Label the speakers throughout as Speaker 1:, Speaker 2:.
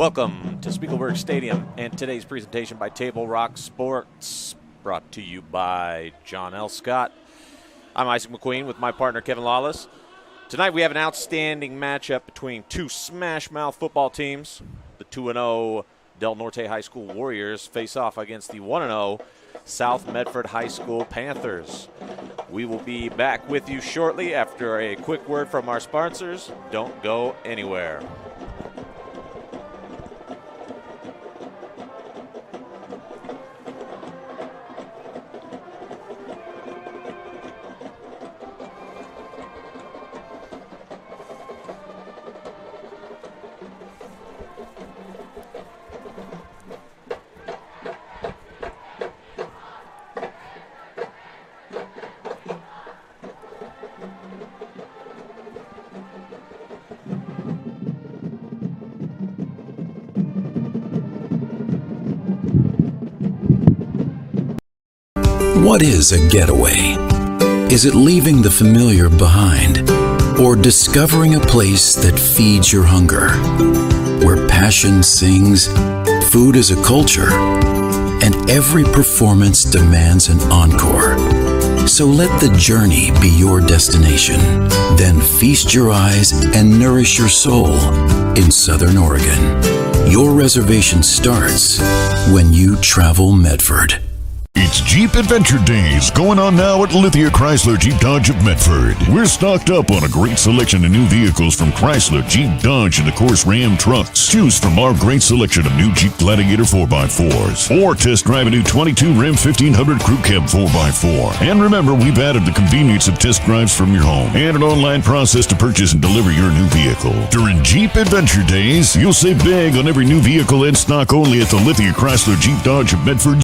Speaker 1: Welcome to Spiegelberg Stadium and today's presentation by Table Rock Sports, brought to you by John L. Scott. I'm Isaac McQueen with my partner Kevin Lawless. Tonight we have an outstanding matchup between two smash-mouth football teams. The 2-0 Del Norte High School Warriors face off against the 1-0 South Medford High School Panthers. We will be back with you shortly after a quick word from our sponsors. Don't go anywhere.
Speaker 2: What is a getaway? Is it leaving the familiar behind, or discovering a place that feeds your hunger, where passion sings, food is a culture, and every performance demands an encore? So let the journey be your destination. Then feast your eyes and nourish your soul in Southern Oregon. Your reservation starts when you travel Medford.
Speaker 3: It's Jeep Adventure Days going on now at Lithia Chrysler Jeep Dodge of Medford. We're stocked up on a great selection of new vehicles from Chrysler, Jeep, Dodge, and of course Ram trucks. Choose from our great selection of new Jeep Gladiator 4x4s or test drive a new 22 Ram 1500 Crew Cab 4x4. And remember, we've added the convenience of test drives from your home and an online process to purchase and deliver your new vehicle. During Jeep Adventure Days, you'll save big on every new vehicle and stock only at the Lithia Chrysler Jeep Dodge of Medford.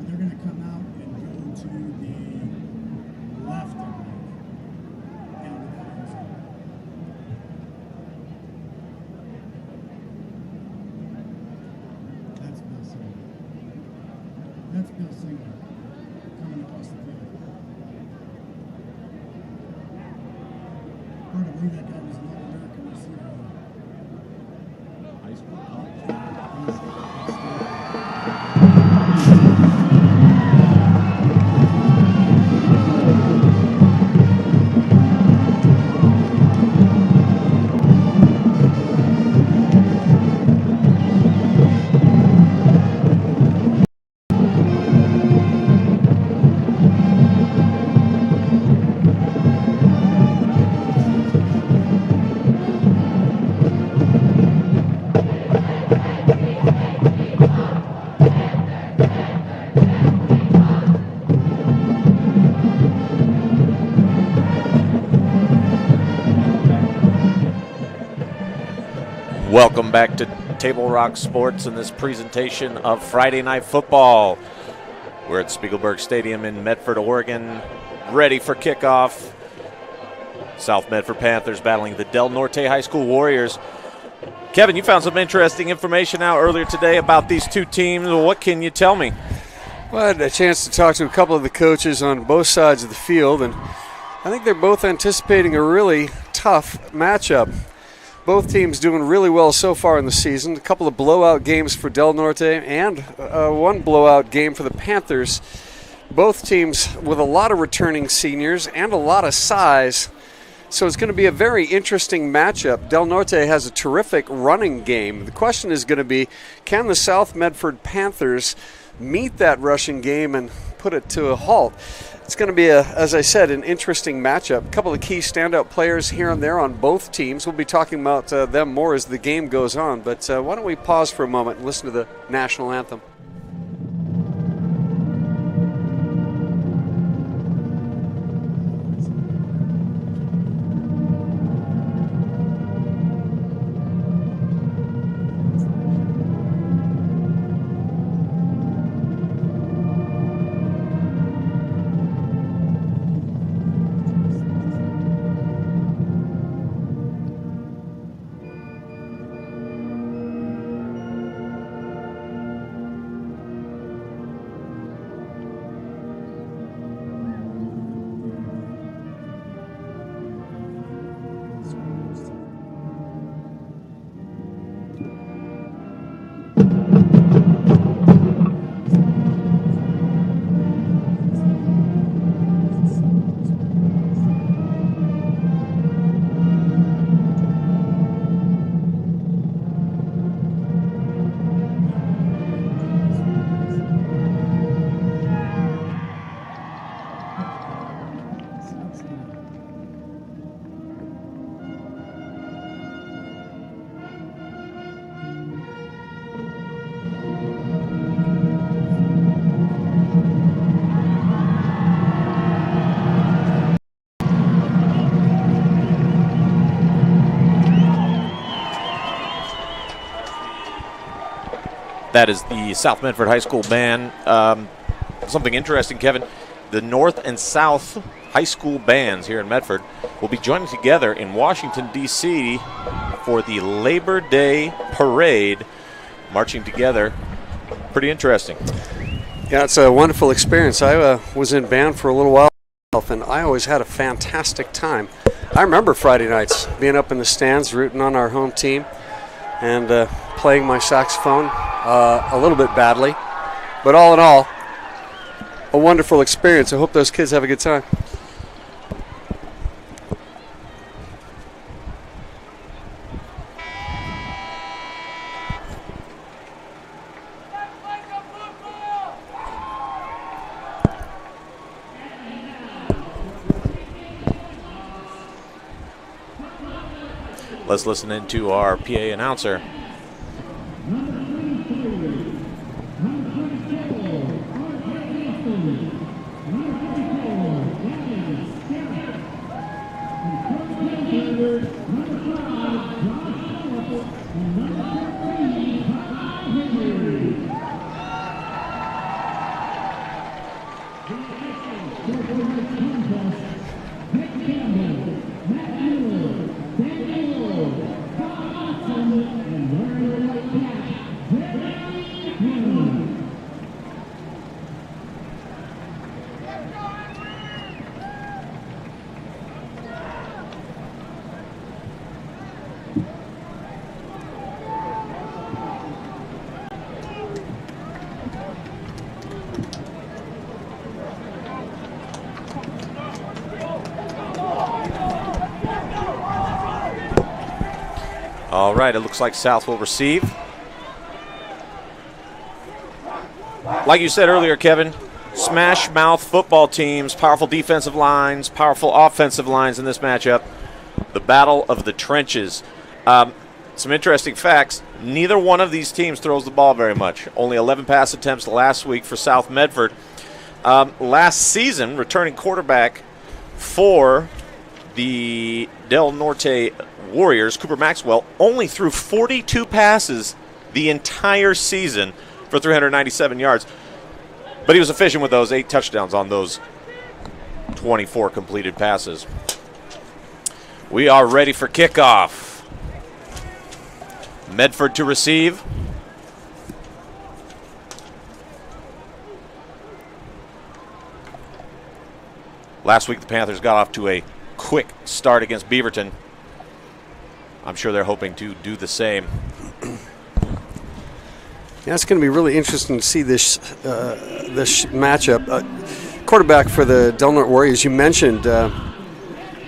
Speaker 4: They're going to come hard to believe that guy was an All-American receiver. High school,
Speaker 1: Welcome back to Table Rock Sports in this presentation of Friday Night Football. We're at Spiegelberg Stadium in Medford, Oregon, ready for kickoff. South Medford Panthers battling the Del Norte High School Warriors. Kevin, you found some interesting information out earlier today about these two teams. What can you tell me?
Speaker 5: Well, I had a chance to talk to a couple of the coaches on both sides of the field, and I think they're both anticipating a really tough matchup. Both teams doing really well so far in the season. A couple of blowout games for Del Norte and one blowout game for the Panthers. Both teams with a lot of returning seniors and a lot of size. So it's going to be a very interesting matchup. Del Norte has a terrific running game. The question is going to be, can the South Medford Panthers meet that rushing game and put it to a halt? It's going to be, as I said, an interesting matchup. A couple of key standout players here and there on both teams. We'll be talking about them more as the game goes on. But why don't we pause for a moment and listen to the national anthem.
Speaker 1: That is the South Medford High School band. Something interesting, Kevin. The North and South High School bands here in Medford will be joining together in Washington, D.C. for the Labor Day Parade, marching together. Pretty interesting.
Speaker 5: Yeah, it's a wonderful experience. I was in band for a little while, and I always had a fantastic time. I remember Friday nights being up in the stands, rooting on our home team, and playing my saxophone a little bit badly. But all in all, a wonderful experience. I hope those kids have a good time.
Speaker 1: Let's listen into our PA announcer. All right, it looks like South will receive. Like you said earlier, Kevin, smash mouth football teams, powerful defensive lines, powerful offensive lines in this matchup. The battle of the trenches. Some interesting facts. Neither one of these teams throws the ball very much. Only 11 pass attempts last week for South Medford. Last season, returning quarterback for the Del Norte Warriors, Cooper Maxwell, only threw 42 passes the entire season for 397 yards. But he was efficient with those 8 touchdowns on those 24 completed passes. We are ready for kickoff. Medford to receive. Last week the Panthers got off to a quick start against Beaverton. I'm sure they're hoping to do the same.
Speaker 5: Yeah, it's going to be really interesting to see this matchup. Quarterback for the Del Norte Warriors, you mentioned,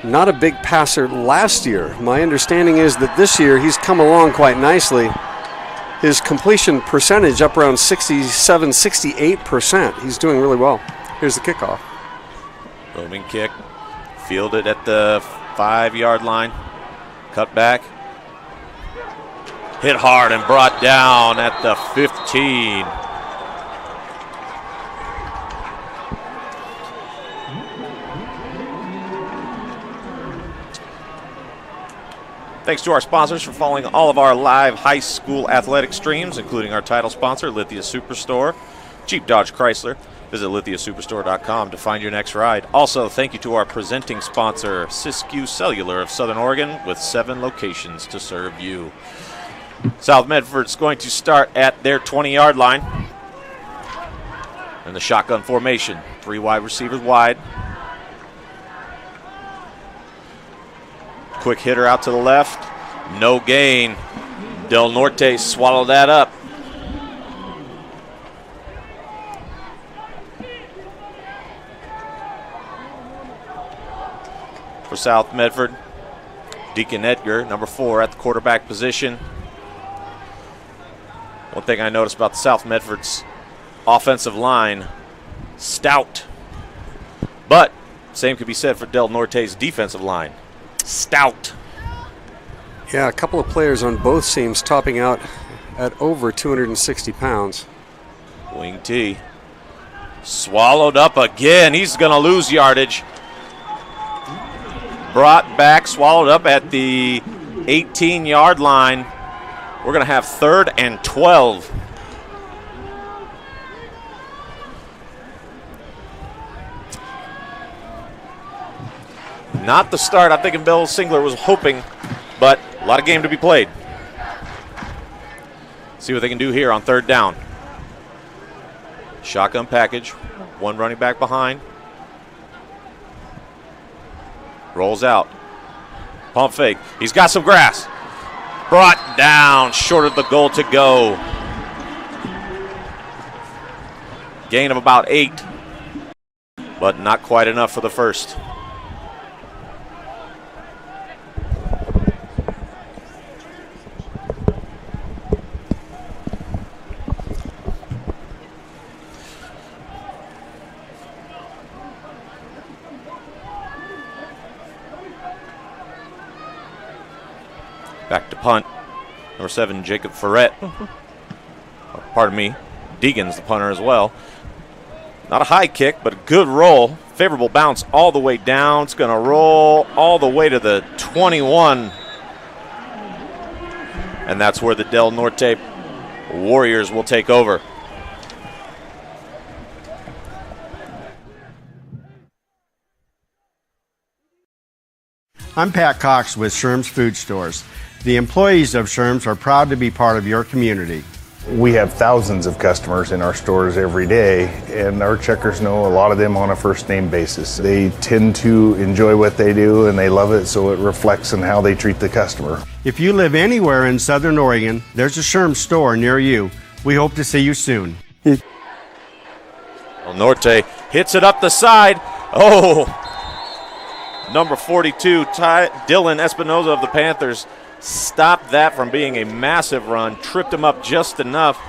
Speaker 5: not a big passer last year. My understanding is that this year he's come along quite nicely. His completion percentage up around 67, 68%. He's doing really well. Here's the kickoff.
Speaker 1: Roaming kick, fielded at the 5-yard line. Cut back. Hit hard and brought down at the 15. Thanks to our sponsors for following all of our live high school athletic streams, including our title sponsor, Lithia Superstore, Jeep Dodge Chrysler. Visit lithiasuperstore.com to find your next ride. Also, thank you to our presenting sponsor, Siskiyou Cellular of Southern Oregon, with 7 locations to serve you. South Medford's going to start at their 20-yard line. In the shotgun formation, 3 wide receivers wide. Quick hitter out to the left. No gain. Del Norte swallowed that up. For South Medford, Deacon Edgar, number 4, at the quarterback position. One thing I noticed about the South Medford's offensive line, stout. But same could be said for Del Norte's defensive line. Stout.
Speaker 5: Yeah, a couple of players on both teams topping out at over 260 pounds.
Speaker 1: Wing T. Swallowed up again. He's going to lose yardage. Brought back, swallowed up at the 18-yard line. We're going to have 3rd and 12. Not the start I think Bill Singler was hoping, but a lot of game to be played. See what they can do here on 3rd down. Shotgun package, 1 running back behind. Rolls out. Pump fake. He's got some grass. Brought down short of the goal to go. Gain of about 8, but not quite enough for the first. Back to punt. Number 7, Jacob Ferret. Pardon me. Deegan's the punter as well. Not a high kick, but a good roll. Favorable bounce all the way down. It's going to roll all the way to the 21. And that's where the Del Norte Warriors will take over.
Speaker 6: I'm Pat Cox with Sherm's Food Stores. The employees of Sherm's are proud to be part of your community.
Speaker 7: We have thousands of customers in our stores every day, and our checkers know a lot of them on a first name basis. They tend to enjoy what they do and they love it, so it reflects in how they treat the customer.
Speaker 6: If you live anywhere in Southern Oregon, there's a Sherm's store near you. We hope to see you soon.
Speaker 1: Del Norte hits it up the side. Oh! Number 42, Dylan Espinoza of the Panthers, stopped that from being a massive run, tripped him up just enough.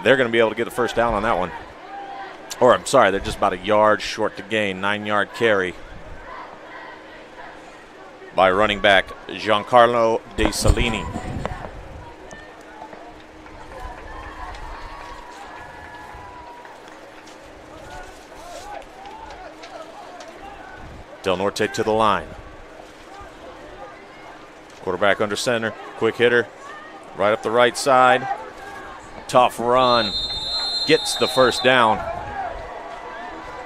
Speaker 1: They're going to be able to get the first down on that one. Or, I'm sorry, they're just about a yard short to gain. 9-yard carry by running back Giancarlo De Salini. Del Norte to the line. Quarterback under center. Quick hitter. Right up the right side. Tough run. Gets the first down.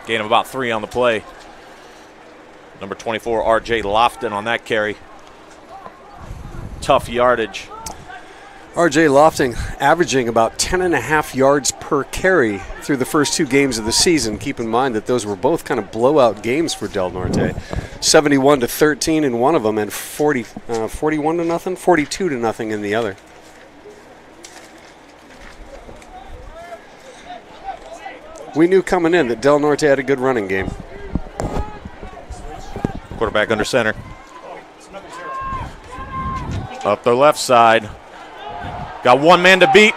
Speaker 1: Gain of about 3 on the play. Number 24, R.J. Lofton on that carry. Tough yardage.
Speaker 5: R.J. Lofton averaging about 10.5 yards per carry through the first 2 games of the season. Keep in mind that those were both kind of blowout games for Del Norte. 71-13 in one of them and 41-0, 42-0 in the other. We knew coming in that Del Norte had a good running game.
Speaker 1: Quarterback under center. Up the left side. Got one man to beat.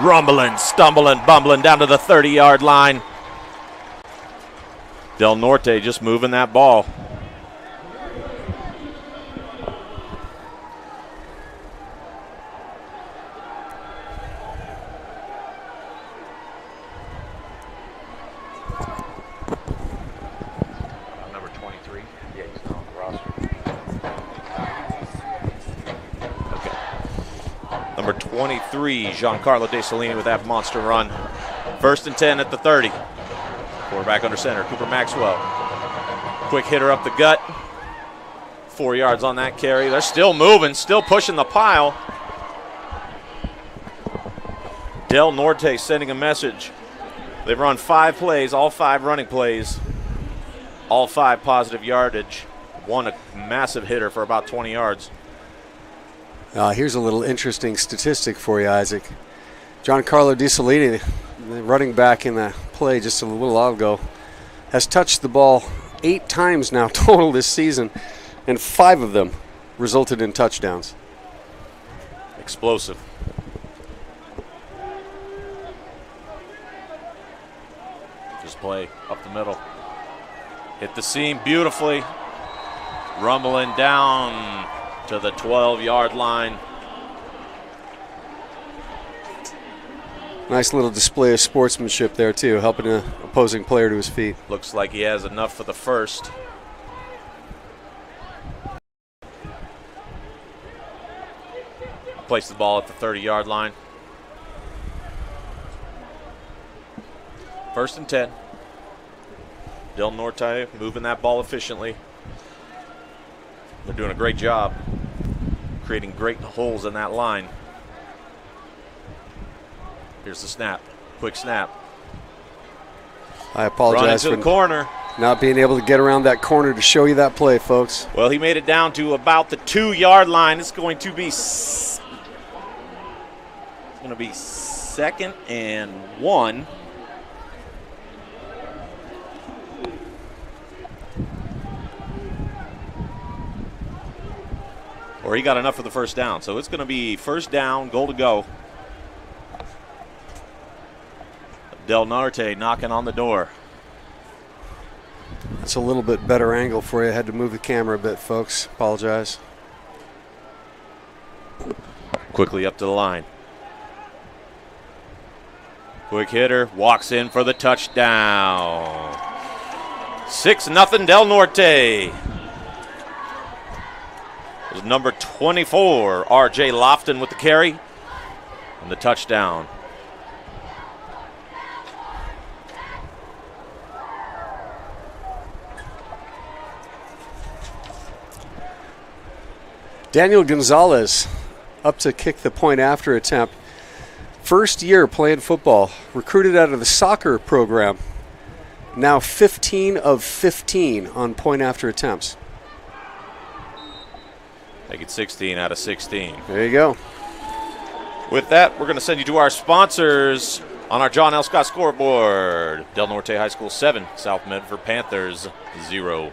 Speaker 1: Rumbling, stumbling, bumbling down to the 30-yard line. Del Norte just moving that ball.
Speaker 8: Number 23. Yeah, he's not on the roster.
Speaker 1: Number 23, Giancarlo De Salini with that monster run. 1st and 10 at the 30. Quarterback under center, Cooper Maxwell. Quick hitter up the gut. 4 yards on that carry. They're still moving, still pushing the pile. Del Norte sending a message. They've run 5 plays, all 5 running plays. All 5 positive yardage. One a massive hitter for about 20 yards.
Speaker 5: Here's a little interesting statistic for you, Isaac. Giancarlo De Salini, the running back in the play just a little while ago, has touched the ball 8 times now total this season, and 5 of them resulted in touchdowns.
Speaker 1: Explosive. Just play up the middle. Hit the seam beautifully. Rumbling down to the 12-yard line.
Speaker 5: Nice little display of sportsmanship there, too, helping an opposing player to his feet.
Speaker 1: Looks like he has enough for the first. Place the ball at the 30-yard line. 1st and 10. Del Norte moving that ball efficiently. They're doing a great job creating great holes in that line. Here's the snap. Quick snap.
Speaker 5: I apologize
Speaker 1: for the corner.
Speaker 5: Not being able to get around that corner to show you that play, folks.
Speaker 1: Well, he made it down to about the 2-yard line. It's going to be 2nd and 1. Or he got enough for the first down. So it's going to be 1st down, goal to go. Del Norte knocking on the door.
Speaker 5: That's a little bit better angle for you. I had to move the camera a bit, folks. Apologize.
Speaker 1: Quickly up to the line. Quick hitter, walks in for the touchdown. 6-0 Del Norte. It was number 24, R.J. Lofton with the carry and the touchdown.
Speaker 5: Daniel Gonzalez up to kick the point after attempt. First year playing football, recruited out of the soccer program. Now 15 of 15 on point after attempts.
Speaker 1: Make it 16 out of 16.
Speaker 5: There you go.
Speaker 1: With that, we're going to send you to our sponsors on our John L. Scott scoreboard. Del Norte High School 7, South Medford Panthers 0.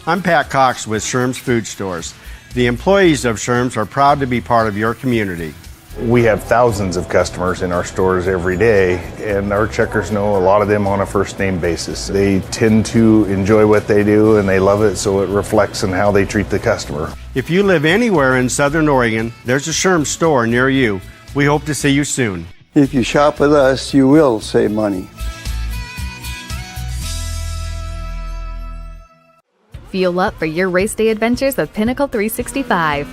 Speaker 6: I'm Pat Cox with Sherm's Food Stores. The employees of Sherm's are proud to be part of your community.
Speaker 7: We have thousands of customers in our stores every day, and our checkers know a lot of them on a first name basis. They tend to enjoy what they do and they love it, so it reflects in how they treat the customer.
Speaker 6: If you live anywhere in Southern Oregon, there's a Sherm's store near you. We hope to see you soon.
Speaker 9: If you shop with us, you will save money.
Speaker 10: Fuel up for your race day adventures with Pinnacle 365.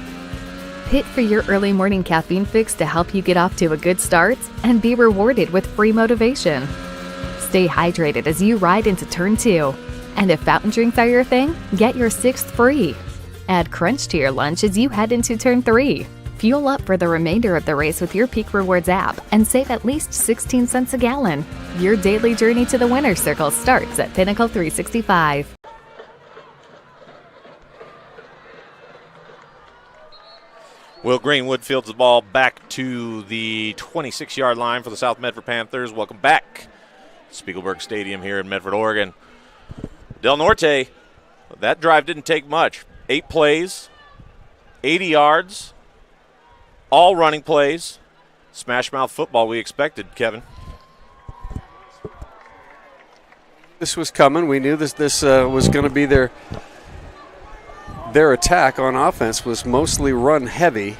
Speaker 10: Hit for your early morning caffeine fix to help you get off to a good start and be rewarded with free motivation. Stay hydrated as you ride into Turn 2. And if fountain drinks are your thing, get your 6th free. Add Crunch to your lunch as you head into Turn 3. Fuel up for the remainder of the race with your Peak Rewards app and save at least 16 cents a gallon. Your daily journey to the winner's circle starts at Pinnacle 365.
Speaker 1: Will Greenwood fields the ball back to the 26-yard line for the South Medford Panthers. Welcome back to Spiegelberg Stadium here in Medford, Oregon. Del Norte, that drive didn't take much. 8 plays, 80 yards, all running plays. Smash mouth football we expected, Kevin.
Speaker 5: This was coming. We knew this was going to be their attack on offense was mostly run heavy.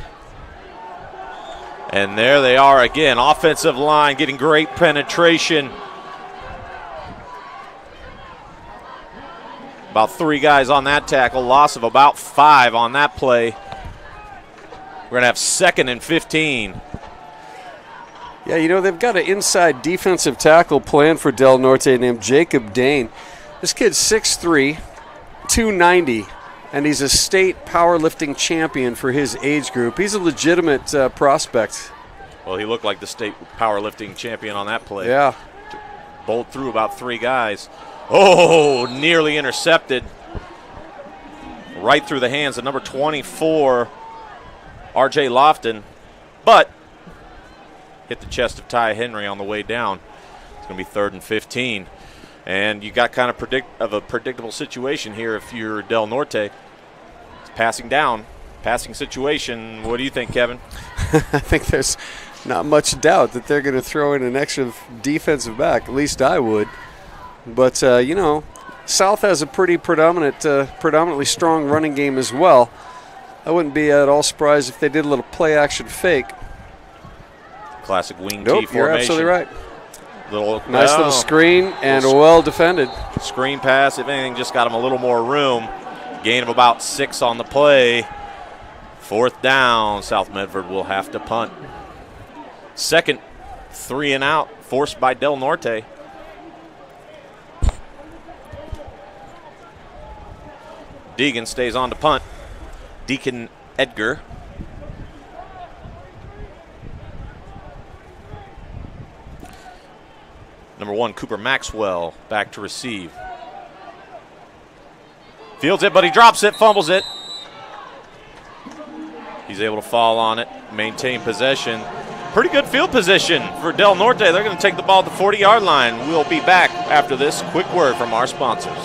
Speaker 1: And there they are again. Offensive line getting great penetration. About 3 guys on that tackle. Loss of about 5 on that play. We're going to have 2nd and 15.
Speaker 5: Yeah, they've got an inside defensive tackle planned for Del Norte named Jacob Dane. This kid's 6'3", 290. And he's a state powerlifting champion for his age group. He's a legitimate prospect.
Speaker 1: Well, he looked like the state powerlifting champion on that play.
Speaker 5: Yeah.
Speaker 1: Bowled through about 3 guys. Oh, nearly intercepted. Right through the hands of number 24, R.J. Lofton. But hit the chest of Ty Henry on the way down. It's going to be 3rd and 15. And you got kind of a predictable situation here if you're Del Norte. It's passing down, passing situation. What do you think, Kevin?
Speaker 5: I think there's not much doubt that they're going to throw in an extra defensive back. At least I would. But, South has a pretty predominantly strong running game as well. I wouldn't be at all surprised if they did a little play-action fake.
Speaker 1: Classic wing
Speaker 5: Nope,
Speaker 1: T formation.
Speaker 5: you're absolutely right. Nice little
Speaker 1: Oh.
Speaker 5: screen and well defended.
Speaker 1: Screen pass, if anything, just got him a little more room. Gain of about 6 on the play. 4th down, South Medford will have to punt. 2nd, 3 and out, forced by Del Norte. Deegan stays on to punt. Deacon Edgar. Number 1, Cooper Maxwell, back to receive. Fields it, but he drops it, fumbles it. He's able to fall on it, maintain possession. Pretty good field position for Del Norte. They're going to take the ball at the 40-yard line. We'll be back after this quick word from our sponsors.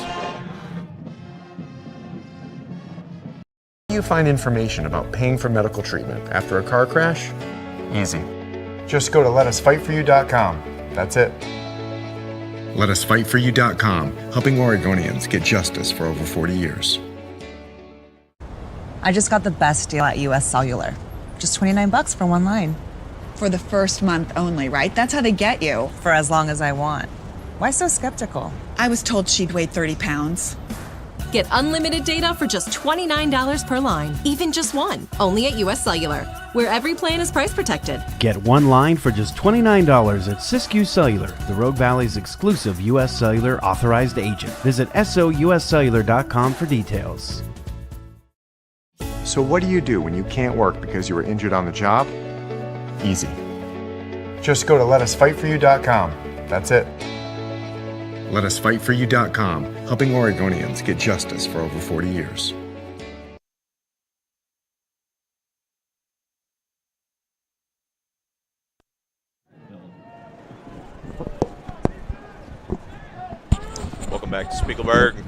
Speaker 11: You find information about paying for medical treatment after a car crash? Easy. Just go to letusfightforyou.com. That's it. LetUsFightForYou.com, helping Oregonians get justice for over 40 years.
Speaker 12: I just got the best deal at US Cellular. Just $29 for 1 line.
Speaker 13: For the first month only, right? That's how they get you.
Speaker 12: For as long as I want. Why so skeptical?
Speaker 13: I was told she'd weigh 30 pounds.
Speaker 14: Get unlimited data for just $29 per line, even just 1, only at US Cellular, where every plan is price protected.
Speaker 15: Get 1 line for just $29 at Siskiyou Cellular, the Rogue Valley's exclusive US Cellular authorized agent. Visit souscellular.com for details.
Speaker 11: So what do you do when you can't work because you were injured on the job? Easy. Just go to letusfightforyou.com. That's it. LetUsFightForYou.com, helping Oregonians get justice for over 40 years.
Speaker 1: Welcome back to Spiegelberg.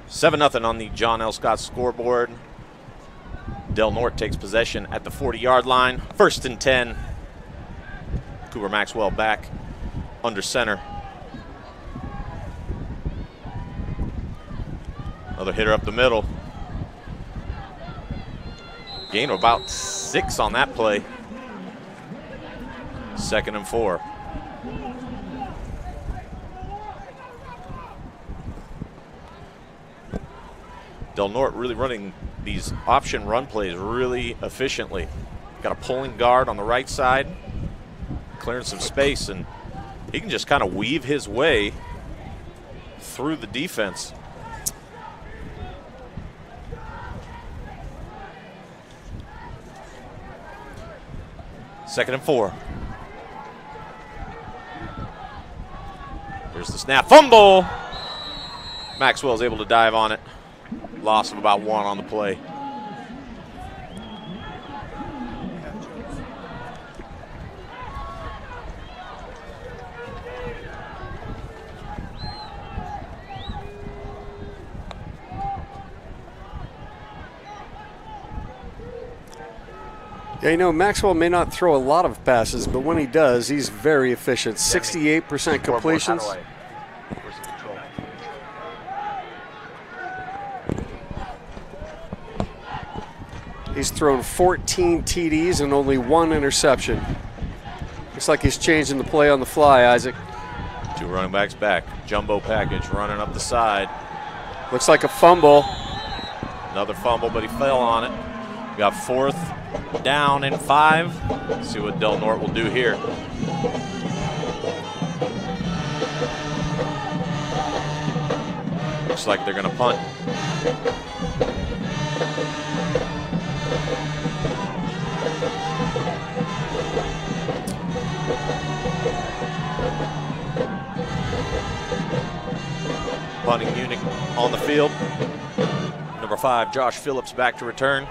Speaker 1: 7-0 on the John L. Scott scoreboard. Del Norte takes possession at the 40-yard line. 1st and 10. Cooper Maxwell back under center. Another hitter up the middle. Gain of about 6 on that play. 2nd and 4. Del Norte really running these option run plays really efficiently. Got a pulling guard on the right side, clearing some space, and he can just kind of weave his way through the defense. Second and 4. Here's the snap. Fumble! Maxwell's able to dive on it. Loss of about 1 on the play.
Speaker 5: Yeah, you know, Maxwell may not throw a lot of passes, but when he does, he's very efficient. 68% completions. He's thrown 14 TDs and only 1 interception. Looks like he's changing the play on the fly, Isaac.
Speaker 1: 2 running backs back. Jumbo package running up the side.
Speaker 5: Looks like a fumble.
Speaker 1: Another fumble, but he fell on it. We got 4th down and 5. Let's see what Del Norte will do here. Looks like they're going to punt. Punting unit on the field. Number 5, Josh Phillips, back to return.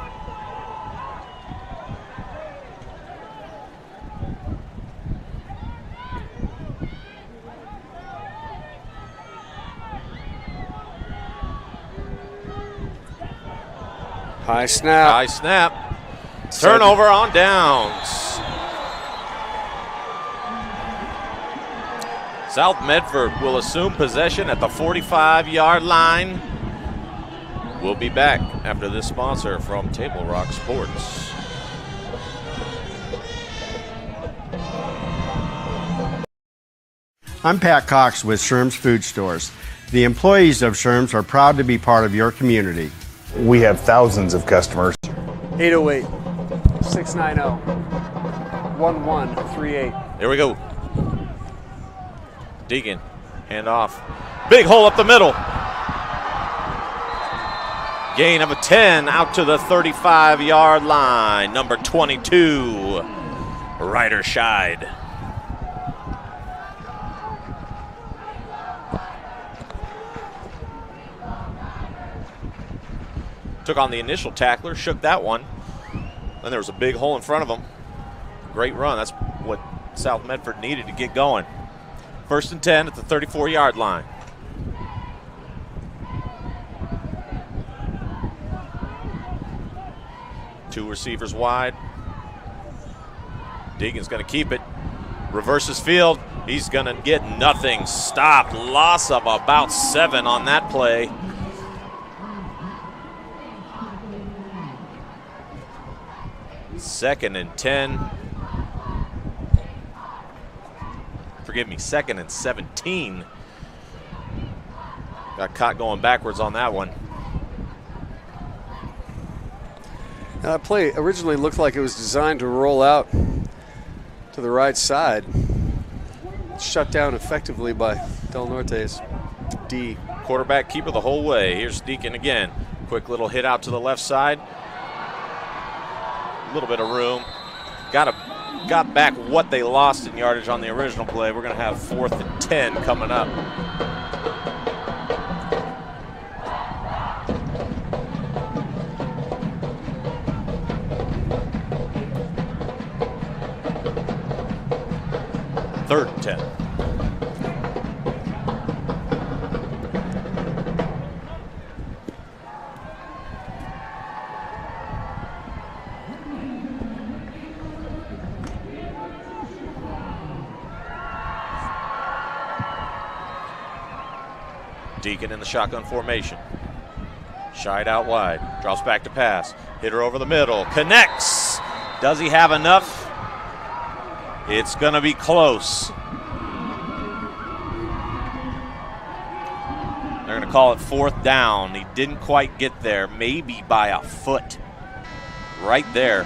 Speaker 5: High snap.
Speaker 1: High snap. Turnover on downs. South Medford will assume possession at the 45-yard line. We'll be back after this sponsor from Table Rock Sports.
Speaker 6: I'm Pat Cox with Sherm's Food Stores. The employees of Sherm's are proud to be part of your community.
Speaker 7: We have thousands of customers.
Speaker 5: 808-690-1138.
Speaker 1: There we go. Deegan, hand off. Big hole up the middle. Gain of a 10 out to the 35-yard line. Number 22, Ryder Scheid. Took on the initial tackler, shook that one. Then there was a big hole in front of him. Great run. That's what South Medford needed to get going. 1st and 10 at the 34-yard line. Two receivers wide. Deegan's going to keep it. Reverses field. He's going to get nothing. Stopped. Loss of about 7 on that play. Second and 10. Forgive me, 2nd and 17. Got caught going backwards on that one.
Speaker 5: Now, that play originally looked like it was designed to roll out to the right side. Shut down effectively by Del Norte's D.
Speaker 1: Quarterback keeper the whole way. Here's Deacon again. Quick little hit out to the left side. A little bit of room. Got back what they lost in yardage on the original play. We're going to have 4th and 10 coming up. Third and 10. Deacon in the shotgun formation. Shied out wide. Drops back to pass. Hitter over the middle. Connects. Does he have enough? It's going to be close. They're going to call it 4th down. He didn't quite get there, maybe by a foot. Right there.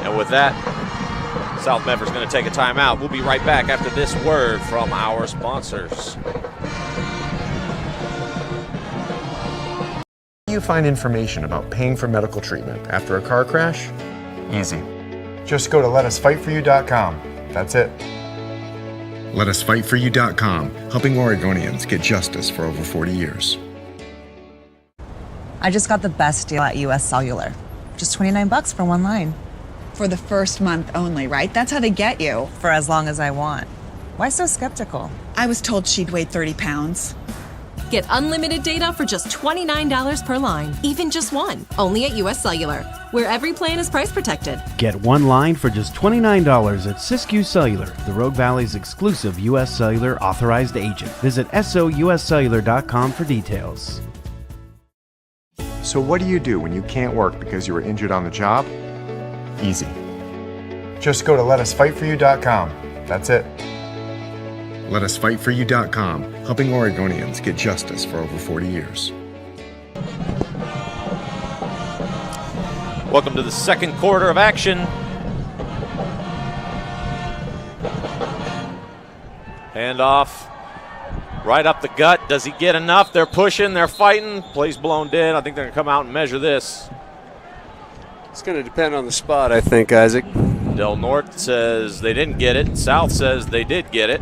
Speaker 1: And with that, South Medford's going to take a timeout. We'll be right back after this word from our sponsors.
Speaker 11: You find information about paying for medical treatment after a car crash? Easy. Just go to letusfightforyou.com. That's it. Letusfightforyou.com, helping Oregonians get justice for over 40 years.
Speaker 12: I just got the best deal at US Cellular. Just $29 for one line.
Speaker 13: For the first month only, right? That's how they get you.
Speaker 12: For as long as I want. Why so skeptical?
Speaker 13: I was told she'd weigh 30 pounds.
Speaker 14: Get unlimited data for just $29 per line, even just one. Only at US Cellular, where every plan is price protected.
Speaker 15: Get one line for just $29 at Siskiyou Cellular, the Rogue Valley's exclusive US Cellular authorized agent. Visit souscellular.com for details.
Speaker 11: So what do you do when you can't work because you were injured on the job? Easy. Just go to letusfightforyou.com. That's it. Letusfightforyou.com, helping Oregonians get justice for over 40 years.
Speaker 1: Welcome to the second quarter of action. Handoff right up the gut. Does he get enough? They're pushing, they're fighting. Play's blown dead. I think they're going to come out and measure this.
Speaker 5: It's going to depend on the spot, I think, Isaac.
Speaker 1: Del Norte says they didn't get it. South says they did get it.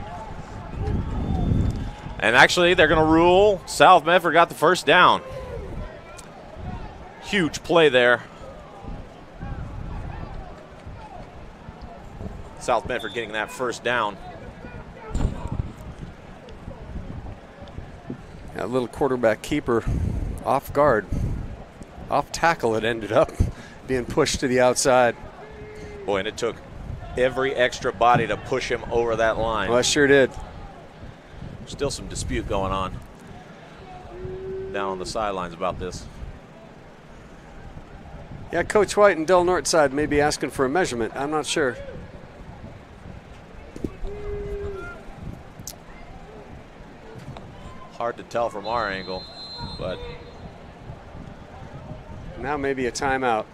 Speaker 1: And actually, they're going to rule South Medford got the first down. Huge play there. South Medford getting that first down.
Speaker 5: That little quarterback keeper off guard. Off tackle it ended up being pushed to the outside.
Speaker 1: Boy, and it took every extra body to push him over that line.
Speaker 5: Well, I sure did.
Speaker 1: Still some dispute going on down on the sidelines about this.
Speaker 5: Yeah, Coach White and Del Norte side may be asking for a measurement. I'm not sure.
Speaker 1: Hard to tell from our angle, but
Speaker 5: now maybe a timeout.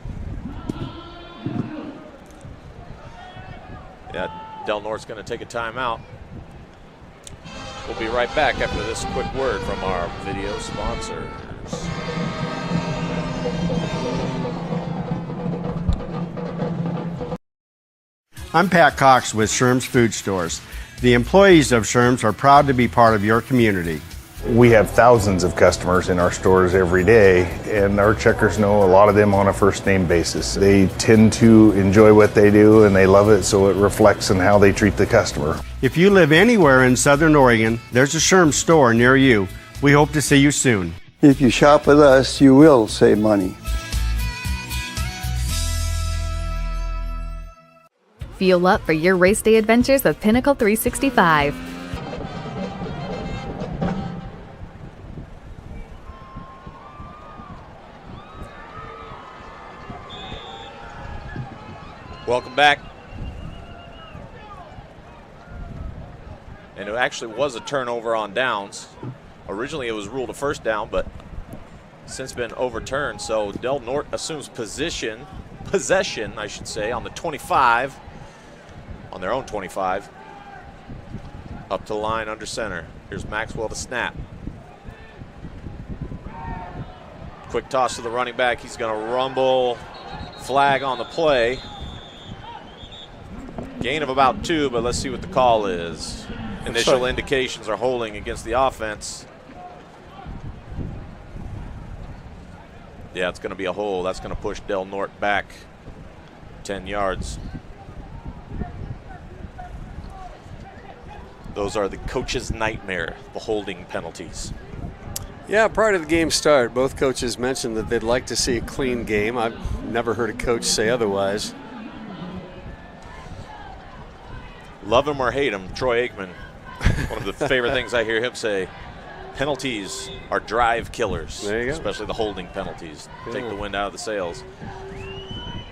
Speaker 1: Yeah, Del Norte's going to take a timeout. We'll be right back after this quick word from our video sponsors.
Speaker 6: I'm Pat Cox with Sherm's Food Stores. The employees of Sherm's are proud to be part of your community.
Speaker 7: We have thousands of customers in our stores every day, and our checkers know a lot of them on a first name basis. They tend to enjoy what they do and they love it, so it reflects in how they treat the customer.
Speaker 6: If you live anywhere in Southern Oregon, there's a Sherm's store near you. We hope to see you soon.
Speaker 9: If you shop with us, you will save money.
Speaker 10: Fuel up for your race day adventures with Pinnacle 365.
Speaker 1: Welcome back. And it actually was a turnover on downs. Originally it was ruled a first down, but since been overturned. So Del Norte assumes possession, I should say, on the 25, on their own 25. Up to the line under center. Here's Maxwell to snap. Quick toss to the running back. He's going to rumble. Flag on the play. Gain of about 2, but let's see what the call is. Initial indications are holding against the offense. Yeah, it's going to be a hold. That's going to push Del Norte back 10 yards. Those are the coach's nightmare, the holding penalties.
Speaker 5: Yeah, prior to the game start, both coaches mentioned that they'd like to see a clean game. I've never heard a coach say otherwise.
Speaker 1: Love him or hate him, Troy Aikman One of the favorite things I hear him say, penalties are drive killers.
Speaker 5: There you go.
Speaker 1: Especially the holding penalties.
Speaker 5: Yeah.
Speaker 1: Take the wind out of the sails.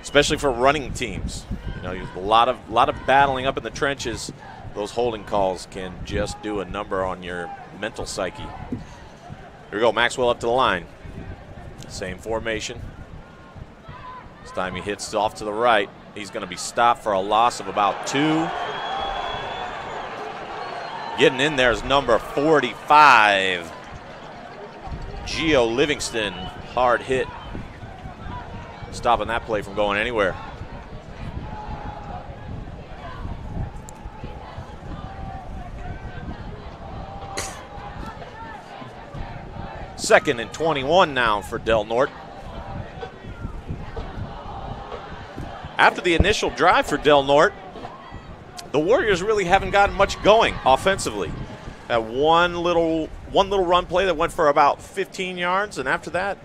Speaker 1: Especially for running teams. You know, a lot of battling up in the trenches. Those holding calls can just do a number on your mental psyche. Here we go, Maxwell up to the line. Same formation. This time he hits off to the right. He's going to be stopped for a loss of about 2. Getting in there is number 45. Gio Livingston, hard hit. Stopping that play from going anywhere. Second and 21 now for Del Norte. After the initial drive for Del Norte, the Warriors really haven't gotten much going offensively. That one little run play that went for about 15 yards, and after that,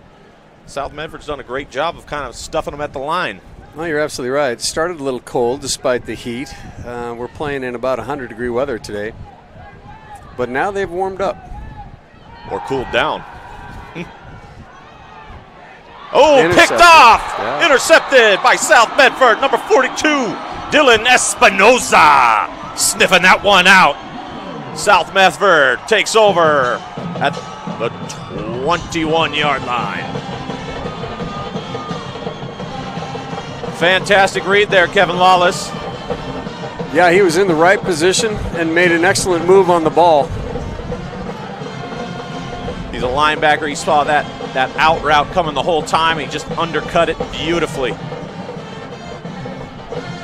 Speaker 1: South Medford's done a great job of kind of stuffing them at the line.
Speaker 5: Well, you're absolutely right. It started a little cold despite the heat. We're playing in about 100-degree weather today. But now they've warmed up.
Speaker 1: Or cooled down. Oh,
Speaker 5: Intercepted.
Speaker 1: picked off!
Speaker 5: Yeah.
Speaker 1: Intercepted by South Medford, number 42, Dylan Espinoza, sniffing that one out. South Medford takes over at the 21-yard line. Fantastic read there, Kevin Lawless.
Speaker 5: Yeah, he was in the right position and made an excellent move on the ball.
Speaker 1: He's a linebacker. He saw that out route coming the whole time. He just undercut it beautifully.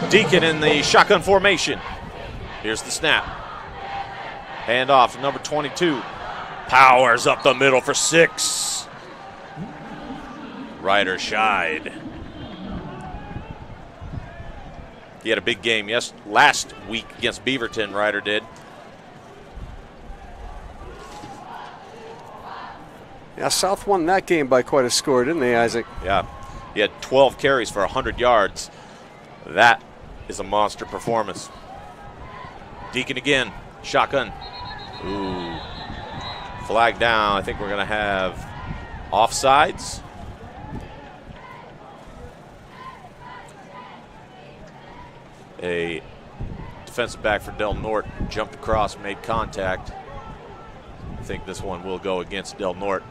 Speaker 1: Deacon in the shotgun formation. Here's the snap. Handoff to number 22. Powers up the middle for 6. Ryder shied. He had a big game last week against Beaverton, Ryder did.
Speaker 5: Yeah, South won that game by quite a score, didn't they, Isaac?
Speaker 1: Yeah, he had 12 carries for 100 yards. That is a monster performance. Deacon again, shotgun. Ooh, flag down. I think we're going to have offsides. A defensive back for Del Norte jumped across, made contact. I think this one will go against Del Norte.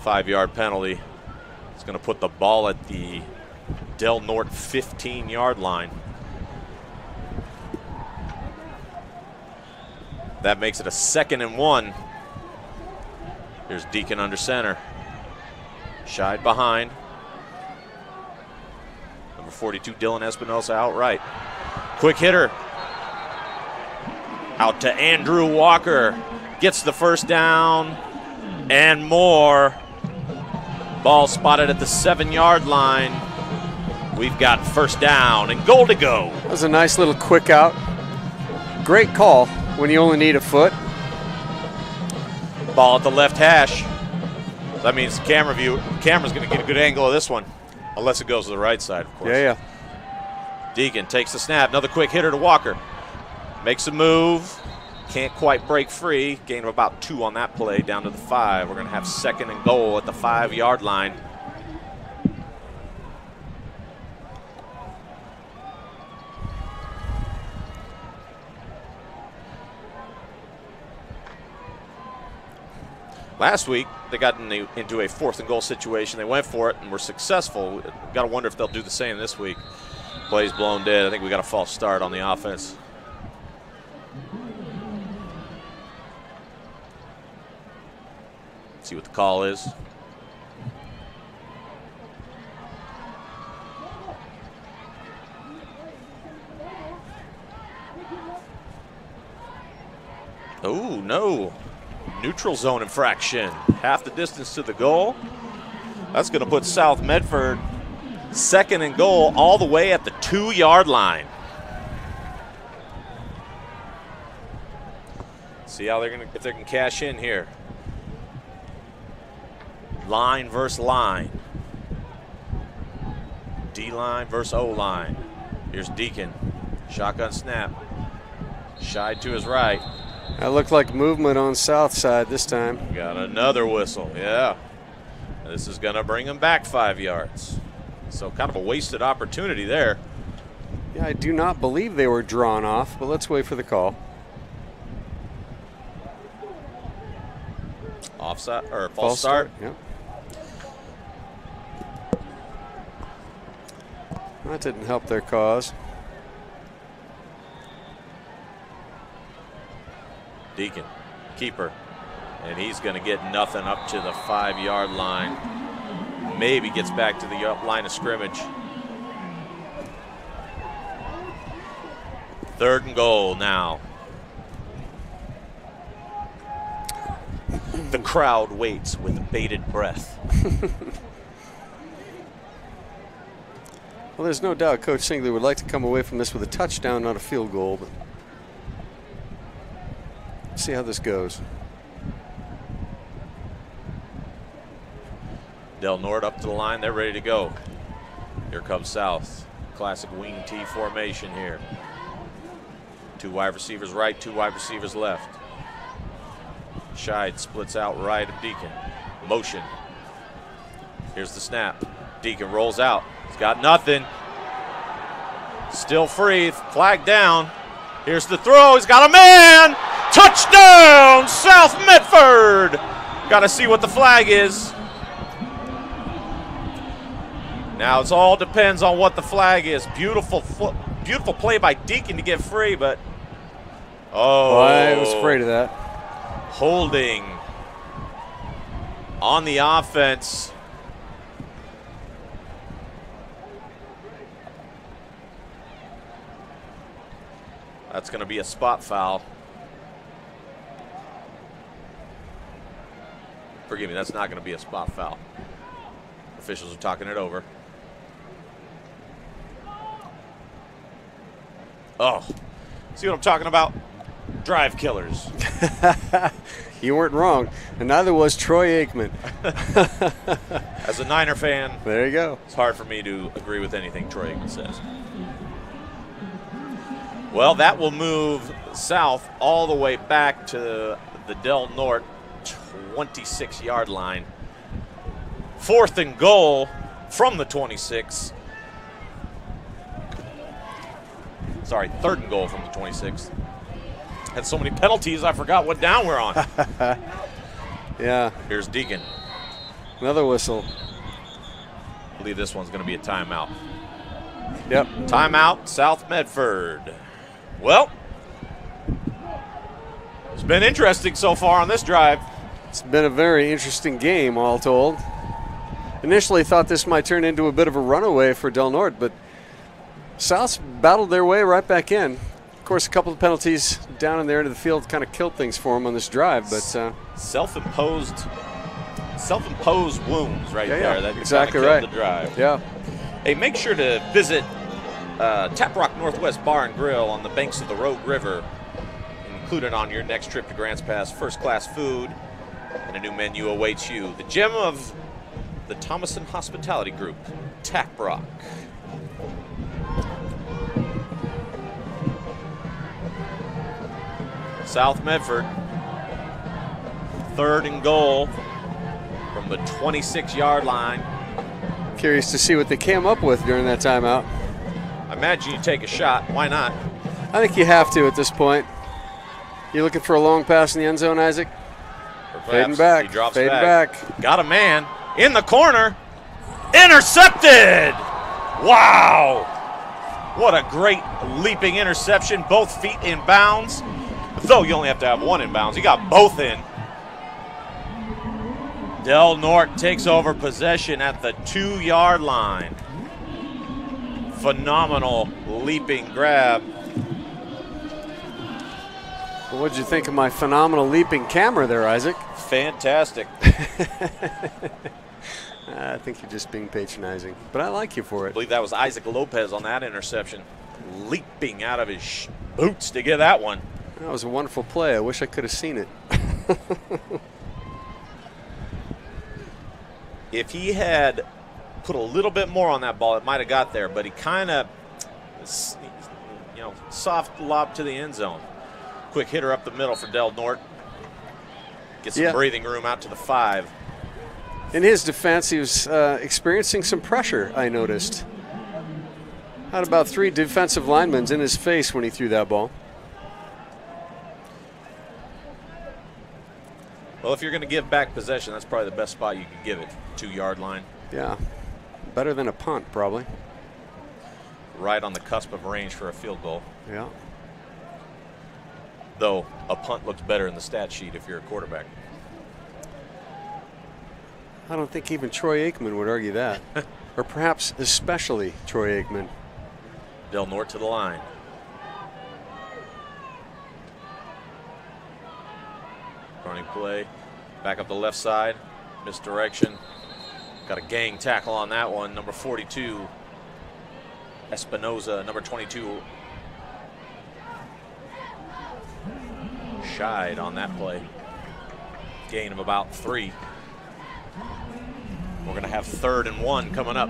Speaker 1: 5-yard penalty. It's going to put the ball at the Del Norte 15-yard line. That makes it a 2nd and 1. Here's Deacon under center. Shied behind. Number 42, Dylan Espinosa outright. Quick hitter. Out to Andrew Walker. Gets the first down and more. Ball spotted at the 7-yard line. We've got first down and goal to go.
Speaker 5: That was a nice little quick out. Great call when you only need a foot.
Speaker 1: Ball at the left hash. That means the camera's going to get a good angle of this one. Unless it goes to the right side, of course.
Speaker 5: Yeah.
Speaker 1: Deacon takes the snap. Another quick hitter to Walker. Makes a move. Can't quite break free. Gain of about 2 on that play, down to the 5. We're going to have 2nd and goal at the 5-yard line. Last week, they got into a 4th and goal situation. They went for it and were successful. Got to wonder if they'll do the same this week. Plays blown dead. I think we got a false start on the offense. See what the call is. Oh, no. Neutral zone infraction. Half the distance to the goal. That's going to put South Medford 2nd and goal all the way at the 2-yard line. See how if they can cash in here. Line versus line. D-line versus O-line. Here's Deacon. Shotgun snap. Shied to his right.
Speaker 5: That looked like movement on south side this time.
Speaker 1: Got another whistle, yeah. This is going to bring him back 5 yards. So kind of a wasted opportunity there.
Speaker 5: Yeah, I do not believe they were drawn off, but let's wait for the call.
Speaker 1: Offside or false start.
Speaker 5: Yep. That didn't help their cause.
Speaker 1: Deacon, keeper, and he's going to get nothing up to the 5-yard line. Maybe gets back to the line of scrimmage. 3rd and goal now. The crowd waits with bated breath.
Speaker 5: Well, there's no doubt Coach Singley would like to come away from this with a touchdown, not a field goal, but let's see how this goes.
Speaker 1: Del Norte up to the line. They're ready to go. Here comes South. Classic wing T formation here. 2 wide receivers right, 2 wide receivers left. Scheid splits out right of Deacon. Motion. Here's the snap. Deacon rolls out. He's got nothing. Still free. Flag down. Here's the throw. He's got a man. Touchdown, South Medford. Got to see what the flag is. Now it all depends on what the flag is. Beautiful play by Deacon to get free, but
Speaker 5: I was afraid of that.
Speaker 1: Holding on the offense. That's going to be a spot foul. Forgive me, that's not going to be a spot foul. Officials are talking it over. Oh, see what I'm talking about? Drive killers.
Speaker 5: You weren't wrong, and neither was Troy Aikman.
Speaker 1: As a Niner fan,
Speaker 5: there you go.
Speaker 1: It's hard for me to agree with anything Troy Aikman says. Well, that will move South all the way back to the Del Norte 26-yard line. 4th and goal from the 26. Sorry, 3rd and goal from the 26. Had so many penalties, I forgot what down we're on.
Speaker 5: Yeah.
Speaker 1: Here's Deacon.
Speaker 5: Another whistle.
Speaker 1: I believe this one's going to be a timeout.
Speaker 5: Yep.
Speaker 1: Timeout, South Medford. Well, it's been interesting so far on this drive.
Speaker 5: It's been a very interesting game, all told. Initially thought this might turn into a bit of a runaway for Del Norte, but South's battled their way right back in. Of course, a couple of penalties down in their end of the field kind of killed things for them on this drive, but
Speaker 1: self-imposed wounds right there. That
Speaker 5: exactly
Speaker 1: killed
Speaker 5: right.
Speaker 1: The drive.
Speaker 5: Yeah.
Speaker 1: Hey, make sure to visit Tap Rock Northwest Bar and Grill on the banks of the Rogue River. Included on your next trip to Grants Pass, first-class food and a new menu awaits you. The gem of the Thomason Hospitality Group, Tap Rock. South Medford, 3rd and goal from the 26-yard line.
Speaker 5: Curious to see what they came up with during that timeout.
Speaker 1: I imagine you take a shot. Why not?
Speaker 5: I think you have to at this point. You looking for a long pass in the end zone, Isaac? Fading back.
Speaker 1: He drops
Speaker 5: Fading back.
Speaker 1: Got a man in the corner. Intercepted! Wow! What a great leaping interception. Both feet in bounds. Though you only have to have one in bounds. He got both in. Del Norte takes over possession at the 2-yard line. Phenomenal leaping grab.
Speaker 5: Well, what did you think of my phenomenal leaping camera there, Isaac?
Speaker 1: Fantastic.
Speaker 5: I think you're just being patronizing, but I like you for
Speaker 1: I
Speaker 5: it.
Speaker 1: believe that was Isaac Lopez on that interception. Leaping out of his boots to get that one.
Speaker 5: That was a wonderful play. I wish I could have seen it.
Speaker 1: If he had put a little bit more on that ball, it might have got there, but he kind of, soft lob to the end zone. Quick hitter up the middle for Del Norte. Get some breathing room out to the 5.
Speaker 5: In his defense, he was experiencing some pressure, I noticed. Had about 3 defensive linemen in his face when he threw that ball.
Speaker 1: Well, if you're going to give back possession, that's probably the best spot you could give it. 2-yard line.
Speaker 5: Yeah. Better than a punt, probably.
Speaker 1: Right on the cusp of range for a field goal.
Speaker 5: Yeah.
Speaker 1: Though a punt looks better in the stat sheet if you're a quarterback.
Speaker 5: I don't think even Troy Aikman would argue that. Or perhaps especially Troy Aikman.
Speaker 1: Del Norte to the line. Running play. Back up the left side. Misdirection. Got a gang tackle on that one. Number 42. Espinoza. Number 22. Shied on that play. Gain of about 3. We're going to have 3rd and 1 coming up.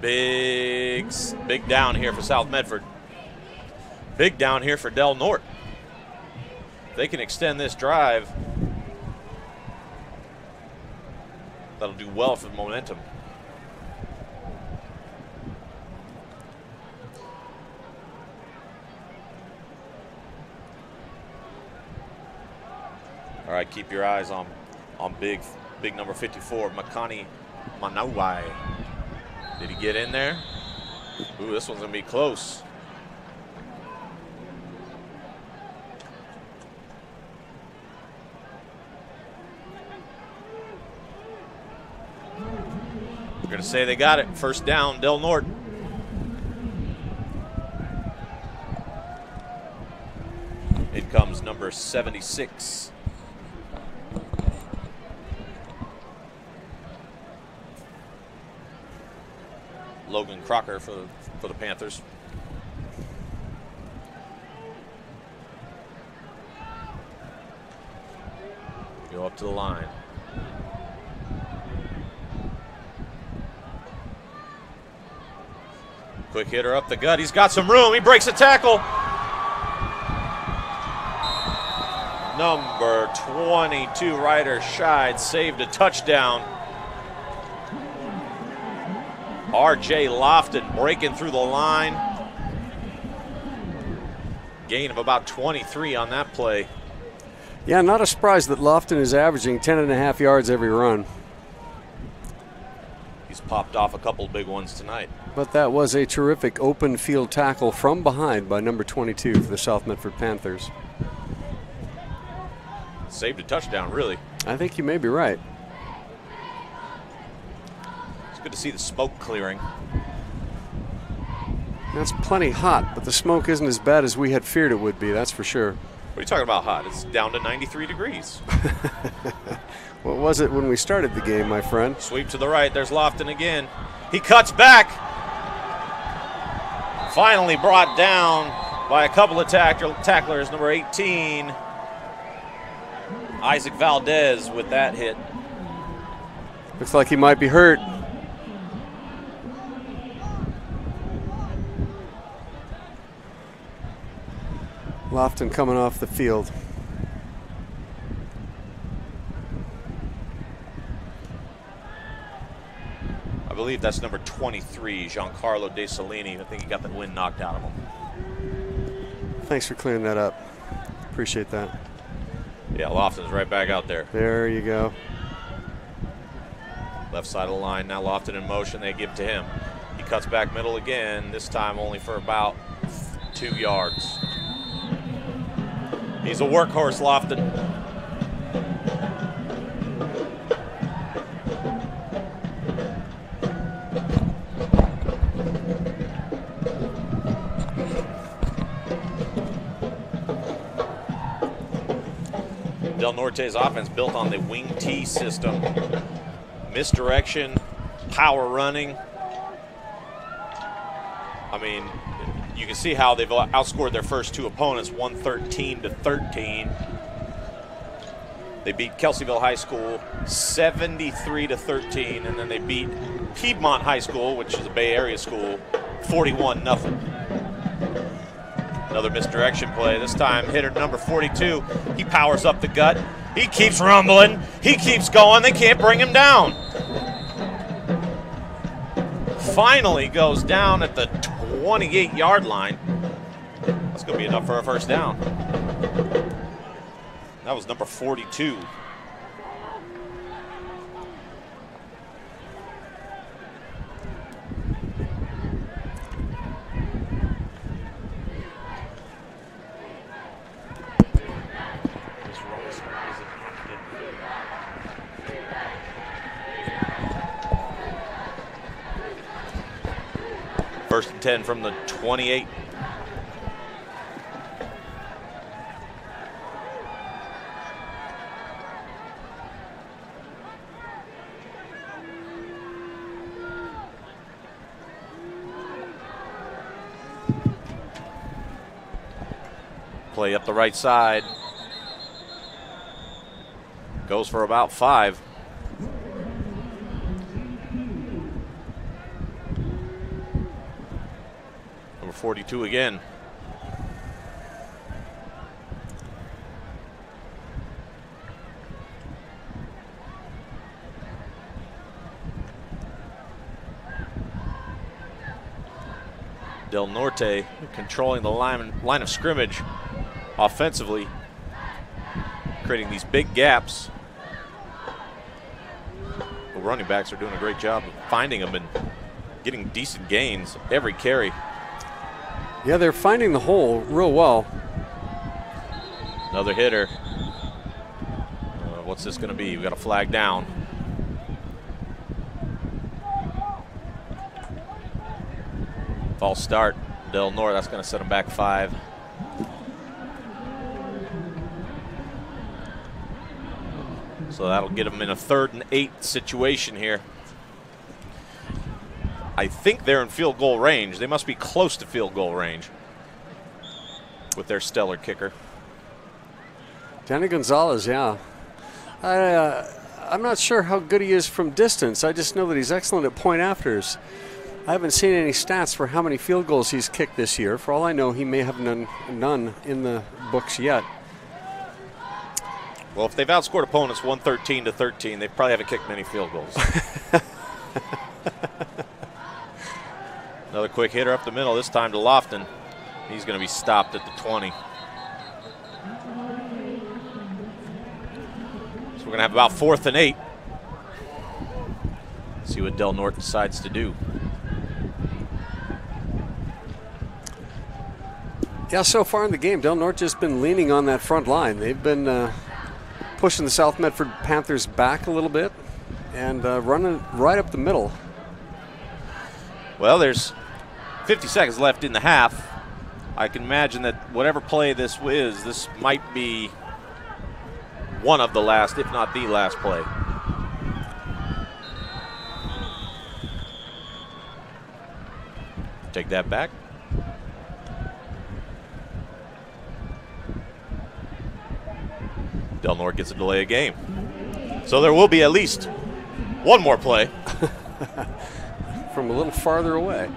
Speaker 1: Big down here for South Medford. Big down here for Del Norte. If they can extend this drive, that'll do well for the momentum. All right, keep your eyes on big number 54, Makani Manawai. Did he get in there? Ooh, this one's gonna be close. We're gonna say they got it. First down, Del Norte. In comes number 76. Logan Crocker for the Panthers. Go up to the line. Quick hitter up the gut. He's got some room. He breaks a tackle. Number 22, Ryder Scheid, saved a touchdown. R.J. Lofton breaking through the line. Gain of about 23 on that play.
Speaker 5: Yeah, not a surprise that Lofton is averaging 10.5 yards every run.
Speaker 1: He's popped off a couple big ones tonight.
Speaker 5: But that was a terrific open field tackle from behind by number 22 for the South Medford Panthers.
Speaker 1: Saved a touchdown, really.
Speaker 5: I think you may be right.
Speaker 1: It's good to see the smoke clearing.
Speaker 5: That's plenty hot, but the smoke isn't as bad as we had feared it would be, that's for sure.
Speaker 1: What are you talking about hot? It's down to 93 degrees.
Speaker 5: What was it when we started the game, my friend?
Speaker 1: Sweep to the right. There's Lofton again. He cuts back. Finally brought down by a couple of tacklers. Number 18, Isaac Valdez with that hit.
Speaker 5: Looks like he might be hurt. Lofton coming off the field.
Speaker 1: I believe that's number 23, Giancarlo De Salini. I think he got the wind knocked out of him.
Speaker 5: Thanks for clearing that up. Appreciate that.
Speaker 1: Yeah, Lofton's right back out there.
Speaker 5: There you go.
Speaker 1: Left side of the line, now Lofton in motion. They give to him. He cuts back middle again, this time only for about 2 yards. He's a workhorse, Lofton. Del Norte's offense built on the wing T system. Misdirection, power running. I mean, you can see how they've outscored their first 2 opponents, 113-13. They beat Kelseyville High School 73-13, and then they beat Piedmont High School, which is a Bay Area school, 41-0. Another misdirection play. This time hitter number 42. He powers up the gut. He keeps rumbling. He keeps going. They can't bring him down. Finally goes down at the 28-yard line. That's going to be enough for a first down. That was number 42. First and 10 from the 28. Play up the right side. Goes for about 5. Number 42 again. Del Norte controlling the line of scrimmage offensively, creating these big gaps. The running backs are doing a great job of finding them and getting decent gains every carry.
Speaker 5: Yeah, they're finding the hole real well.
Speaker 1: Another hitter. What's this going to be? We got a flag down. False start. Del Norte, that's going to set them back 5. So that'll get them in a 3rd and 8 situation here. I think they're in field goal range. They must be close to field goal range with their stellar kicker.
Speaker 5: Danny Gonzalez, yeah. I'm not sure how good he is from distance. I just know that he's excellent at point afters. I haven't seen any stats for how many field goals he's kicked this year. For all I know, he may have none in the books yet.
Speaker 1: Well, if they've outscored opponents 113-13, they probably haven't kicked many field goals. Another quick hitter up the middle, this time to Lofton. He's going to be stopped at the 20. So we're going to have about 4th and 8. See what Del Norte decides to do.
Speaker 5: Yeah, so far in the game, Del Norte just been leaning on that front line. They've been pushing the South Medford Panthers back a little bit and running right up the middle.
Speaker 1: Well, there's 50 seconds left in the half. I can imagine that whatever play this is, this might be one of the last, if not the last play. Take that back. Del Norte gets a delay of game. So there will be at least one more play.
Speaker 5: From a little farther away.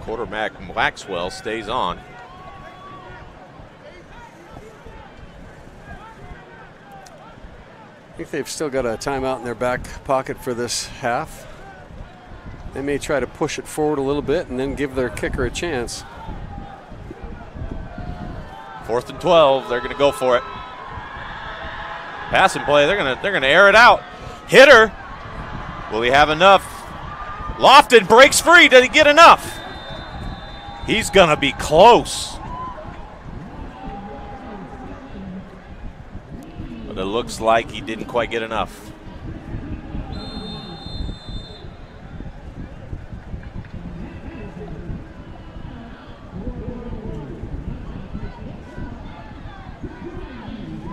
Speaker 1: Quarterback Maxwell stays on.
Speaker 5: I think they've still got a timeout in their back pocket for this half. They may try to push it forward a little bit and then give their kicker a chance.
Speaker 1: 4th and 12, they're going to go for it. Passing play, they're going to air it out. Hitter, will he have enough? Lofton breaks free. Did he get enough? He's going to be close. But it looks like he didn't quite get enough.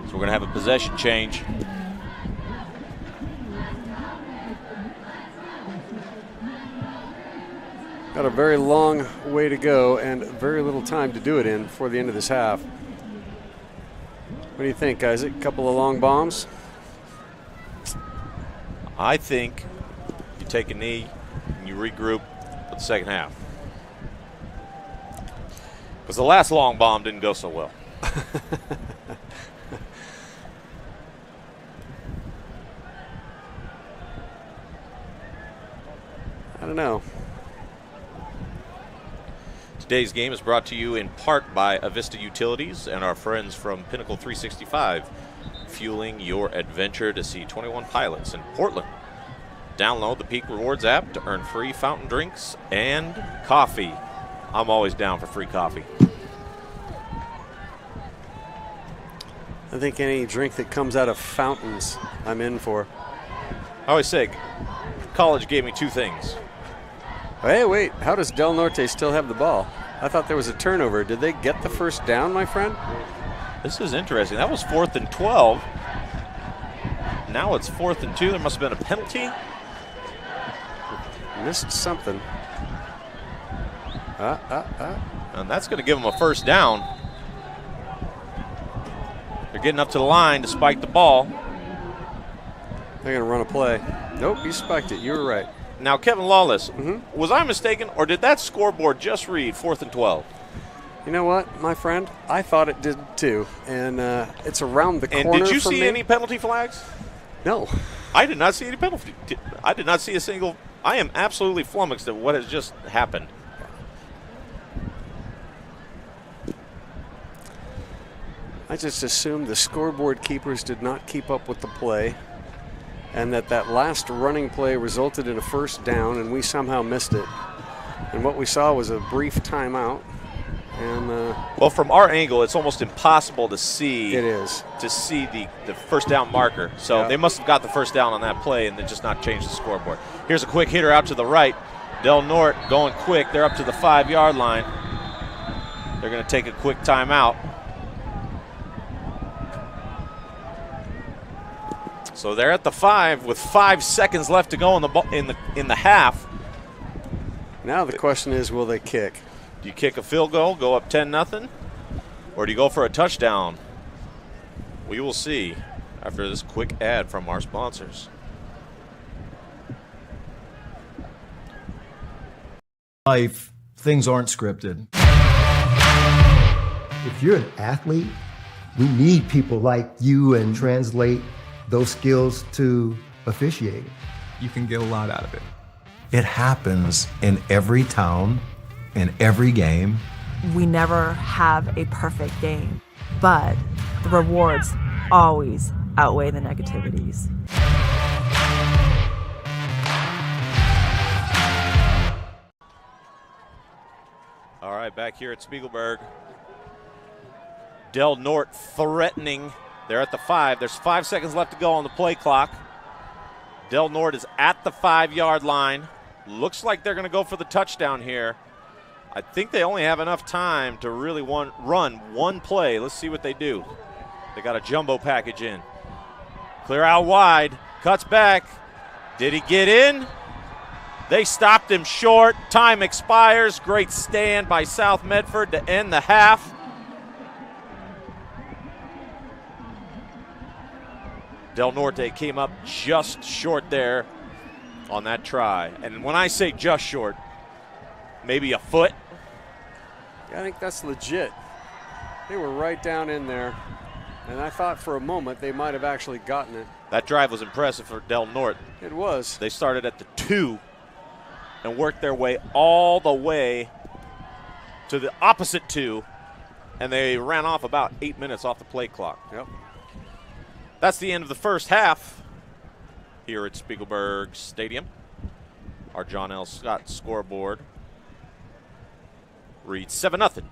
Speaker 1: So we're going to have a possession change.
Speaker 5: Got a very long way to go and very little time to do it in before the end of this half. What do you think, Isaac? Couple of long bombs?
Speaker 1: I think you take a knee and you regroup for the second half. Because the last long bomb didn't go so well.
Speaker 5: I don't know.
Speaker 1: Today's game is brought to you in part by Avista Utilities and our friends from Pinnacle 365, fueling your adventure to see 21 Pilots in Portland. Download the Peak Rewards app to earn free fountain drinks and coffee. I'm always down for free coffee.
Speaker 5: I think any drink that comes out of fountains, I'm in for.
Speaker 1: I always say, college gave me two things.
Speaker 5: Hey, wait, how does Del Norte still have the ball? I thought there was a turnover. Did they get the first down, my friend?
Speaker 1: This is interesting. That was 4th and 12. Now it's 4th and 2. There must have been a penalty.
Speaker 5: Missed something.
Speaker 1: And that's going to give them a first down. They're getting up to the line to spike the ball.
Speaker 5: They're going to run a play. Nope, you spiked it. You were right.
Speaker 1: Now, Kevin Lawless, was I mistaken, or did that scoreboard just read 4th and 12?
Speaker 5: You know what, my friend? I thought it did too, and it's around the corner.
Speaker 1: And did you
Speaker 5: from
Speaker 1: see
Speaker 5: me.
Speaker 1: any penalty flags?
Speaker 5: No.
Speaker 1: I did not see any penalty. I did not see a single. I am absolutely flummoxed at what has just happened.
Speaker 5: I just assumed the scoreboard keepers did not keep up with the play, and that last running play resulted in a first down, and we somehow missed it. And what we saw was a brief timeout. And
Speaker 1: well, from our angle, it's almost impossible to see.
Speaker 5: It is.
Speaker 1: To see the first down marker. So they must have got the first down on that play and then just not changed the scoreboard. Here's a quick hitter out to the right. Del Norte going quick. They're up to the 5-yard line. They're going to take a quick timeout. So they're at the 5 with 5 seconds left to go in the half.
Speaker 5: Now the question is, will they kick?
Speaker 1: Do you kick a field goal, go up 10-0, or do you go for a touchdown? We will see after this quick ad from our sponsors.
Speaker 16: Life, things aren't scripted.
Speaker 17: If you're an athlete, we need people like you and translate those skills to officiating.
Speaker 11: You can get a lot out of it.
Speaker 16: It happens in every town, in every game.
Speaker 18: We never have a perfect game, but the rewards always outweigh the negativities.
Speaker 1: All right, back here at Spiegelberg. Del Norte threatening. They're at the 5. There's 5 seconds left to go on the play clock. Del Norte is at the 5-yard line. Looks like they're going to go for the touchdown here. I think they only have enough time to really run one play. Let's see what they do. They got a jumbo package in. Clear out wide. Cuts back. Did he get in? They stopped him short. Time expires. Great stand by South Medford to end the half. Del Norte came up just short there on that try. And when I say just short, maybe a foot.
Speaker 5: I think that's legit. They were right down in there, and I thought for a moment they might have actually gotten it.
Speaker 1: That drive was impressive for Del Norte.
Speaker 5: It was.
Speaker 1: They started at the 2 and worked their way all the way to the opposite 2, and they ran off about 8 minutes off the play clock.
Speaker 5: Yep.
Speaker 1: That's the end of the first half here at Spiegelberg Stadium. Our John L. Scott scoreboard reads 7-0.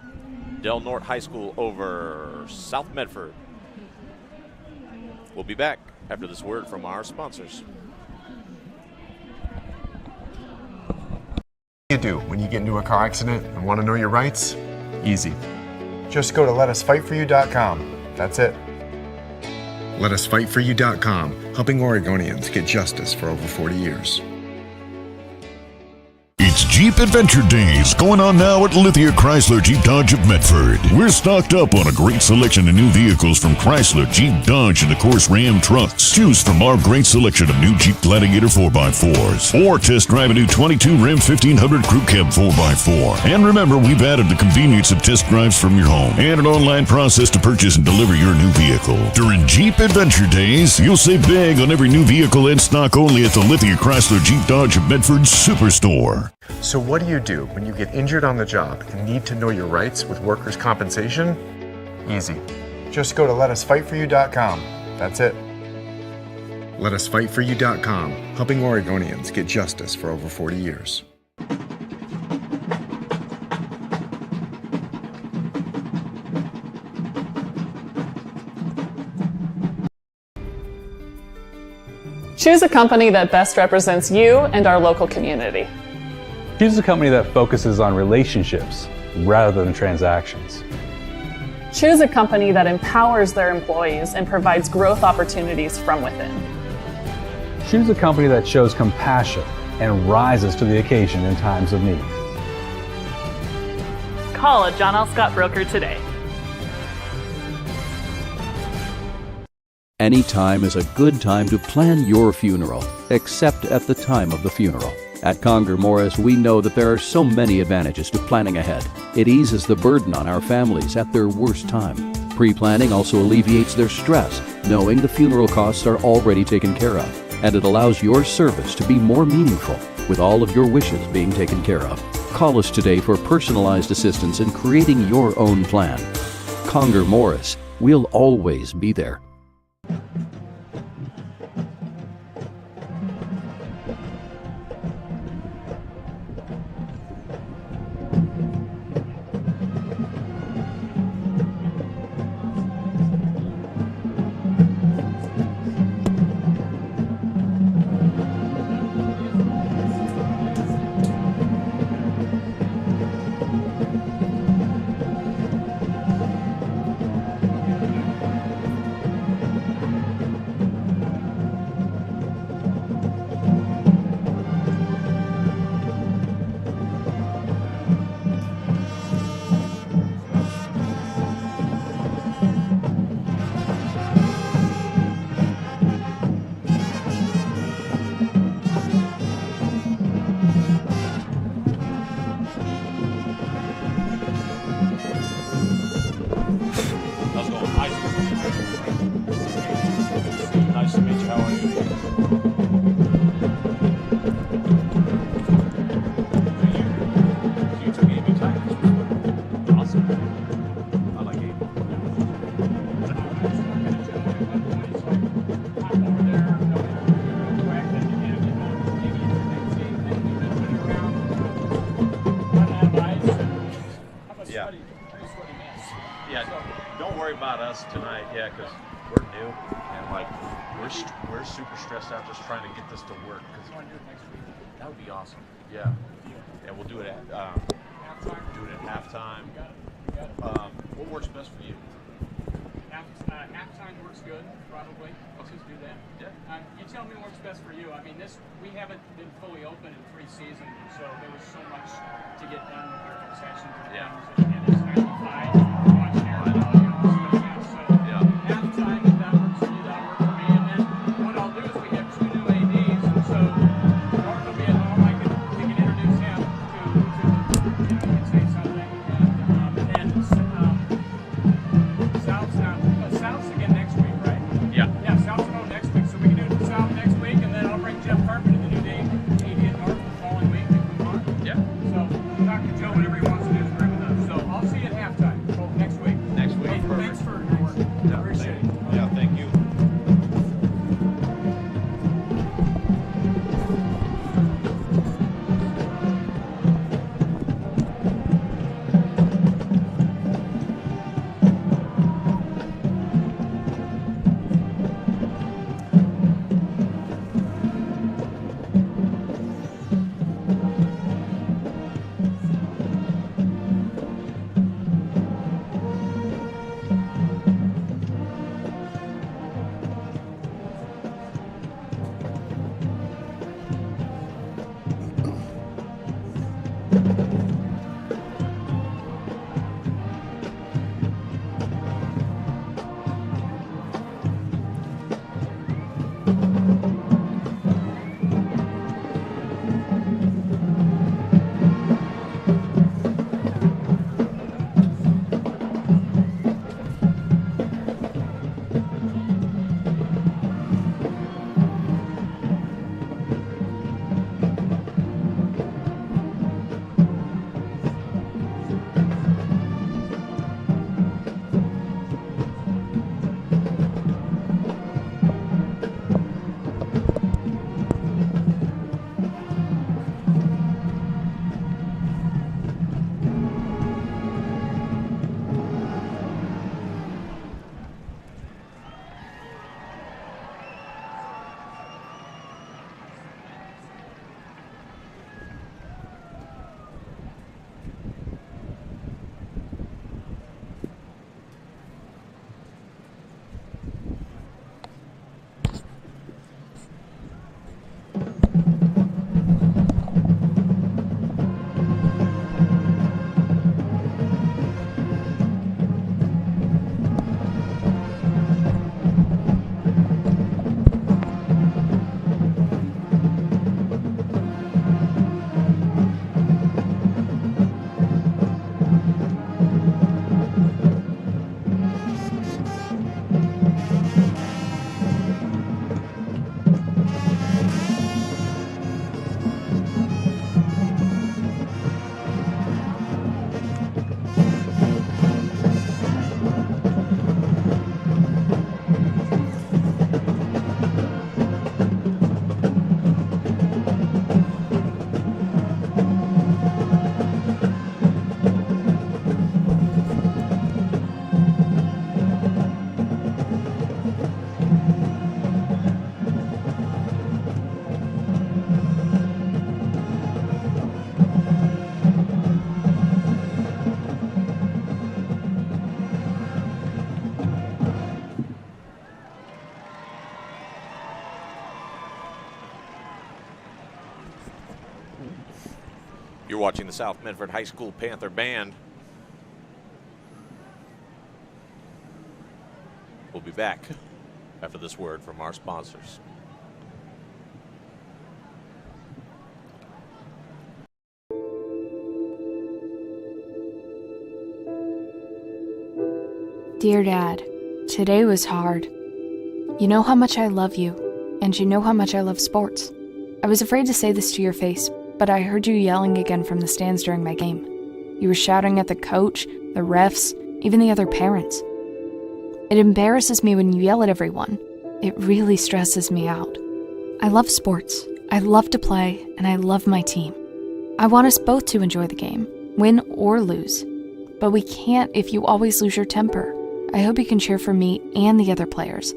Speaker 1: Del Norte High School over South Medford. We'll be back after this word from our sponsors.
Speaker 11: What do you do when you get into a car accident and want to know your rights? Easy. Just go to letusfightforyou.com. That's it. LetUsFightForYou.com, helping Oregonians get justice for over 40 years.
Speaker 3: It's Jeep Adventure Days going on now at Lithia Chrysler Jeep Dodge of Medford. We're stocked up on a great selection of new vehicles from Chrysler, Jeep, Dodge, and of course Ram trucks. Choose from our great selection of new Jeep Gladiator 4x4s or test drive a new 22 Ram 1500 Crew Cab 4x4. And remember, we've added the convenience of test drives from your home and an online process to purchase and deliver your new vehicle. During Jeep Adventure Days, you'll save big on every new vehicle in stock only at the Lithia Chrysler Jeep Dodge of Medford Superstore.
Speaker 11: So what do you do when you get injured on the job and need to know your rights with workers' compensation? Easy. Just go to letusfightforyou.com. That's it. Letusfightforyou.com, helping Oregonians get justice for over 40 years.
Speaker 19: Choose a company that best represents you and our local community.
Speaker 20: Choose a company that focuses on relationships rather than transactions.
Speaker 19: Choose a company that empowers their employees and provides growth opportunities from within.
Speaker 20: Choose a company that shows compassion and rises to the occasion in times of need.
Speaker 19: Call a John L. Scott broker today.
Speaker 21: Any time is a good time to plan your funeral, except at the time of the funeral. At Conger Morris, we know that there are so many advantages to planning ahead. It eases the burden on our families at their worst time. Pre-planning also alleviates their stress, knowing the funeral costs are already taken care of. And it allows your service to be more meaningful, with all of your wishes being taken care of. Call us today for personalized assistance in creating your own plan. Conger Morris, we'll always be there.
Speaker 1: Tonight, yeah, because we're new and like we're super stressed out just trying to get this to work. That would be awesome. Yeah, and we'll do it at halftime. What works best for you?
Speaker 22: Halftime works good, probably. Let's just do that. Yeah. You tell me what works best for you. I mean, we haven't been fully open in 3 seasons, so there was so much to get done with our concessions and things. And it's 95. Joe, whatever he wants to do is bring it up. So I'll see you at halftime.
Speaker 1: You're watching the South Medford High School Panther Band. We'll be back after this word from our sponsors.
Speaker 2: Dear Dad, today was hard. You know how much I love you, and you know how much I love sports. I was afraid to say this to your face, but I heard you yelling again from the stands during my game. You were shouting at the coach, the refs, even the other parents. It embarrasses me when you yell at everyone. It really stresses me out. I love sports. I love to play, and I love my team. I want us both to enjoy the game, win or lose. But we can't if you always lose your temper. I hope you can cheer for me and the other players.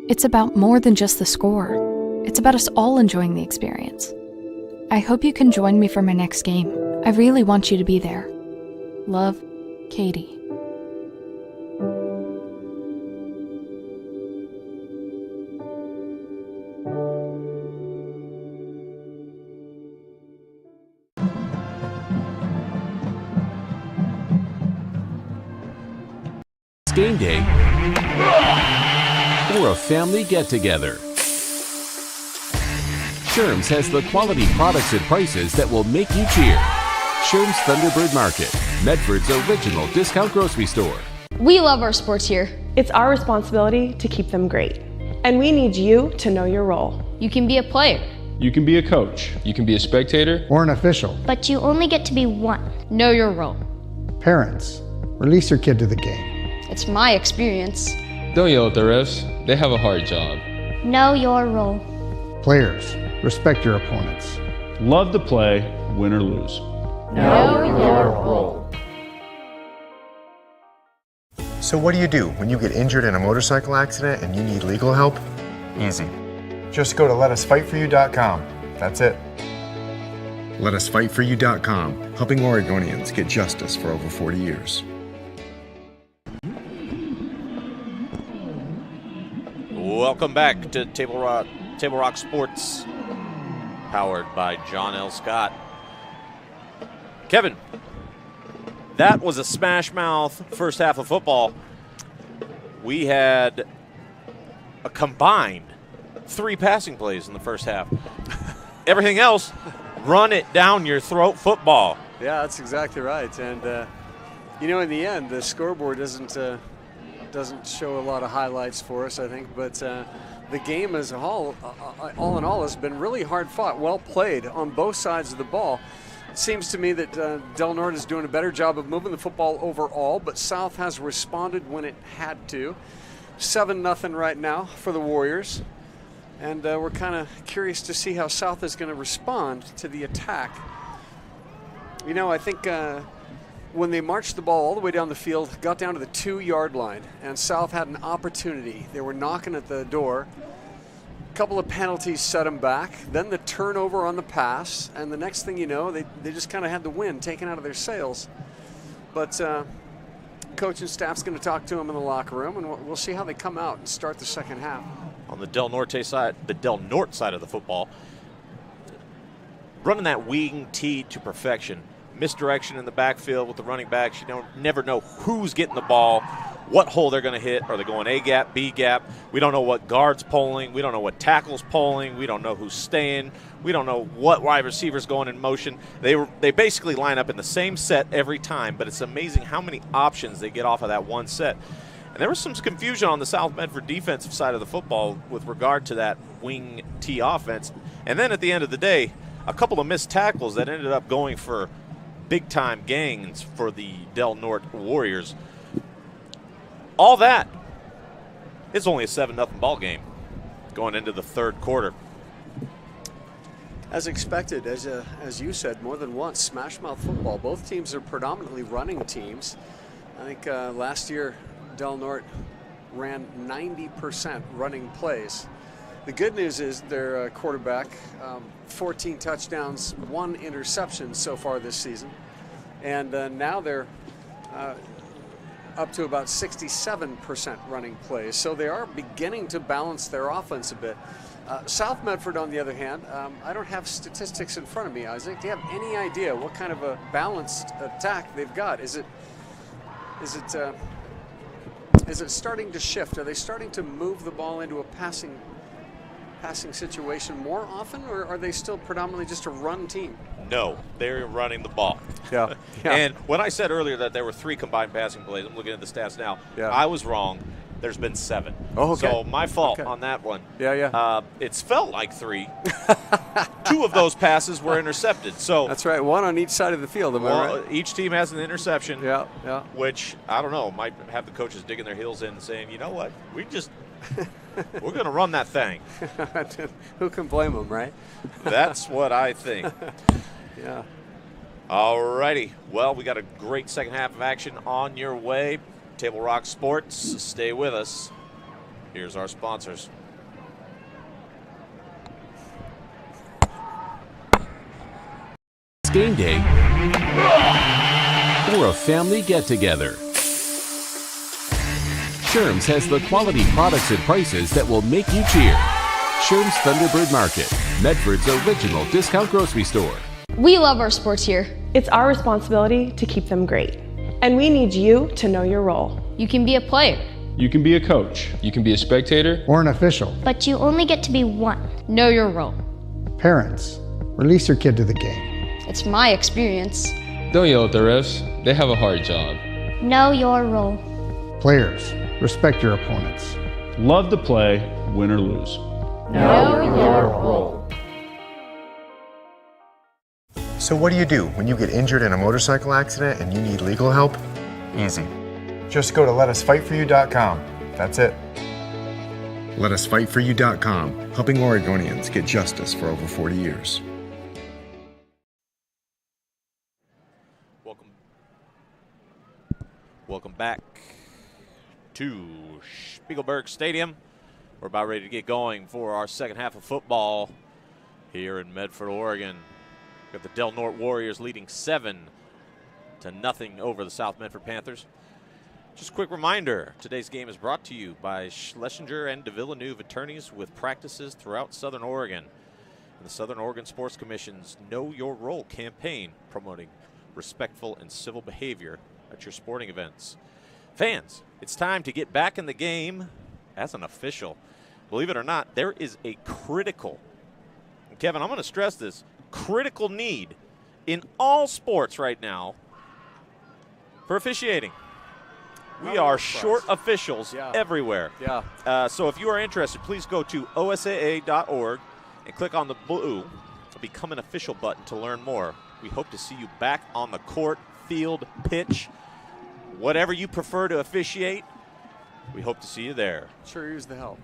Speaker 2: It's about more than just the score. It's about us all enjoying the experience. I hope you can join me for my next game. I really want you to be there. Love, Katie.
Speaker 4: Game day or a family get-together. Sherm's has the quality products and prices that will make you cheer. Sherm's Thunderbird Market, Medford's original discount grocery store.
Speaker 23: We love our sports here.
Speaker 24: It's our responsibility to keep them great. And we need you to know your role.
Speaker 23: You can be a player.
Speaker 25: You can be a coach. You can be a spectator.
Speaker 26: Or an official.
Speaker 23: But you only get to be one. Know your role.
Speaker 26: Parents, release your kid to the game.
Speaker 23: It's my experience.
Speaker 25: Don't yell at the refs. They have a hard job.
Speaker 23: Know your role.
Speaker 26: Players, respect your opponents.
Speaker 20: Love to play, win or lose.
Speaker 23: Know your role.
Speaker 11: So what do when you get injured in a motorcycle accident and you need legal help? Easy. Just go to letusfightforyou.com. That's it. Letusfightforyou.com, helping Oregonians get justice for over 40 years.
Speaker 1: Welcome back to Table Rock Sports, powered by John L. Scott. Kevin, that was a smash mouth first half of football. We had a combined 3 passing plays in the first half. Everything else, run it down your throat football.
Speaker 5: Yeah, that's exactly right. And, in the end, the scoreboard doesn't show a lot of highlights for us, I think, but the game as a whole, all in all, has been really hard fought, well played on both sides of the ball. It seems to me that Del Norte is doing a better job of moving the football overall, but South has responded when it had to. 7-0 right now for the Warriors, and we're kind of curious to see how South is going to respond to the attack. I think when they marched the ball all the way down the field, got down to the 2-yard line, and South had an opportunity. They were knocking at the door. A couple of penalties set them back. Then the turnover on the pass, and the next thing you know, they just kind of had the wind taken out of their sails. But coach and staff's going to talk to them in the locker room, and we'll see how they come out and start the second half.
Speaker 1: On the Del Norte side of the football, running that wing tee to perfection. Misdirection in the backfield with the running backs. You never know who's getting the ball, what hole they're going to hit. Are they going A gap, B gap? We don't know what guard's pulling. We don't know what tackle's pulling. We don't know who's staying. We don't know what wide receiver's going in motion. They basically line up in the same set every time, but it's amazing how many options they get off of that one set. And there was some confusion on the South Medford defensive side of the football with regard to that wing tee offense. And then at the end of the day, a couple of missed tackles that ended up going for big-time gains for the Del Norte Warriors. All that is only a 7-0 ball game going into the third quarter.
Speaker 5: As expected, as you said, more than once, smash mouth football. Both teams are predominantly running teams. I think last year Del Norte ran 90% running plays. The good news is their quarterback, 14 touchdowns, 1 interception so far this season. And now they're up to about 67% running plays. So they are beginning to balance their offense a bit. South Medford, on the other hand, I don't have statistics in front of me, Isaac. Do you have any idea what kind of a balanced attack they've got? Is it starting to shift? Are they starting to move the ball into a passing situation more often, or are they still predominantly just a run team?
Speaker 1: No, they're running the ball.
Speaker 5: Yeah.
Speaker 1: And when I said earlier that there were 3 combined passing plays, I'm looking at the stats now.
Speaker 5: Yeah.
Speaker 1: I was wrong. There's been 7.
Speaker 5: Oh, okay.
Speaker 1: So my fault on that one.
Speaker 5: Yeah.
Speaker 1: It's felt like 3. 2 of those passes were intercepted. So
Speaker 5: that's right. 1 on each side of the field. Am I right?
Speaker 1: Each team has an interception.
Speaker 5: Yeah.
Speaker 1: Which, I don't know, might have the coaches digging their heels in and saying, you know what, we're going to run that thing.
Speaker 5: Who can blame them, right?
Speaker 1: That's what I think.
Speaker 5: Yeah.
Speaker 1: All righty. Well, we got a great second half of action on your way. Table Rock Sports, stay with us. Here's our sponsors.
Speaker 4: It's game day or a family get-together. Sherm's has the quality products and prices that will make you cheer. Sherm's Thunderbird Market, Medford's original discount grocery store.
Speaker 23: We love our sports here.
Speaker 24: It's our responsibility to keep them great. And we need you to know your role.
Speaker 23: You can be a player,
Speaker 25: You can be a coach. You can be a spectator.
Speaker 26: Or an official.
Speaker 23: but you only get to be one. Know your role.
Speaker 26: Parents, release your kid to the game.
Speaker 23: It's my experience.
Speaker 25: Don't yell at the refs. They have a hard job.
Speaker 23: Know your role.
Speaker 26: Players, respect your opponents.
Speaker 20: Love to play, win or lose.
Speaker 23: Know your role.
Speaker 11: So what do you do when you get injured in a motorcycle accident and you need legal help? Easy. Just go to letusfightforyou.com. That's it. Letusfightforyou.com, helping Oregonians get justice for over 40 years.
Speaker 1: Welcome back to Spiegelberg Stadium. We're about ready to get going for our second half of football here in Medford, Oregon. Got the Del Norte Warriors leading 7-0 over the South Medford Panthers. Just a quick reminder, today's game is brought to you by Schlesinger and de Villeneuve attorneys with practices throughout Southern Oregon. And the Southern Oregon Sports Commission's Know Your Role campaign promoting respectful and civil behavior at your sporting events. Fans, it's time to get back in the game as an official. Believe it or not, there is a critical, and Kevin, I'm going to stress this, critical need in all sports right now for officiating. We are short officials everywhere.
Speaker 5: Yeah.
Speaker 1: So if you are interested, please go to osaa.org and click on the blue Become an Official button to learn more. We hope to see you back on the court, field, pitch, whatever you prefer to officiate. We hope to see you there.
Speaker 5: Sure use the help.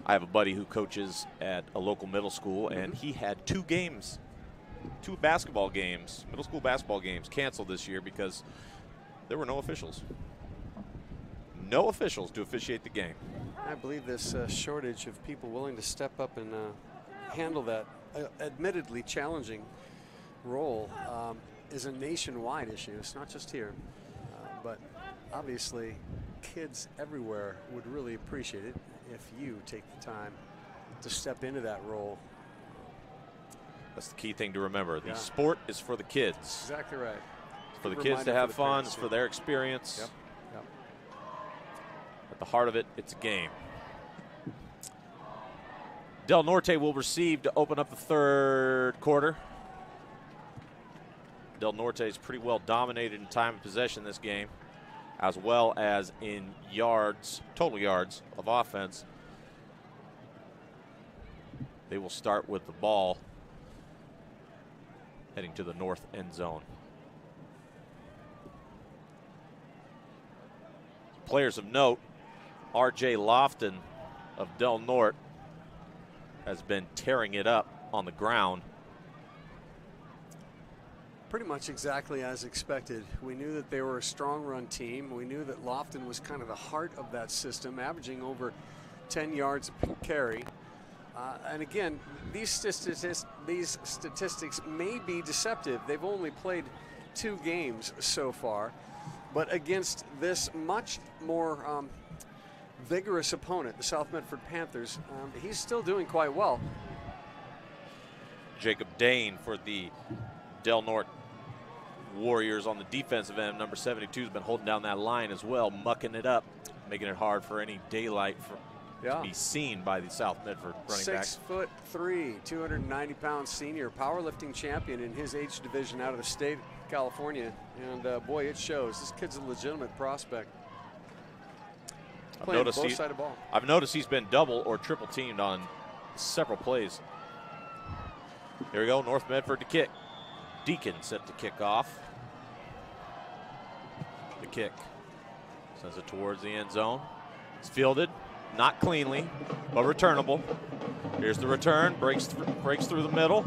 Speaker 1: I have a buddy who coaches at a local middle school, and he had 2 basketball games, middle school basketball games canceled this year because there were no officials. No officials to officiate the game.
Speaker 5: I believe this shortage of people willing to step up and handle that admittedly challenging role is a nationwide issue. It's not just here, but obviously kids everywhere would really appreciate it if you take the time to step into that role.
Speaker 1: That's the key thing to remember. The sport is for the kids.
Speaker 5: Exactly right.
Speaker 1: It's for the kids to have fun. It's for their experience.
Speaker 5: Yep.
Speaker 1: At the heart of it, it's a game. Del Norte will receive to open up the third quarter. Del Norte is pretty well dominated in time of possession this game, as well as in yards, total yards of offense. They will start with the ball heading to the north end zone. Players of note, R.J. Lofton of Del Norte has been tearing it up on the ground.
Speaker 5: Pretty much exactly as expected. We knew that they were a strong run team. We knew that Lofton was kind of the heart of that system, averaging over 10 yards per carry. And again, these statistics may be deceptive. They've only played 2 games so far, but against this much more vigorous opponent, the South Medford Panthers, he's still doing quite well.
Speaker 1: Jacob Dane for the Del Norte Warriors on the defensive end. Number 72 has been holding down that line as well, mucking it up, making it hard for any daylight to be seen by the South Medford running back.
Speaker 5: 6'3", 290-pound senior, powerlifting champion in his age division out of the state of California. And boy, it shows. This kid's a legitimate prospect. Playing both sides of the ball.
Speaker 1: I've noticed he's been double or triple teamed on several plays. Here we go, North Medford to kick. Deacon set to kick off. The kick sends it towards the end zone. It's fielded, not cleanly, but returnable. Here's the return, breaks through the middle.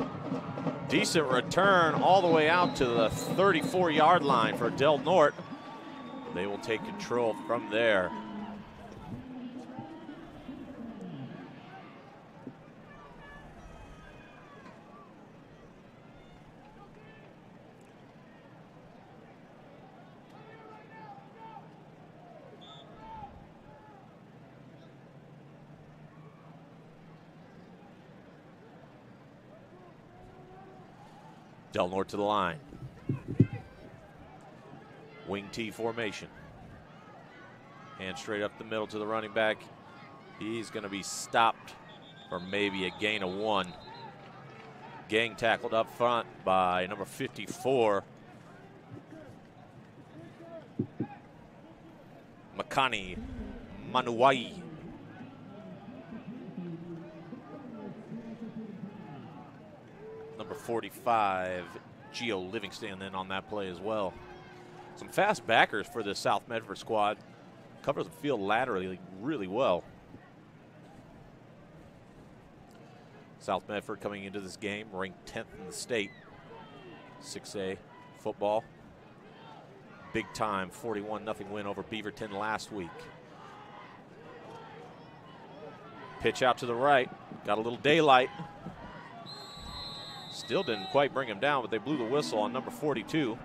Speaker 1: Decent return all the way out to the 34-yard line for Del Norte. They will take control from there. Del Norte to the line. Wing T formation. And straight up the middle to the running back. He's going to be stopped for maybe a gain of 1. Gang tackled up front by number 54. Makani Manuai. Number 45, Gio Livingston, in on that play as well. Some fast backers for the South Medford squad. Cover the field laterally really well. South Medford coming into this game ranked 10th in the state. 6A football. Big time 41-0 win over Beaverton last week. Pitch out to the right. Got a little daylight. Still didn't quite bring him down, but they blew the whistle on number 42.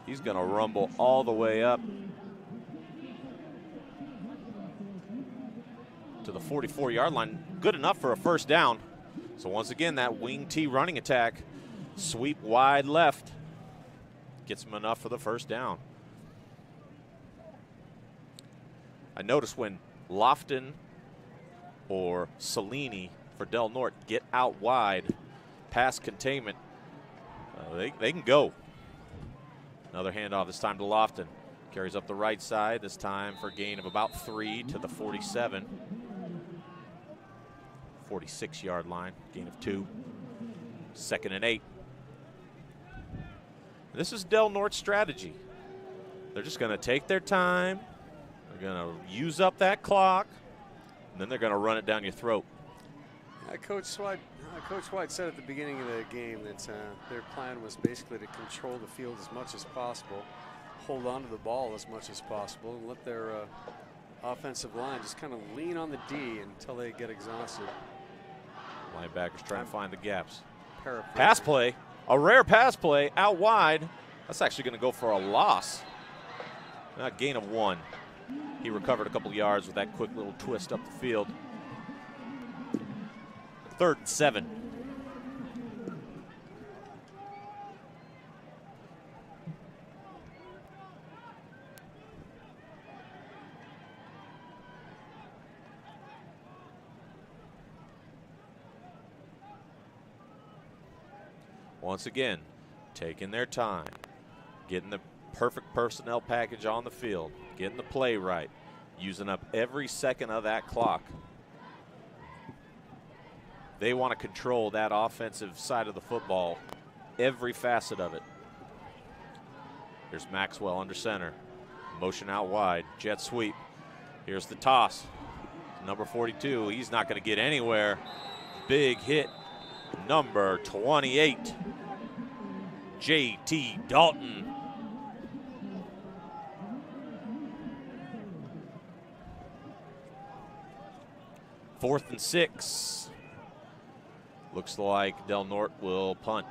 Speaker 1: He's going to rumble all the way up to the 44-yard line. Good enough for a first down. So once again, that wing T running attack, sweep wide left, gets him enough for the first down. I noticed when Lofton or Cellini for Del Norte get out wide, past containment, they can go. Another handoff, this time to Lofton. Carries up the right side, this time for a gain of about 3 to the 47. 46-yard line, gain of 2. 2nd and 8. This is Del Norte's strategy. They're just going to take their time. They're going to use up that clock, and then they're going to run it down your throat.
Speaker 5: Coach White said at the beginning of the game that their plan was basically to control the field as much as possible, hold on to the ball as much as possible, and let their offensive line just kind of lean on the D until they get exhausted.
Speaker 1: Linebackers trying to find the gaps.
Speaker 5: Paraphrasing.
Speaker 1: Pass play, a rare pass play out wide. That's actually going to go for a loss. Not gain of 1. He recovered a couple yards with that quick little twist up the field. 3rd and 7. Once again, taking their time, getting the perfect personnel package on the field, getting the play right, using up every second of that clock. They want to control that offensive side of the football, every facet of it. Here's Maxwell under center. Motion out wide, jet sweep. Here's the toss. Number 42, he's not going to get anywhere. Big hit, number 28, J.T. Dalton. Fourth and 6. Looks like Del Norte will punt.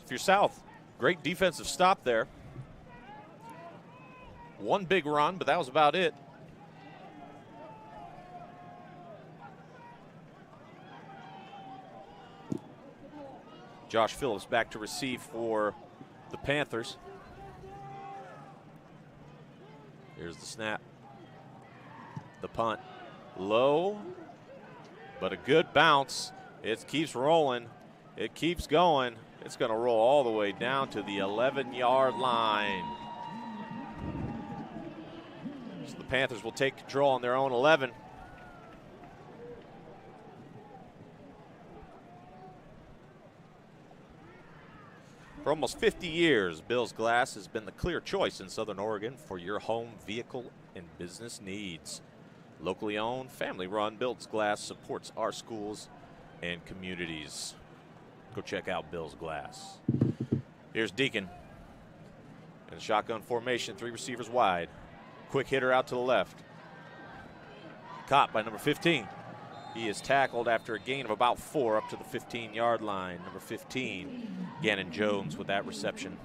Speaker 1: if you're South. Great defensive stop there. One big run, but that was about it. Josh Phillips back to receive for the Panthers. Here's the snap. The punt. Low, but a good bounce. It keeps rolling. It keeps going. It's going to roll all the way down to the 11-yard line. So the Panthers will take control on their own 11. For almost 50 years, Bill's Glass has been the clear choice in Southern Oregon for your home, vehicle, and business needs. Locally owned, family-run, Bill's Glass supports our schools and communities. Go check out Bill's Glass. Here's Deacon. In shotgun formation, 3 receivers wide. Quick hitter out to the left. Caught by number 15. He is tackled after a gain of about 4 up to the 15-yard line. Number 15, Gannon Jones with that reception.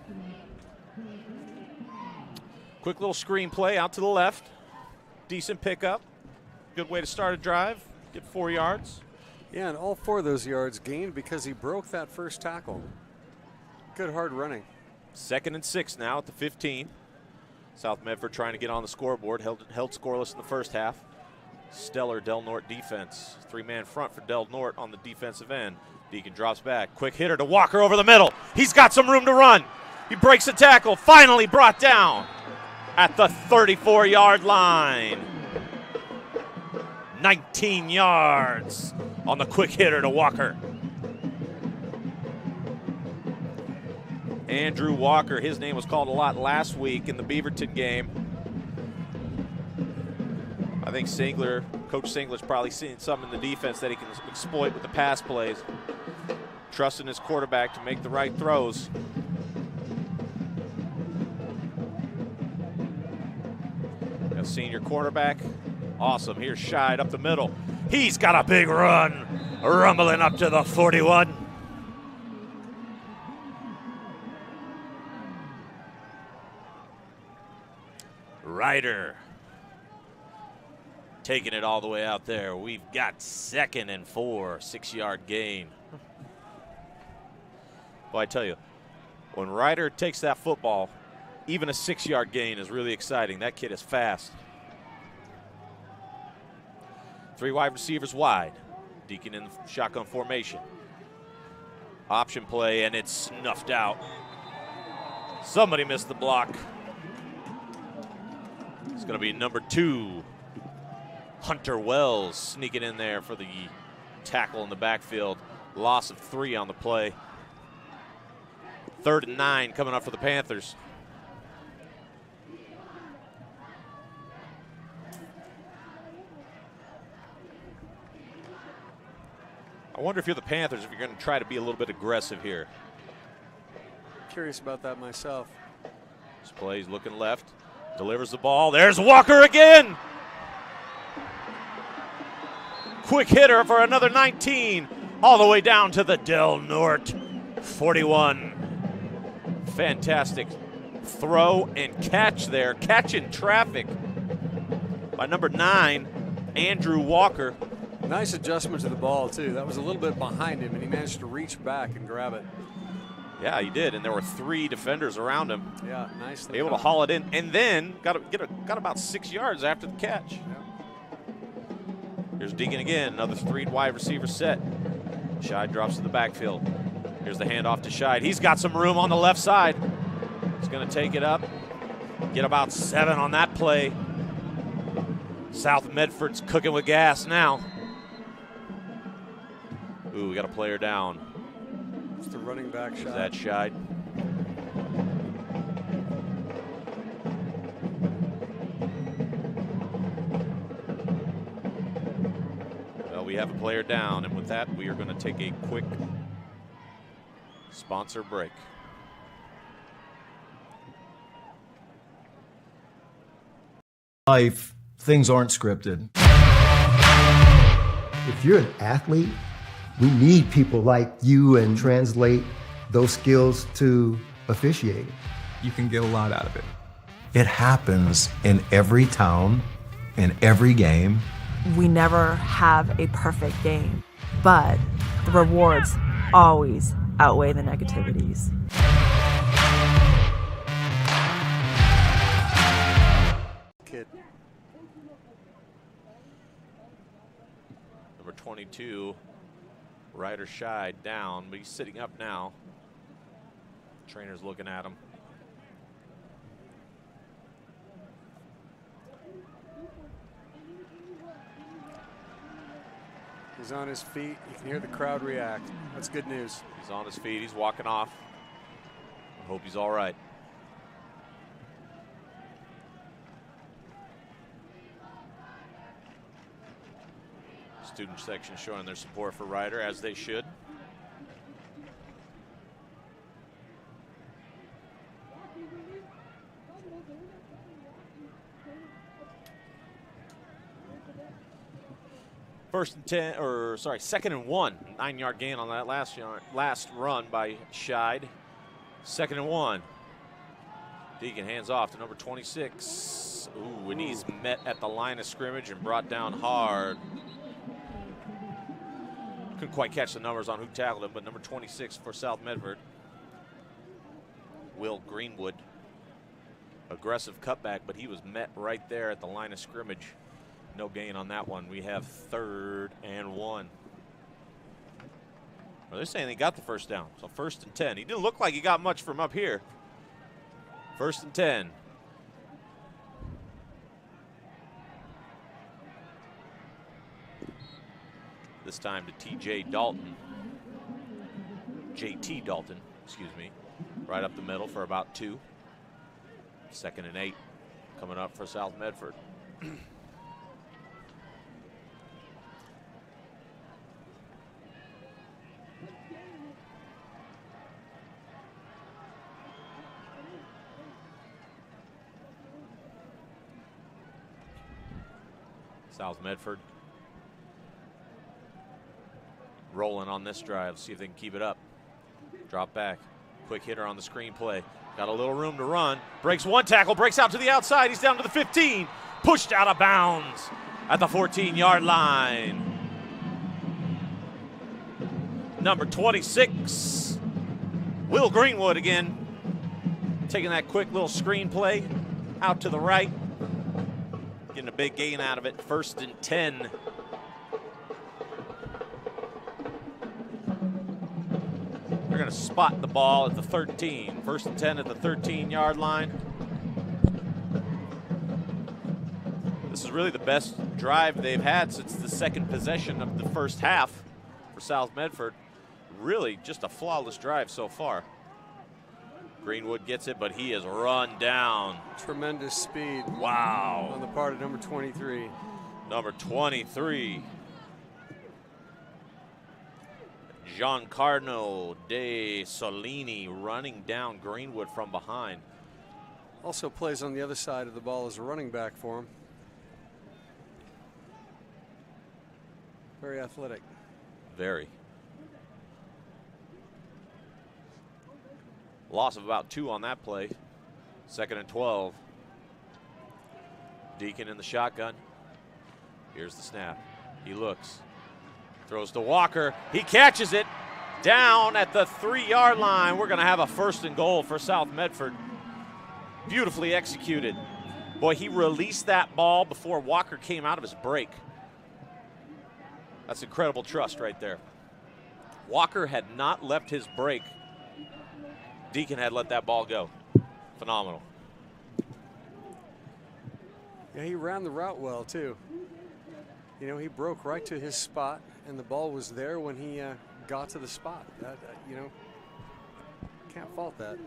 Speaker 1: Quick little screen play out to the left. Decent pickup. Good way to start a drive. Get 4 yards.
Speaker 5: Yeah, and all 4 of those yards gained because he broke that first tackle. Good hard running.
Speaker 1: 2nd and 6 now at the 15. South Medford trying to get on the scoreboard. Held scoreless in the first half. Stellar Del Norte defense. 3-man front for Del Norte on the defensive end. Deacon drops back. Quick hitter to Walker over the middle. He's got some room to run. He breaks the tackle. Finally brought down at the 34-yard line. 19 yards on the quick hitter to Walker. Andrew Walker, his name was called a lot last week in the Beaverton game. I think Coach Singler's probably seen something in the defense that he can exploit with the pass plays. Trusting his quarterback to make the right throws. A senior quarterback. Awesome. Here's Scheid up the middle. He's got a big run. Rumbling up to the 41. Ryder taking it all the way out there. We've got 2nd and 4, 6-yard gain. Well, I tell you, when Ryder takes that football, even a 6-yard gain is really exciting. That kid is fast. 3 wide receivers wide. Deacon in the shotgun formation. Option play, and it's snuffed out. Somebody missed the block. It's going to be number 2. Hunter Wells sneaking in there for the tackle in the backfield. Loss of 3 on the play. 3rd and 9 coming up for the Panthers. I wonder if you're the Panthers, if you're going to try to be a little bit aggressive here.
Speaker 5: Curious about that myself.
Speaker 1: This play's looking left. Delivers the ball. There's Walker again. Quick hitter for another 19. All the way down to the Del Norte 41. Fantastic throw and catch there. Catch in traffic by number 9, Andrew Walker.
Speaker 5: Nice adjustment to the ball, too. That was a little bit behind him, and he managed to reach back and grab it.
Speaker 1: Yeah, he did, and there were 3 defenders around him.
Speaker 5: Yeah, nice.
Speaker 1: Able to haul it in, and then got about 6 yards after the catch.
Speaker 5: Yeah.
Speaker 1: Here's Deacon again, another 3 wide receiver set. Scheid drops to the backfield. Here's the handoff to Scheid. He's got some room on the left side. He's going to take it up, get about 7 on that play. South Medford's cooking with gas now. Ooh, we got a player down.
Speaker 5: It's the running back shot.
Speaker 1: Is that Scheid? Well, we have a player down, and with that, we are going to take a quick sponsor break.
Speaker 16: Life, things aren't scripted.
Speaker 17: If you're an athlete, we need people like you and translate those skills to officiating.
Speaker 16: You can get a lot out of it. It happens in every town, in every game.
Speaker 18: We never have a perfect game, but the rewards always outweigh the negativities.
Speaker 5: Kid.
Speaker 1: Number 22, Ryder Scheid down, but he's sitting up now. Trainer's looking at him.
Speaker 5: He's on his feet. You can hear the crowd react. That's good news.
Speaker 1: He's on his feet. He's walking off. I hope he's all right. Student section showing their support for Ryder, as they should. Second and 1. 9-yard gain on that last run by Scheid. 2nd and 1. Deacon hands off to number 26. Ooh, and he's met at the line of scrimmage and brought down hard. Couldn't quite catch the numbers on who tackled him, but number 26 for South Medford, Will Greenwood. Aggressive cutback, but he was met right there at the line of scrimmage. No gain on that one. We have 3rd and 1. Well, they're saying they got the first down, so 1st and 10. He didn't look like he got much from up here. 1st and 10. This time to TJ Dalton. JT Dalton, excuse me. Right up the middle for about 2. 2nd and 8 coming up for South Medford. South Medford rolling on this drive. See if they can keep it up. Drop back. Quick hitter on the screen play. Got a little room to run. Breaks one tackle. Breaks out to the outside. He's down to the 15. Pushed out of bounds at the 14-yard line. Number 26, Will Greenwood again. Taking that quick little screen play out to the right. Getting a big gain out of it. 1st and 10. They're going to spot the ball at the 13. 1st and 10 at the 13-yard line. This is really the best drive they've had since the 2nd possession of the 1st half for South Medford. Really just a flawless drive so far. Greenwood gets it, but he is run down.
Speaker 5: Tremendous speed.
Speaker 1: Wow.
Speaker 5: On the part of number 23.
Speaker 1: Number 23. Giancarlo De Solini running down Greenwood from behind.
Speaker 5: Also plays on the other side of the ball as a running back for him. Very athletic.
Speaker 1: Very. Loss of about 2 on that play. 2nd and 12. Deacon in the shotgun. Here's the snap. He looks. Throws to Walker. He catches it down at the 3-yard line. We're going to have a 1st and goal for South Medford. Beautifully executed. Boy, he released that ball before Walker came out of his break. That's incredible trust right there. Walker had not left his break. Deacon had let that ball go. Phenomenal.
Speaker 5: Yeah, he ran the route well, too. You know, he broke right to his spot, and the ball was there when he got to the spot. You know, can't fault that.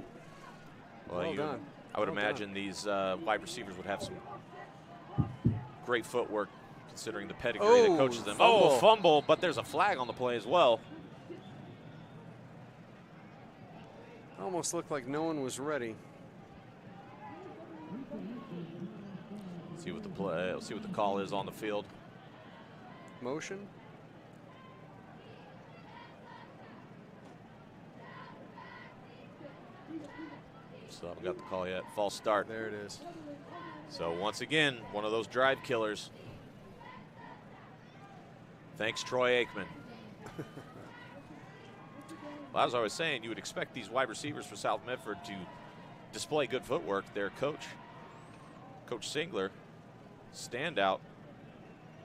Speaker 5: Well done.
Speaker 1: I would imagine these wide receivers would have some great footwork considering the pedigree that coaches them.
Speaker 5: Fumble.
Speaker 1: Oh, fumble, but there's a flag on the play as well.
Speaker 5: Almost looked like no one was ready.
Speaker 1: See what the play. Let's see what the call is on the field.
Speaker 5: Motion.
Speaker 1: So I haven't got the call yet. False start.
Speaker 5: There it is.
Speaker 1: So once again, one of those drive killers. Thanks, Troy Aikman. Well, as I was saying, you would expect these wide receivers for South Medford to display good footwork. Their coach, Coach Singler, standout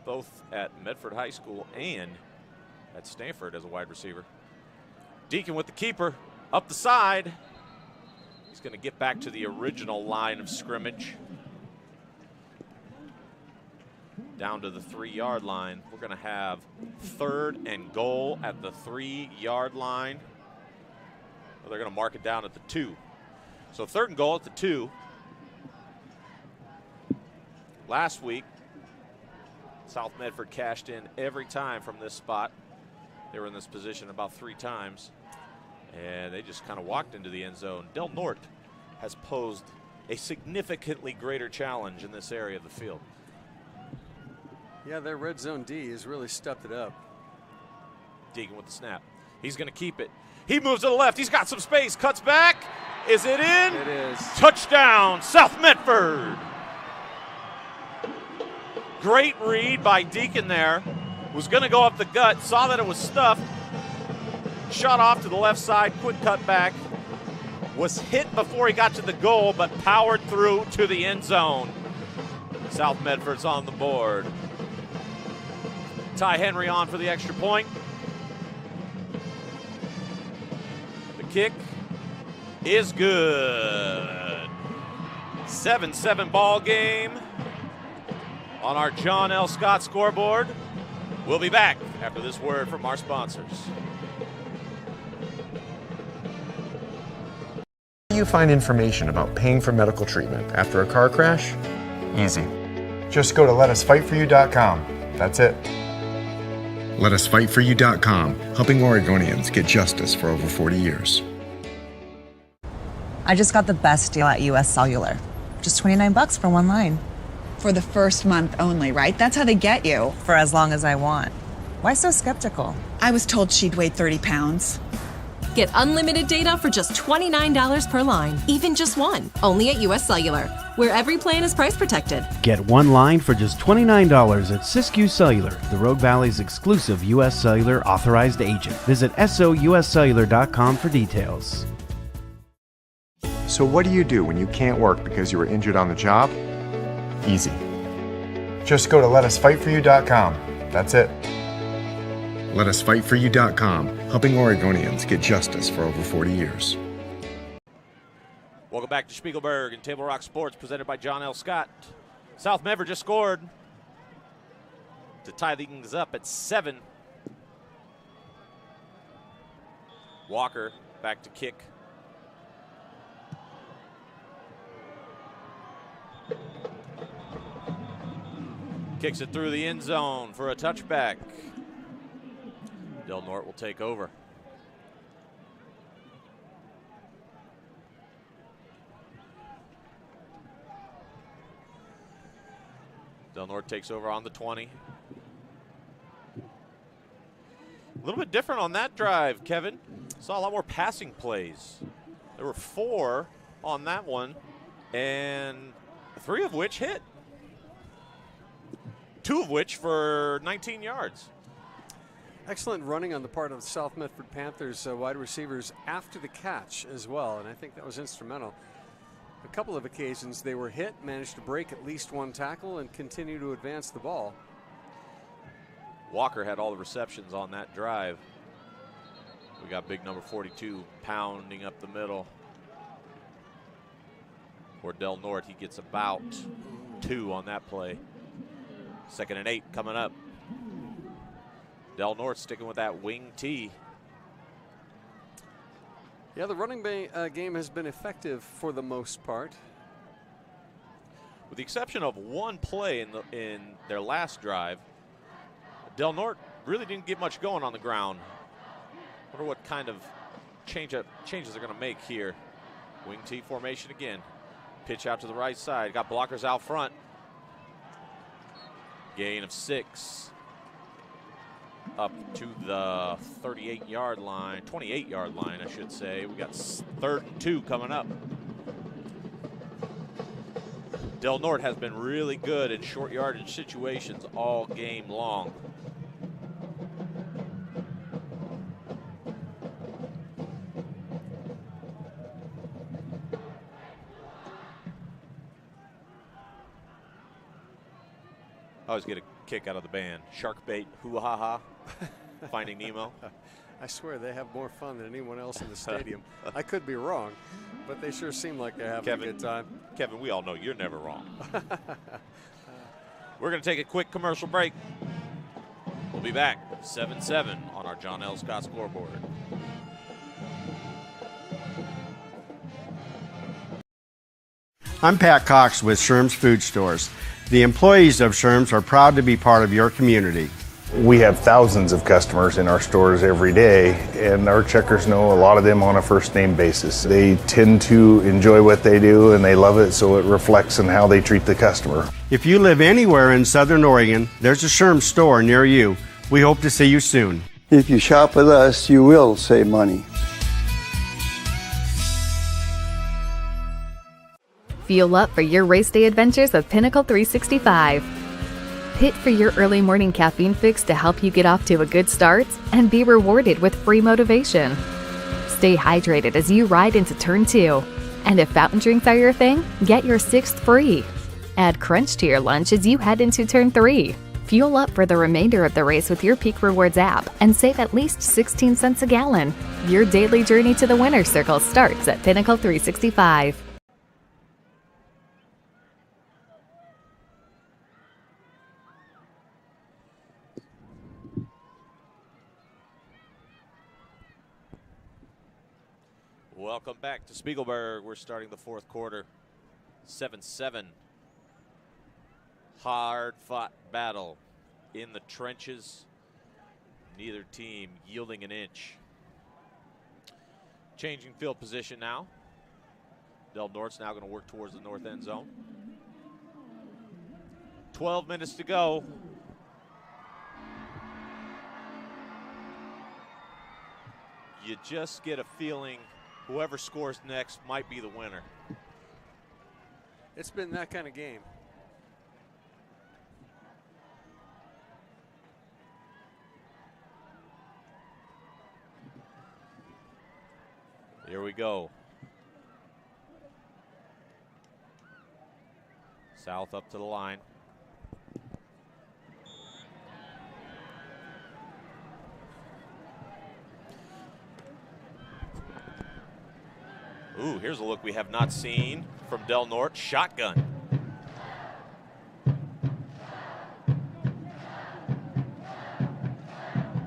Speaker 1: both at Medford High School and at Stanford as a wide receiver. Deacon with the keeper, up the side. He's going to get back to the original line of scrimmage. Down to the 3-yard line. We're going to have 3rd and goal at the 3-yard line. Well, they're going to mark it down at the 2. So 3rd and goal at the 2. Last week, South Medford cashed in every time from this spot. They were in this position about 3 times, and they just kind of walked into the end zone. Del Norte has posed a significantly greater challenge in this area of the field.
Speaker 5: Yeah, their red zone D has really stepped it up.
Speaker 1: Deegan with the snap. He's going to keep it. He moves to the left. He's got some space. Cuts back. Is it in?
Speaker 5: It is.
Speaker 1: Touchdown, South Medford. Great read by Deacon there. Was going to go up the gut. Saw that it was stuffed. Shot off to the left side. Quick cut back. Was hit before he got to the goal, but powered through to the end zone. South Medford's on the board. Ty Henry on for the extra point. The kick is good. 7-7 ball game on our John L. Scott scoreboard. We'll be back after this word from our sponsors.
Speaker 11: You find information about paying for medical treatment after a car crash? Easy. Just go to letusfightforyou.com. That's it. Letusfightforyou.com, helping Oregonians get justice for over 40 years.
Speaker 7: I just got the best deal at US Cellular. Just $29 for one line.
Speaker 8: For the first month only, right? That's how they get you.
Speaker 7: For as long as I want. Why so skeptical?
Speaker 8: I was told she'd weigh 30 pounds.
Speaker 12: Get unlimited data for just $29 per line, even just one. Only at US Cellular, where every plan is price protected.
Speaker 13: Get one line for just $29 at Siskiyou Cellular, the Rogue Valley's exclusive US Cellular authorized agent. Visit souscellular.com for details.
Speaker 11: So what do you do when you can't work because you were injured on the job? Easy. Just go to letusfightforyou.com. That's it. Letusfightforyou.com, helping Oregonians get justice for over 40 years.
Speaker 1: Welcome back to Spiegelberg and Table Rock Sports, presented by John L. Scott. South Medford just scored to tie things up at 7. Walker back to kick. Kicks it through the end zone for a touchback. Del Norte will take over. Del Norte takes over on the 20. A little bit different on that drive, Kevin. Saw a lot more passing plays. There were 4 on that one, and 3 of which hit. 2 of which for 19 yards.
Speaker 5: Excellent running on the part of the South Medford Panthers wide receivers after the catch as well, and I think that was instrumental. A couple of occasions they were hit, managed to break at least one tackle, and continue to advance the ball.
Speaker 1: Walker had all the receptions on that drive. We got big number 42 pounding up the middle. For Del Norte, he gets about 2 on that play. 2nd and 8 coming up. Del Norte sticking with that wing T.
Speaker 5: Yeah, the running game has been effective for the most part.
Speaker 1: With the exception of one play in their last drive, Del Norte really didn't get much going on the ground. Wonder what kind of changes they're going to make here. Wing T formation again. Pitch out to the right side. Got blockers out front. Gain of 6. up to the 38-yard line, 28-yard line, I should say. We got 3rd and 2 coming up. Del Norte has been really good in short yardage situations all game long. I always get a kick out of the band. Shark bait, hoo-ha-ha, Finding Nemo.
Speaker 5: I swear they have more fun than anyone else in the stadium. I could be wrong, but they sure seem like they're having a good time.
Speaker 1: Kevin, we all know you're never wrong. We're going to take a quick commercial break. We'll be back 7-7 on our John L. Scott scoreboard.
Speaker 26: I'm Pat Cox with Sherm's Food Stores. The employees of Sherm's are proud to be part of your community.
Speaker 3: We have thousands of customers in our stores every day, and our checkers know a lot of them on a first name basis. They tend to enjoy what they do and they love it, so it reflects in how they treat the customer.
Speaker 26: If you live anywhere in Southern Oregon, there's a Sherm's store near you. We hope to see you soon.
Speaker 6: If you shop with us, you will save money.
Speaker 9: Fuel up for your race day adventures with Pinnacle 365. Hit for your early morning caffeine fix to help you get off to a good start and be rewarded with free motivation. Stay hydrated as you ride into Turn 2. And if fountain drinks are your thing, get your 6th free. Add Crunch to your lunch as you head into Turn 3. Fuel up for the remainder of the race with your Peak Rewards app and save at least 16 cents a gallon. Your daily journey to the winner's circle starts at Pinnacle 365.
Speaker 1: Welcome back to Spiegelberg. We're starting the 4th quarter. 7-7. Hard-fought battle in the trenches. Neither team yielding an inch. Changing field position now. Del Norte's now going to work towards the north end zone. 12 minutes to go. You just get a feeling whoever scores next might be the winner.
Speaker 5: It's been that kind of game.
Speaker 1: Here we go. South up to the line. Ooh, here's a look we have not seen from Del Norte. Shotgun.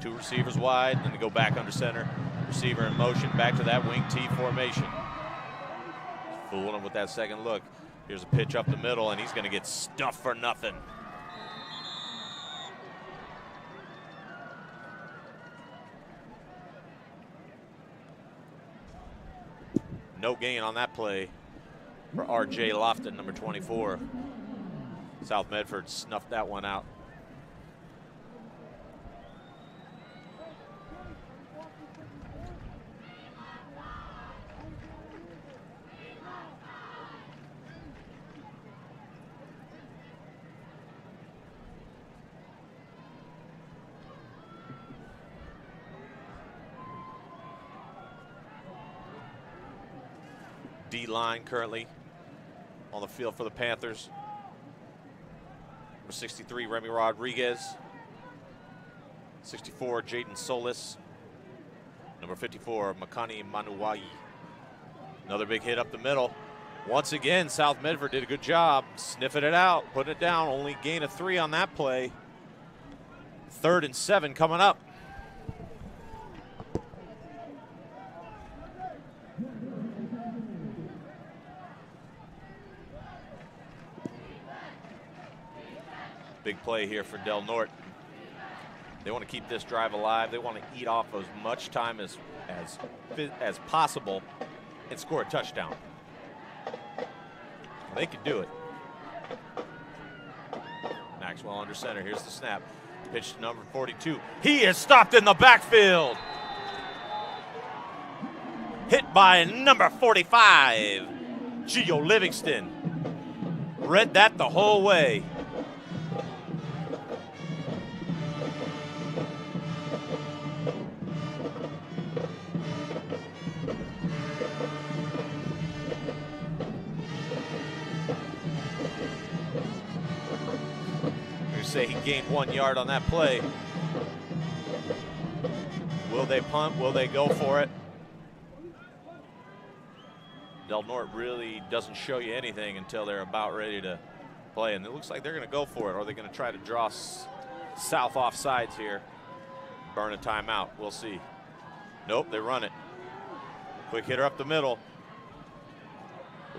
Speaker 1: Two receivers wide, then they go back under center. Receiver in motion, back to that wing T formation. Fooling him with that second look. Here's a pitch up the middle, and he's going to get stuffed for nothing. No gain on that play for R.J. Lofton, number 24. South Medford snuffed that one out. D-line currently on the field for the Panthers. Number 63, Remy Rodriguez. 64, Jaden Solis. Number 54, Makani Manuwai. Another big hit up the middle. Once again, South Medford did a good job sniffing it out, putting it down. Only gain of 3 on that play. 3rd and 7 coming up. Big play here for Del Norte. They want to keep this drive alive. They want to eat off as much time as possible and score a touchdown. They can do it. Maxwell under center. Here's the snap. Pitch to number 42. He is stopped in the backfield. Hit by number 45, Gio Livingston. Read that the whole way. Say he gained 1 yard on that play. Will they punt? Will they go for it? Del Norte really doesn't show you anything until they're about ready to play, and it looks like they're going to go for it, or are they going to try to draw south off sides here? Burn a timeout. We'll see. Nope, they run it. Quick hitter up the middle.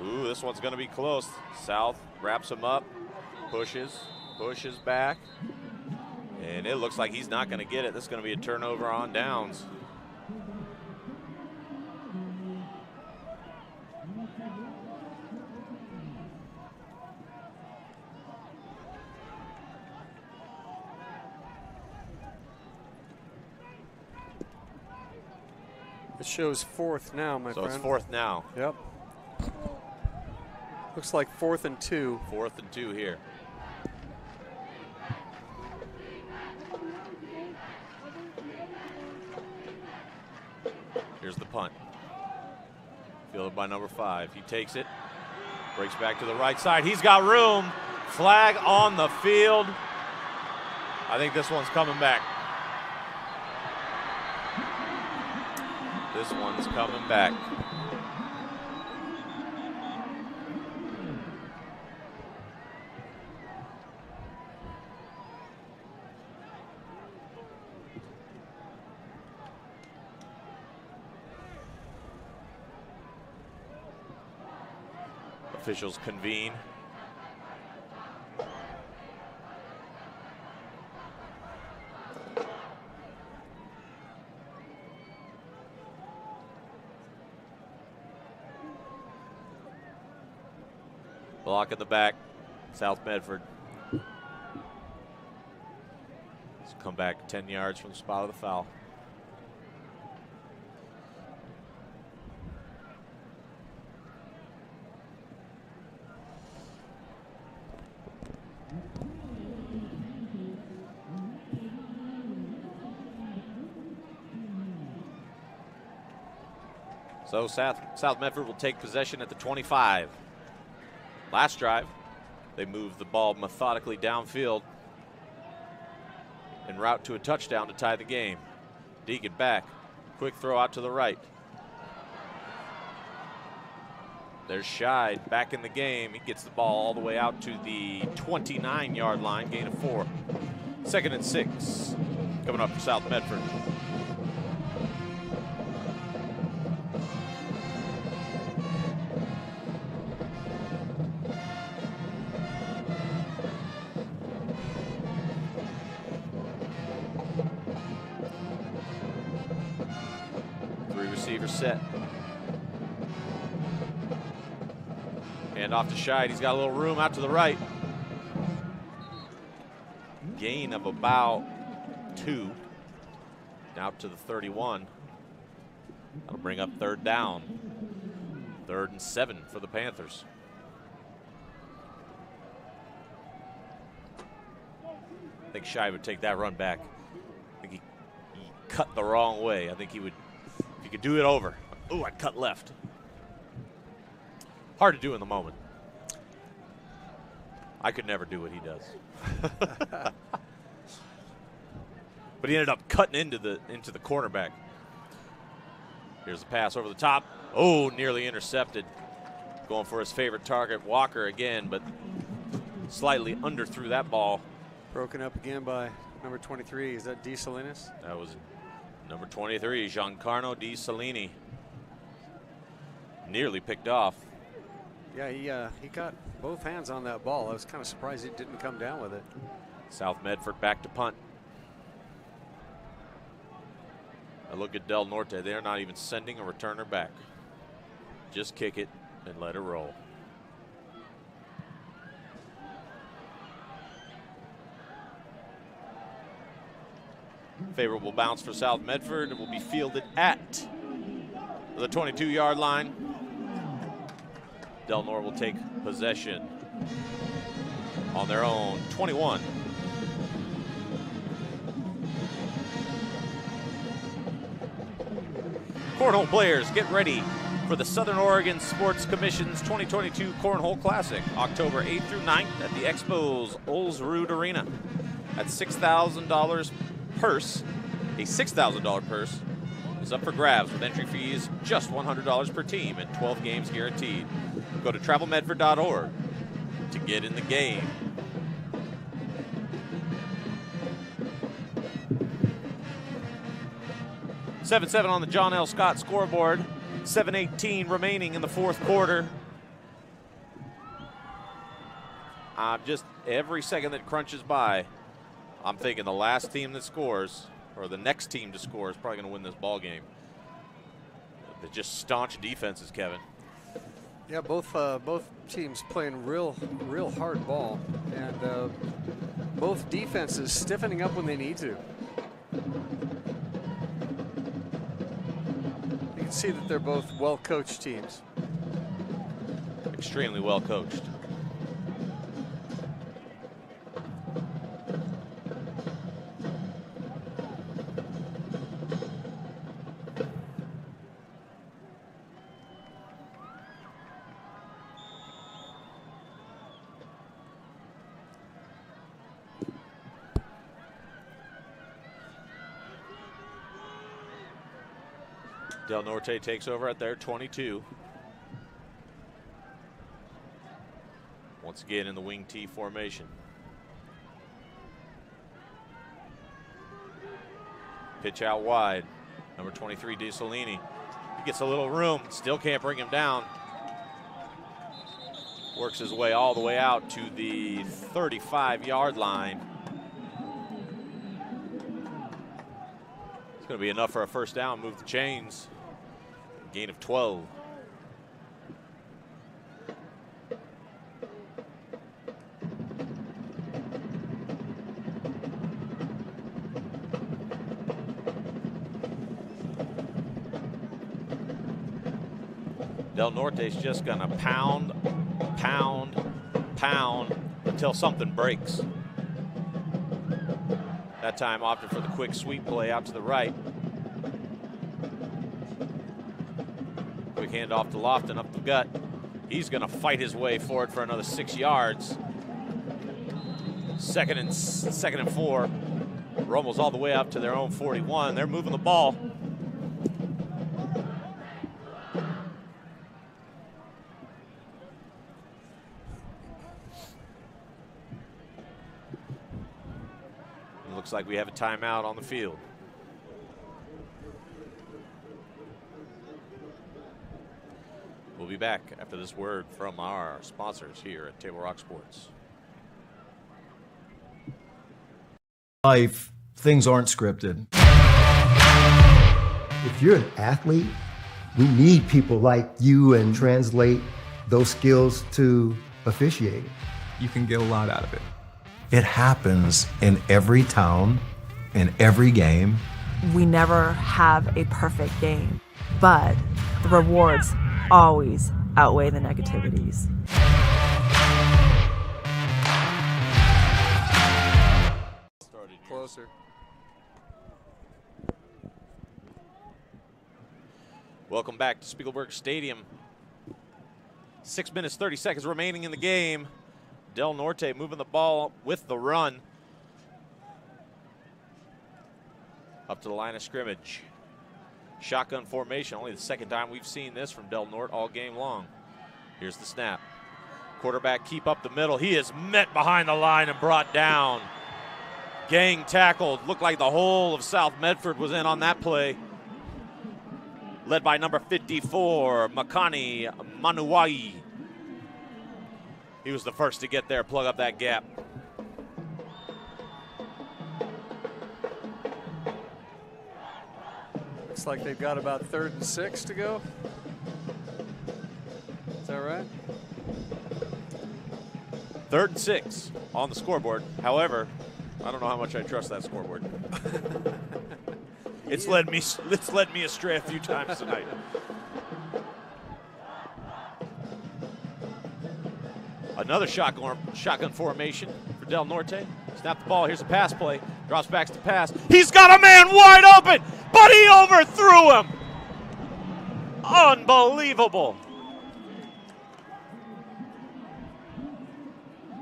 Speaker 1: Ooh, this one's going to be close. South wraps him up, pushes back, and it looks like he's not going to get it. This is going to be a turnover on downs.
Speaker 5: It shows 4th now, my friend.
Speaker 1: So it's 4th now.
Speaker 5: Yep. Looks like 4th and 2.
Speaker 1: 4th and 2 here. Here's the punt. Fielded by number 5. He takes it. Breaks back to the right side. He's got room. Flag on the field. I think this one's coming back. This one's coming back. Officials convene. Block in the back, South Medford. Let's come back 10 yards from the spot of the foul. So South Medford will take possession at the 25. Last drive, they moved the ball methodically downfield en route to a touchdown to tie the game. Deegan back, quick throw out to the right. There's Scheid back in the game. He gets the ball all the way out to the 29-yard line, gain of 4. 2nd and 6 coming up for South Medford. Set. And off to Scheid. He's got a little room out to the right. Gain of about 2. Out to the 31. That'll bring up 3rd down. 3rd and 7 for the Panthers. I think Scheid would take that run back. I think he cut the wrong way. I think he would. You could do it over. Ooh, I'd cut left. Hard to do in the moment. I could never do what he does. But he ended up cutting into the cornerback. Here's the pass over the top. Oh, nearly intercepted. Going for his favorite target, Walker again, but slightly underthrew that ball.
Speaker 5: Broken up again by number 23. Is that D. Salinas?
Speaker 1: That was number 23, Giancarlo Di Salini. Nearly picked off.
Speaker 5: Yeah, he got both hands on that ball. I was kind of surprised he didn't come down with it.
Speaker 1: South Medford back to punt. I look at Del Norte. They're not even sending a returner back. Just kick it and let it roll. Favorable bounce for South Medford. It will be fielded at the 22-yard line. Del Norte will take possession on their own 21. Cornhole players, get ready for the Southern Oregon Sports Commission's 2022 Cornhole Classic, October 8th through 9th at the Expo's Olsrud Arena. At $6,000 purse, a $6,000 purse is up for grabs with entry fees just $100 per team and 12 games guaranteed. Go to travelmedford.org to get in the game. (7-7) on the John L. Scott scoreboard. 7:18 remaining in the fourth quarter. Just every second that crunches by, I'm thinking the last team that scores, or the next team to score, is probably going to win this ball game. They're just staunch defenses, Kevin.
Speaker 5: Yeah, both teams playing real hard ball, and both defenses stiffening up when they need to. You can see that they're both well-coached teams.
Speaker 1: Extremely well-coached. Del Norte takes over at their 22. Once again in the wing T formation. Pitch out wide. Number 23, DeSolini. He gets a little room, still can't bring him down. Works his way all the way out to the 35-yard line. It's going to be enough for a first down, move the chains. Gain of 12. Del Norte's just going to pound until something breaks. That time opted for the quick sweep play out to the right. Quick handoff to Lofton up the gut. He's going to fight his way forward for another 6 yards. Second and 4. Romel's all the way up to their own 41. They're moving the ball. Looks like we have a timeout on the field. We'll be back after this word from our sponsors here at Table Rock Sports.
Speaker 17: Life, things aren't scripted. If you're an athlete, we need people like you and translate those skills to officiating.
Speaker 16: You can get a lot out of it. It happens in every town, in every game.
Speaker 18: We never have a perfect game, but the rewards always outweigh the negativities.
Speaker 5: Closer.
Speaker 1: Welcome back to Spiegelberg Stadium. 6 minutes, 30 seconds remaining in the game. Del Norte moving the ball with the run. Up to the line of scrimmage. Shotgun formation, only the second time we've seen this from Del Norte all game long. Here's the snap. Quarterback keep up the middle. He is met behind the line and brought down. Gang tackled. Looked like the whole of South Medford was in on that play. Led by number 54, Makani Manuai. He was the first to get there, plug up that gap.
Speaker 5: Looks like they've got about 3rd and 6 to go. Is that right?
Speaker 1: 3rd and 6 on the scoreboard. However, I don't know how much I trust that scoreboard. It's led me astray a few times tonight. Another shotgun formation for Del Norte. Snap the ball. Here's a pass play. Drops back to pass. He's got a man wide open, but he overthrew him. Unbelievable.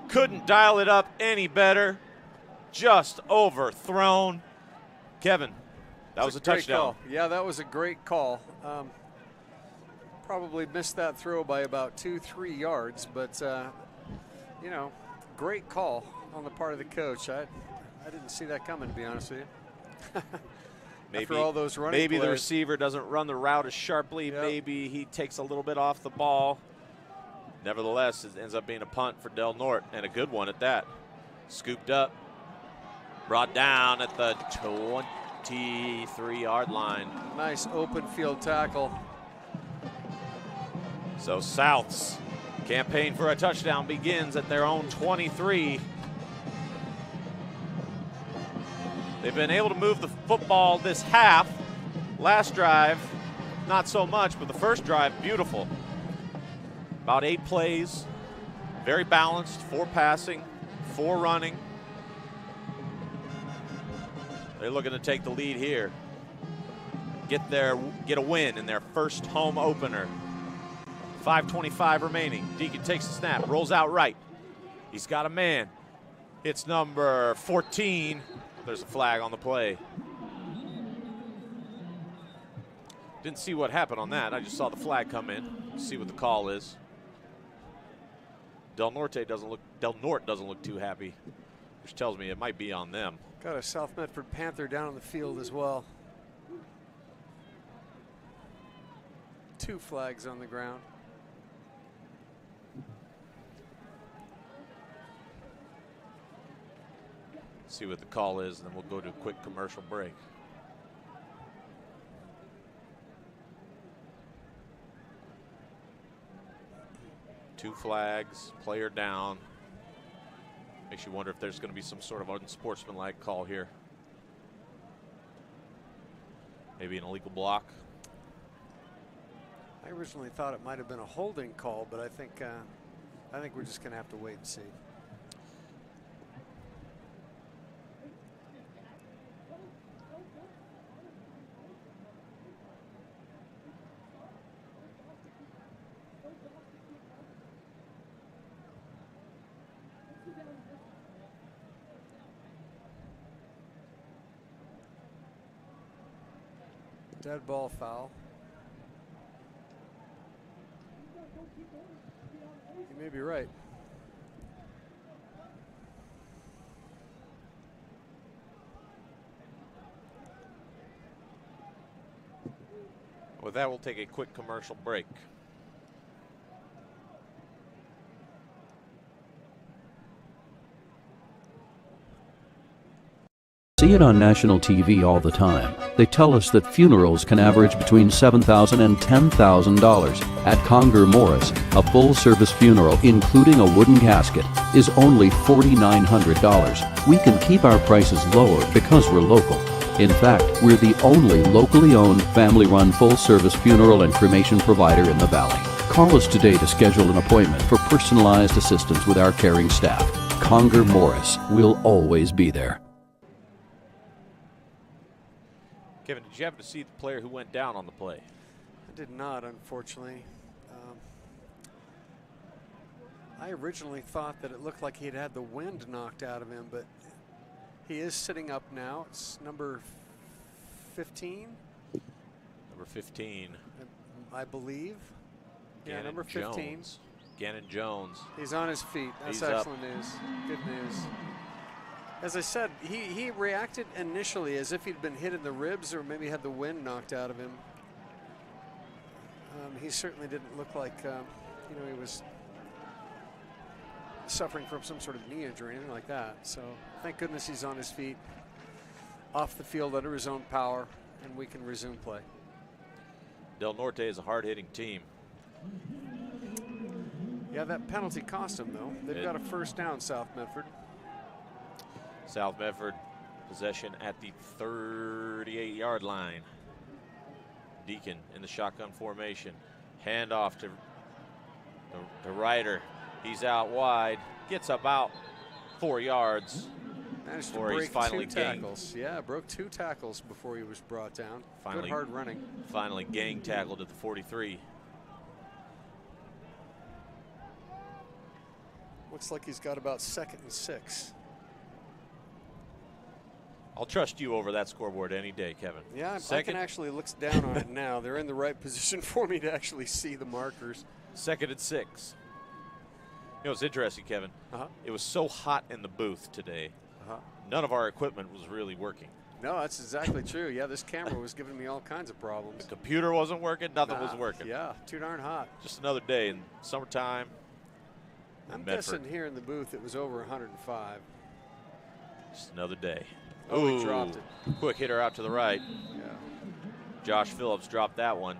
Speaker 1: Couldn't dial it up any better. Just overthrown. Kevin, that was a touchdown.
Speaker 5: Call. Yeah, that was a great call. Probably missed that throw by about 2-3 yards, but you know, great call on the part of the coach. I didn't see that coming, to be honest with you. After all those running
Speaker 1: maybe
Speaker 5: plays.
Speaker 1: The receiver doesn't run the route as sharply. Yep. Maybe he takes a little bit off the ball. Nevertheless, it ends up being a punt for Del Norte, and a good one at that. Scooped up, brought down at the 23-yard line.
Speaker 5: Nice open field tackle.
Speaker 1: So South's campaign for a touchdown begins at their own 23. They've been able to move the football this half. Last drive, not so much, but the first drive, beautiful. About 8 plays, very balanced, 4 passing, 4 running. They're looking to take the lead here. Get a win in their first home opener. 5:25 remaining. Deacon takes the snap, rolls out right. He's got a man. It's number 14. There's a flag on the play. Didn't see what happened on that. I just saw the flag come in. See what the call is. Del Norte doesn't look too happy, which tells me it might be on them.
Speaker 5: Got a South Medford Panther down on the field as well. 2 flags on the ground.
Speaker 1: See what the call is, and then we'll go to a quick commercial break. Two flags, player down. Makes you wonder if there's going to be some sort of unsportsmanlike call here. Maybe an illegal block.
Speaker 5: I originally thought it might have been a holding call, but I think we're just going to have to wait and see. Dead ball foul. You may be right.
Speaker 1: With that, we'll take a quick commercial break.
Speaker 10: See it on national TV all the time. They tell us that funerals can average between $7,000 and $10,000. At Conger Morris, a full-service funeral, including a wooden casket, is only $4,900. We can keep our prices lower because we're local. In fact, we're the only locally owned, family-run, full-service funeral and cremation provider in the Valley. Call us today to schedule an appointment for personalized assistance with our caring staff. Conger Morris, we'll always be there.
Speaker 1: Kevin, did you happen to see the player who went down on the play?
Speaker 5: I did not, unfortunately. I originally thought that it looked like he had had the wind knocked out of him, but he is sitting up now. It's number 15.
Speaker 1: Number 15.
Speaker 5: I believe.
Speaker 1: Gannon
Speaker 5: number 15.
Speaker 1: Jones. Gannon Jones.
Speaker 5: He's on his feet. That's excellent news. Good news. As I said, he reacted initially as if he'd been hit in the ribs or maybe had the wind knocked out of him. He certainly didn't look like, he was suffering from some sort of knee injury or anything like that. So thank goodness he's on his feet, off the field under his own power, and we can resume play.
Speaker 1: Del Norte is a hard-hitting team.
Speaker 5: Yeah, that penalty cost him, though. They've got a first down, South Medford.
Speaker 1: South Medford Possession at the 38-yard line. Deacon in the shotgun formation. Hand off to Ryder. He's out wide. Gets about 4 yards.
Speaker 5: Managed to
Speaker 1: before
Speaker 5: break
Speaker 1: he's finally
Speaker 5: two
Speaker 1: gained.
Speaker 5: tackles. Yeah, broke 2 tackles before he was brought down.
Speaker 1: Finally,
Speaker 5: Good hard running.
Speaker 1: Finally gang tackled at the 43.
Speaker 5: Looks like he's got about 2nd and 6.
Speaker 1: I'll trust you over that scoreboard any day, Kevin.
Speaker 5: Yeah, I
Speaker 1: Second,
Speaker 5: can actually look down on it now. They're in the right position for me to actually see the markers.
Speaker 1: 2nd and 6. You know, it's interesting, Kevin.
Speaker 5: Uh-huh.
Speaker 1: It was so hot in the booth today. None of our equipment was really working.
Speaker 5: No, that's exactly true. Yeah, this camera was giving me all kinds of problems.
Speaker 1: The computer wasn't working. Nothing was working.
Speaker 5: Yeah, too darn hot.
Speaker 1: Just another day in summertime.
Speaker 5: I'm
Speaker 1: Medford.
Speaker 5: guessing here in the booth it was over 105.
Speaker 1: Just another day.
Speaker 5: Oh,
Speaker 1: Ooh,
Speaker 5: he dropped it.
Speaker 1: Quick hitter out to the right.
Speaker 5: Yeah.
Speaker 1: Josh Phillips dropped that one.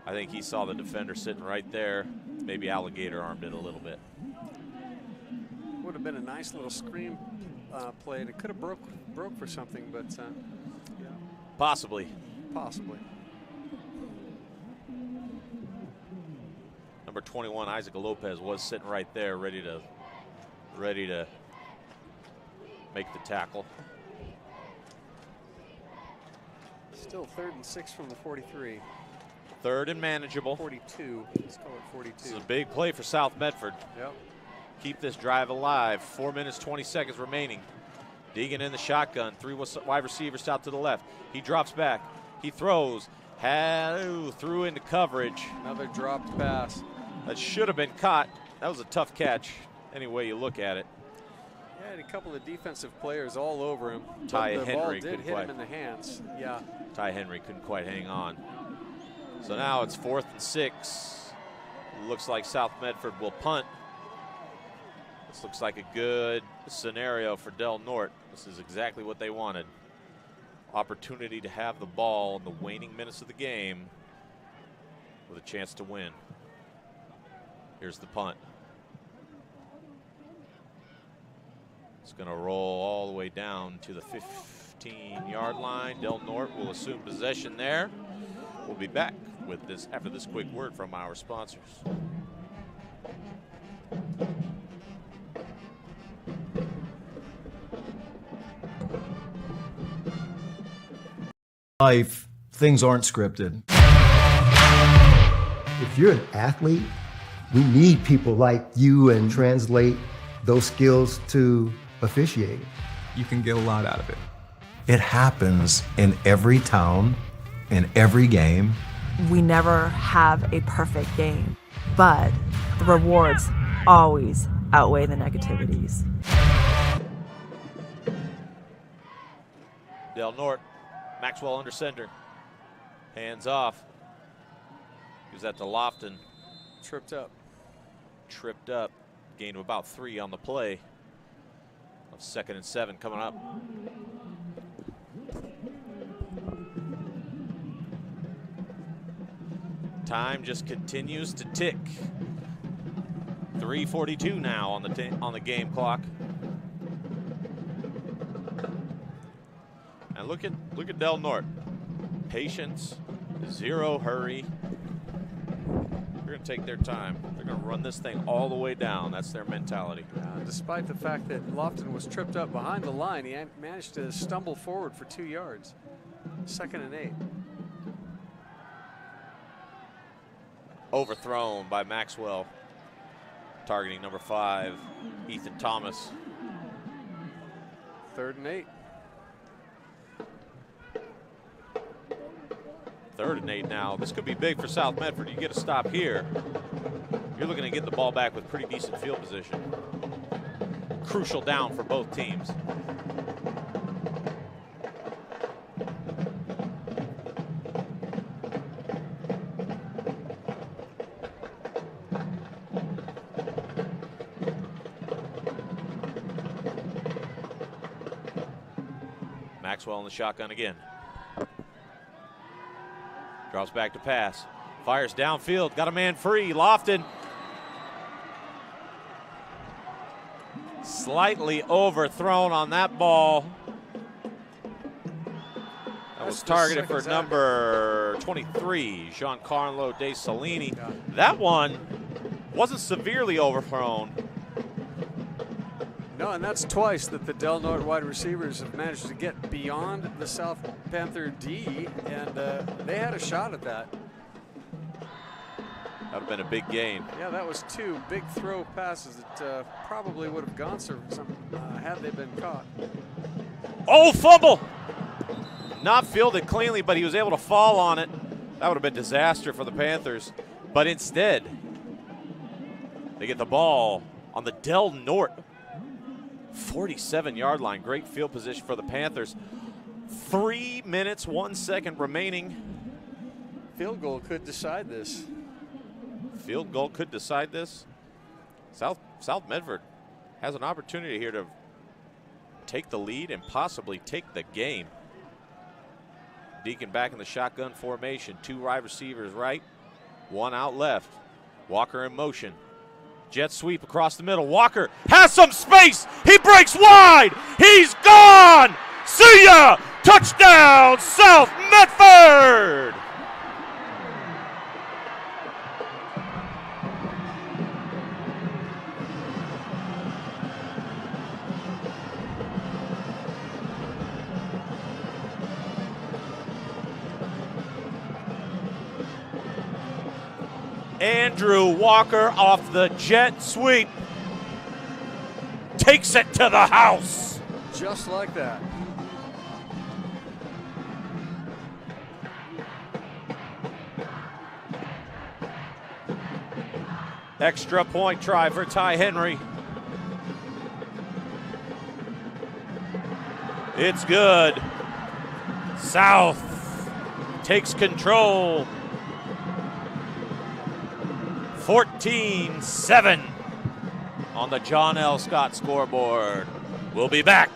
Speaker 1: I think he saw the defender sitting right there. Maybe alligator armed it a little bit.
Speaker 5: Would have been a nice little screen play, and it could have broke for something, but yeah.
Speaker 1: Possibly.
Speaker 5: Possibly.
Speaker 1: Number 21, Isaac Lopez, was sitting right there, ready to make the tackle.
Speaker 5: Still 3rd and 6 from the 43.
Speaker 1: 3rd and manageable.
Speaker 5: 42. Let's call it 42.
Speaker 1: This is a big play for South Medford.
Speaker 5: Yep.
Speaker 1: Keep this drive alive. 4 minutes, 20 seconds remaining. Deegan in the shotgun. 3 wide receivers out to the left. He drops back. He throws. Threw into coverage.
Speaker 5: Another dropped pass.
Speaker 1: That should have been caught. That was a tough catch, any way you look at it.
Speaker 5: Yeah, and a couple of defensive players all over him.
Speaker 1: Ty
Speaker 5: but the
Speaker 1: Henry
Speaker 5: ball did hit him in the hands. Yeah.
Speaker 1: Ty Henry couldn't quite hang on. So now it's 4th and 6. Looks like South Medford will punt. This looks like a good scenario for Del Norte. This is exactly what they wanted. Opportunity to have the ball in the waning minutes of the game with a chance to win. Here's the punt. It's going to roll all the way down to the 15-yard line. Del Norte will assume possession there. We'll be back with this after this quick word from our sponsors.
Speaker 16: Life, things aren't scripted.
Speaker 17: If you're an athlete, we need people like you and translate those skills to officiating.
Speaker 16: You can get a lot out of it. It happens in every town, in every game.
Speaker 18: We never have a perfect game, but the rewards always outweigh the negativities.
Speaker 1: Del Norte, Maxwell under center. Hands off. Gives that to Lofton.
Speaker 5: Tripped up.
Speaker 1: Tripped up. Gain of about 3 on the play. Of 2nd and 7 coming up. Time just continues to tick. 3:42 now on the game clock. And look at Del Norte. Patience, 0 hurry. They're going to take their time. They're going to run this thing all the way down. That's their mentality.
Speaker 5: Despite the fact that Lofton was tripped up behind the line, he managed to stumble forward for 2 yards. 2nd and 8.
Speaker 1: Overthrown by Maxwell. Targeting number 5, Ethan Thomas.
Speaker 5: 3rd and 8.
Speaker 1: 3rd and 8 now. This could be big for South Medford. You get a stop here. You're looking to get the ball back with pretty decent field position. Crucial down for both teams. Maxwell in the shotgun again. Drops back to pass. Fires downfield. Got a man free. Lofton. Slightly overthrown on that ball. That was targeted for number 23, Giancarlo De Salini. That one wasn't severely overthrown.
Speaker 5: No, and that's twice that the Del Norte wide receivers have managed to get beyond the South Panther D, and they had a shot at that.
Speaker 1: That would have been a big gain.
Speaker 5: Yeah, that was 2 big throw passes that probably would have gone some had they been caught.
Speaker 1: Oh, fumble! Not fielded cleanly, but he was able to fall on it. That would have been disaster for the Panthers. But instead, they get the ball on the Del Norte 47-yard line. Great field position for the Panthers. 3 minutes, 1 second remaining.
Speaker 5: Field goal could decide this.
Speaker 1: Field goal could decide this. South Medford has an opportunity here to take the lead and possibly take the game. Deacon back in the shotgun formation. 2 wide receivers right, 1 out left. Walker in motion. Jet sweep across the middle. Walker has some space. He breaks wide. He's gone. See ya. Touchdown, South Medford. Andrew Walker off the jet sweep takes it to the house.
Speaker 5: Just like that.
Speaker 1: Extra point try for Ty Henry. It's good. South takes control. 14-7 on the John L. Scott scoreboard. We'll be back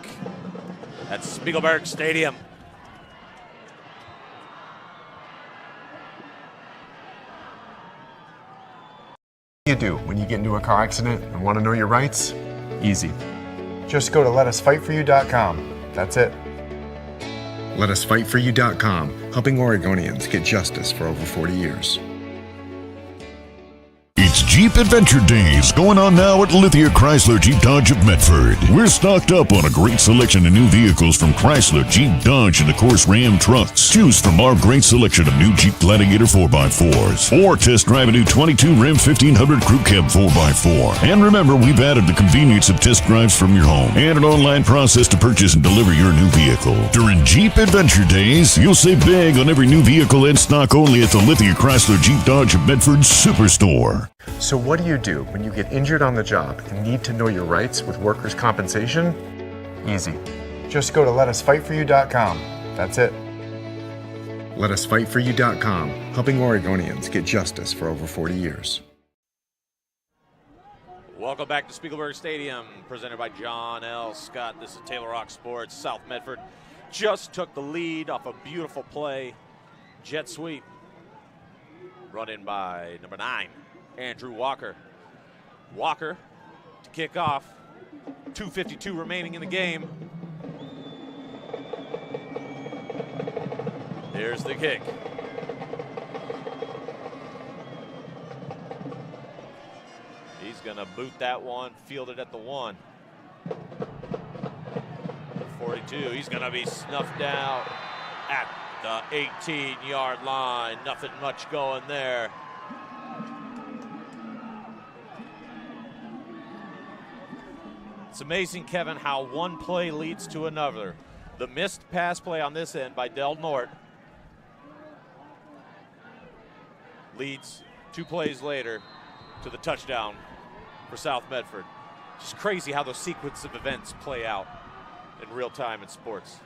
Speaker 1: at Spiegelberg Stadium.
Speaker 11: What do you do when you get into a car accident and want to know your rights? Easy. Just go to letusfightforyou.com. That's it. Letusfightforyou.com, helping Oregonians get justice for over 40 years.
Speaker 2: It's Jeep Adventure Days going on now at Lithia Chrysler Jeep Dodge of Medford. We're stocked up on a great selection of new vehicles from Chrysler, Jeep, Dodge, and of course Ram trucks. Choose from our great selection of new Jeep Gladiator 4x4s or test drive a new 22 Ram 1500 Crew Cab 4x4. And remember, we've added the convenience of test drives from your home and an online process to purchase and deliver your new vehicle. During Jeep Adventure Days, you'll save big on every new vehicle in stock only at the Lithia Chrysler Jeep Dodge of Medford Superstore.
Speaker 11: So what do you do when you get injured on the job and need to know your rights with workers' compensation? Easy. Just go to letusfightforyou.com. That's it. Letusfightforyou.com, helping Oregonians get justice for over 40 years.
Speaker 1: Welcome back to Spiegelberg Stadium, presented by John L. Scott. This is Taylor Rock Sports. South Medford just took the lead off a beautiful play. Jet sweep. Run in by number 9. Andrew Walker. Walker to kick off. 2:52 remaining in the game. Here's the kick. He's going to boot that one, field it at the 1. 42, he's going to be snuffed out at the 18-yard line. Nothing much going there. It's amazing, Kevin, how one play leads to another. The missed pass play on this end by Del Norte leads 2 plays later to the touchdown for South Medford. Just crazy how those sequence of events play out in real time in sports.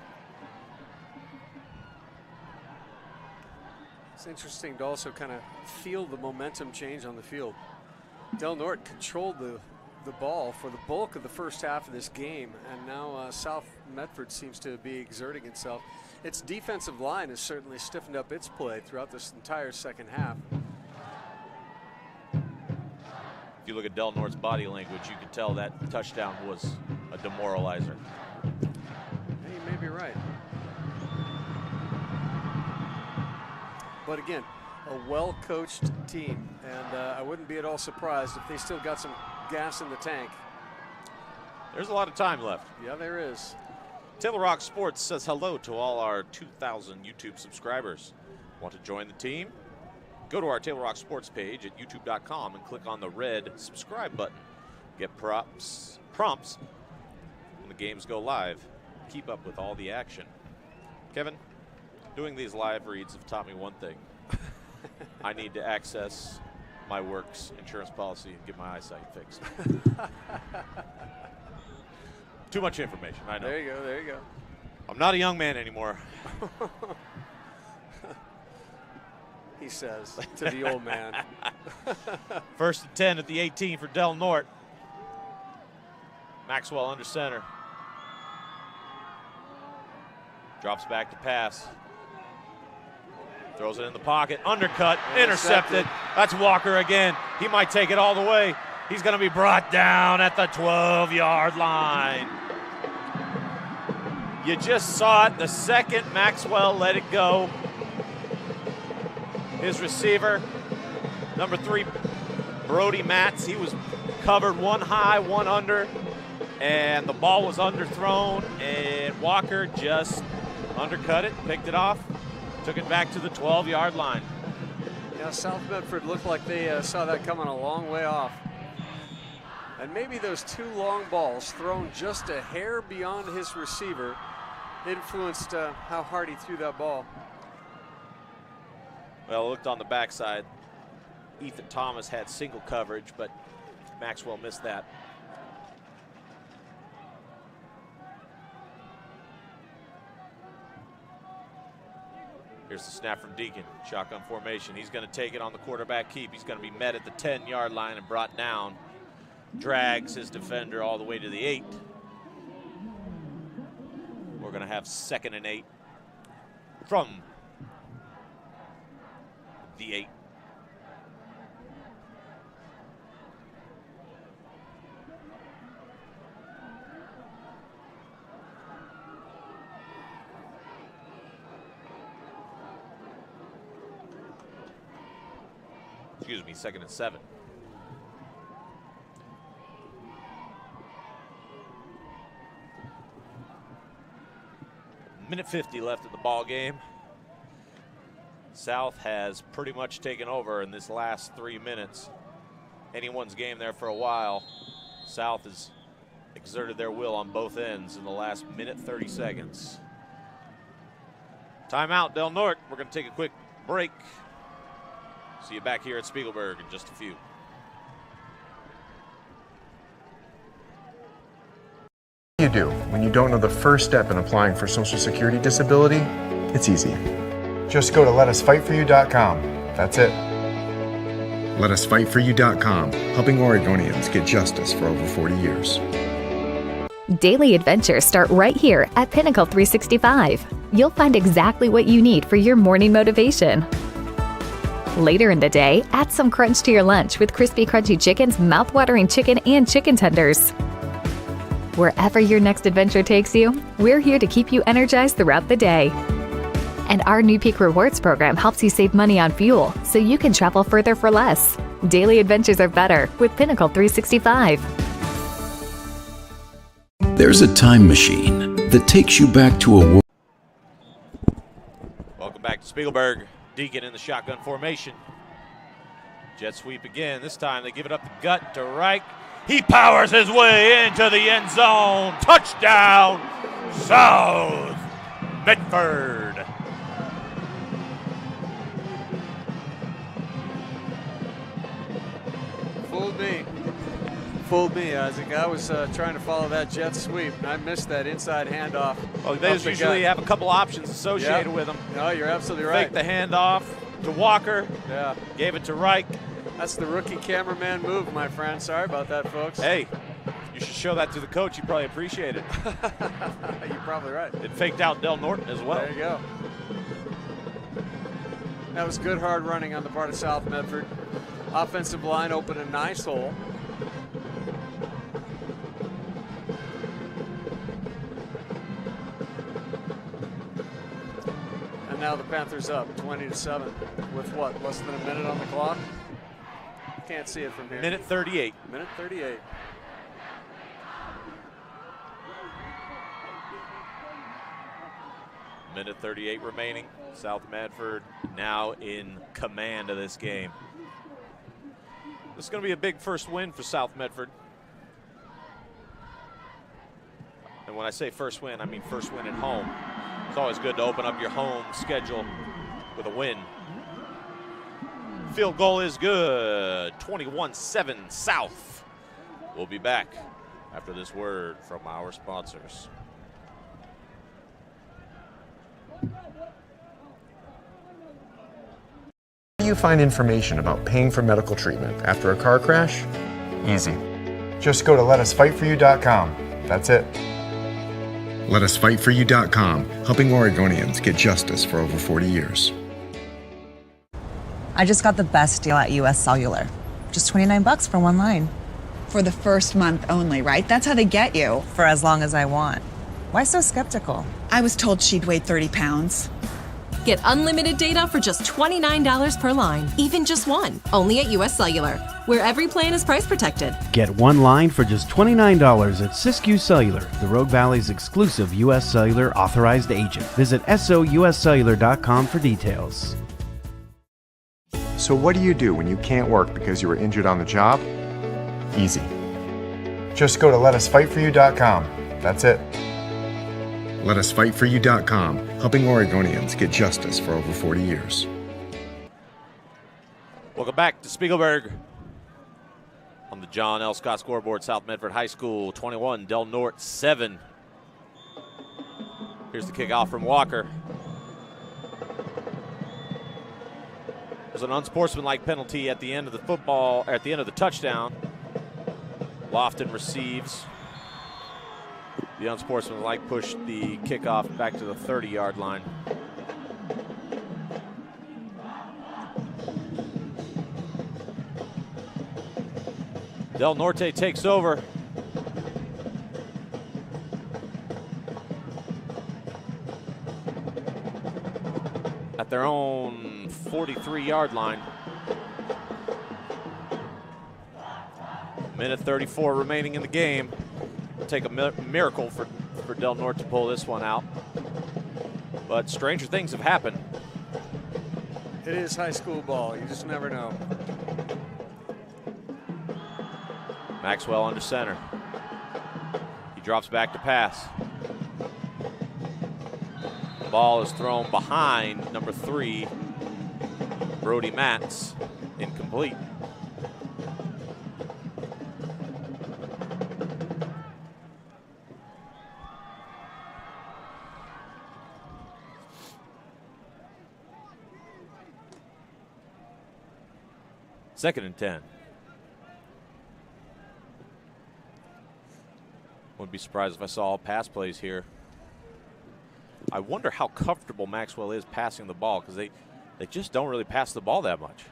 Speaker 5: It's interesting to also kind of feel the momentum change on the field. Del Norte controlled the ball for the bulk of the first half of this game, and now South Medford seems to be exerting itself. Its defensive line has certainly stiffened up its play throughout this entire second half.
Speaker 1: If you look at Del Norte's body language, you can tell that touchdown was a demoralizer.
Speaker 5: Yeah, you may be right. But again, a well-coached team, and I wouldn't be at all surprised if they still got some gas in the tank.
Speaker 1: There's a lot of time left.
Speaker 5: Yeah, there is.
Speaker 1: Table Rock Sports says hello to all our 2,000 YouTube subscribers. Want to join the team? Go to our Table Rock Sports page at youtube.com and click on the red subscribe button. Get prompts when the games go live. Keep up with all the action. Kevin, doing these live reads have taught me one thing. I need to access my work's insurance policy and get my eyesight fixed. Too much information, I know.
Speaker 5: There you go, there you go.
Speaker 1: I'm not a young man anymore.
Speaker 5: He says to the old man.
Speaker 1: 1st and 10 at the 18 for Del Norte. Maxwell under center. Drops back to pass. Throws it in the pocket. Undercut. Intercepted. That's Walker again. He might take it all the way. He's going to be brought down at the 12-yard line. You just saw it the second Maxwell let it go. His receiver, number 3, Brody Matz, he was covered one high, one under, and the ball was underthrown, and Walker just undercut it, picked it off, took it back to the 12-yard line.
Speaker 5: Yeah, South Medford looked like they saw that coming a long way off. And maybe those 2 long balls thrown just a hair beyond his receiver influenced how hard he threw that ball.
Speaker 1: Well, looked on the backside. Ethan Thomas had single coverage, but Maxwell missed that. Here's the snap from Deacon. Shotgun formation. He's going to take it on the quarterback keep. He's going to be met at the 10-yard line and brought down. Drags his defender all the way to the 8. We're going to have 2nd and 8 from the 8. Excuse me, 2nd and 7. Minute 50 left in the ball game. South has pretty much taken over in this last 3 minutes. Anyone's game there for a while. South has exerted their will on both ends in the last minute 30 seconds. Timeout, Del Norte. We're going to take a quick break. See you back here at Spiegelberg in just a few.
Speaker 11: What do you do when you don't know the first step in applying for Social Security disability? It's easy. Just go to letusfightforyou.com. That's it. Letusfightforyou.com, helping Oregonians get justice for over 40 years.
Speaker 9: Daily adventures start right here at Pinnacle 365. You'll find exactly what you need for your morning motivation. Later in the day, add some crunch to your lunch with Crispy Crunchy Chicken's mouth-watering chicken and chicken tenders. Wherever your next adventure takes you, we're here to keep you energized throughout the day. And our new Peak Rewards program helps you save money on fuel so you can travel further for less. Daily adventures are better with Pinnacle 365.
Speaker 4: There's a time machine that takes you back to a world.
Speaker 1: Welcome back to Spiegelberg. Deacon in the shotgun formation. Jet sweep again. This time they give it up the gut to Reich. He powers his way into the end zone. Touchdown, South Medford.
Speaker 5: Fooled me, Isaac. I was trying to follow that jet sweep, and I missed that inside handoff.
Speaker 1: Well, they usually have a couple options associated with them.
Speaker 5: No, you're absolutely right.
Speaker 1: Fake the handoff to Walker.
Speaker 5: Yeah.
Speaker 1: Gave it to Reich.
Speaker 5: That's the rookie cameraman move, my friend. Sorry about that, folks.
Speaker 1: Hey, you should show that to the coach. He'd probably appreciate it.
Speaker 5: You're probably right.
Speaker 1: It faked out Del Norte as well.
Speaker 5: There you go. That was good hard running on the part of South Medford. Offensive line opened a nice hole. now the Panthers up 20-7 with what, less than a minute on the clock? Can't see it from here.
Speaker 1: Minute 38.
Speaker 5: Minute 38.
Speaker 1: Minute 38 remaining. South Medford now in command of this game. This is going to be a big first win for South Medford. And when I say first win, I mean first win at home. It's always good to open up your home schedule with a win. Field goal is good. 21-7 South. We'll be back after this word from our sponsors.
Speaker 11: How do you find information about paying for medical treatment after a car crash? Easy. Just go to letusfightforyou.com. That's it. Letusfightforyou.com, helping Oregonians get justice for over 40 years.
Speaker 7: I just got the best deal at US Cellular. Just $29 for one line.
Speaker 8: For the first month only, right? That's how they get you.
Speaker 7: For as long as I want. Why so skeptical?
Speaker 8: I was told she'd weigh 30 pounds.
Speaker 12: Get unlimited data for just $29 per line, even just one. Only at US Cellular, where every plan is price protected.
Speaker 13: Get one line for just $29 at Siskiyou Cellular, the Rogue Valley's exclusive US Cellular authorized agent. Visit souscellular.com for details.
Speaker 11: So what do you do when you can't work because you were injured on the job? Easy. Just go to letusfightforyou.com. That's it. Letusfightforyou.com, helping Oregonians get justice for over 40 years.
Speaker 1: Welcome back to Spiegelberg. On the John L. Scott scoreboard, South Medford High School 21, Del Norte 7. Here's the kickoff from Walker. There's an unsportsmanlike penalty at the end of the football, at the end of the touchdown. Lofton receives. The unsportsmanlike pushed the kickoff back to the 30-yard line. Del Norte takes over. At their own 43-yard line. Minute 34 remaining in the game. It'll take a miracle for Del Norte to pull this one out. But stranger things have happened.
Speaker 5: It is high school ball. You just never know.
Speaker 1: Maxwell under center. He drops back to pass. The ball is thrown behind number 3, Brody Matz. Incomplete. Second and 10. Wouldn't be surprised if I saw all pass plays here. I wonder how comfortable Maxwell is passing the ball, because they just don't really pass the ball that much.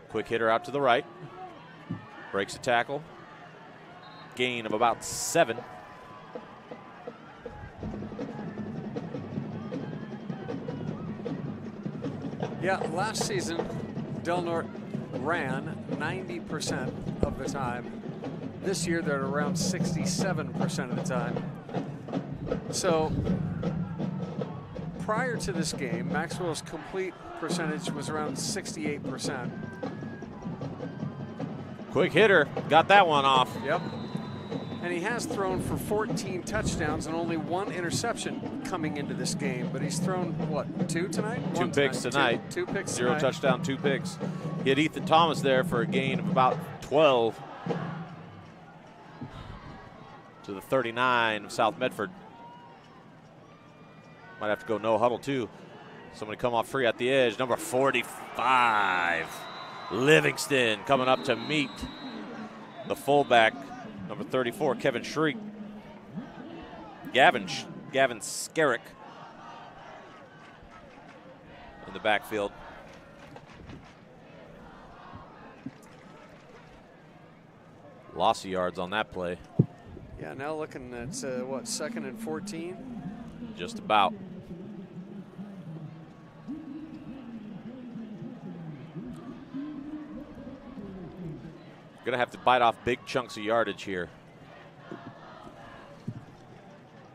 Speaker 1: Quick hitter out to the right. Breaks a tackle. Gain of about 7.
Speaker 5: Yeah, last season, Del Norte ran 90% of the time. This year, they're at around 67% of the time. So, prior to this game, Maxwell's complete percentage was around 68%.
Speaker 1: Quick hitter, got that one off.
Speaker 5: Yep. And he has thrown for 14 touchdowns and only 1 interception coming into this game. But he's thrown, what, 2 tonight?
Speaker 1: 2 picks tonight.
Speaker 5: 2 picks
Speaker 1: 0
Speaker 5: tonight.
Speaker 1: touchdown, 2 picks. He had Ethan Thomas there for a gain of about 12 to the 39 of South Medford. Might have to go no huddle too. Somebody come off free at the edge. Number 45, Livingston, coming up to meet the fullback, number 34, Kevin Shriek. Gavin Skerrick in the backfield. Loss of yards on that play.
Speaker 5: Yeah, now looking at, what, 2nd and 14?
Speaker 1: Just about. going to have to bite off big chunks of yardage here.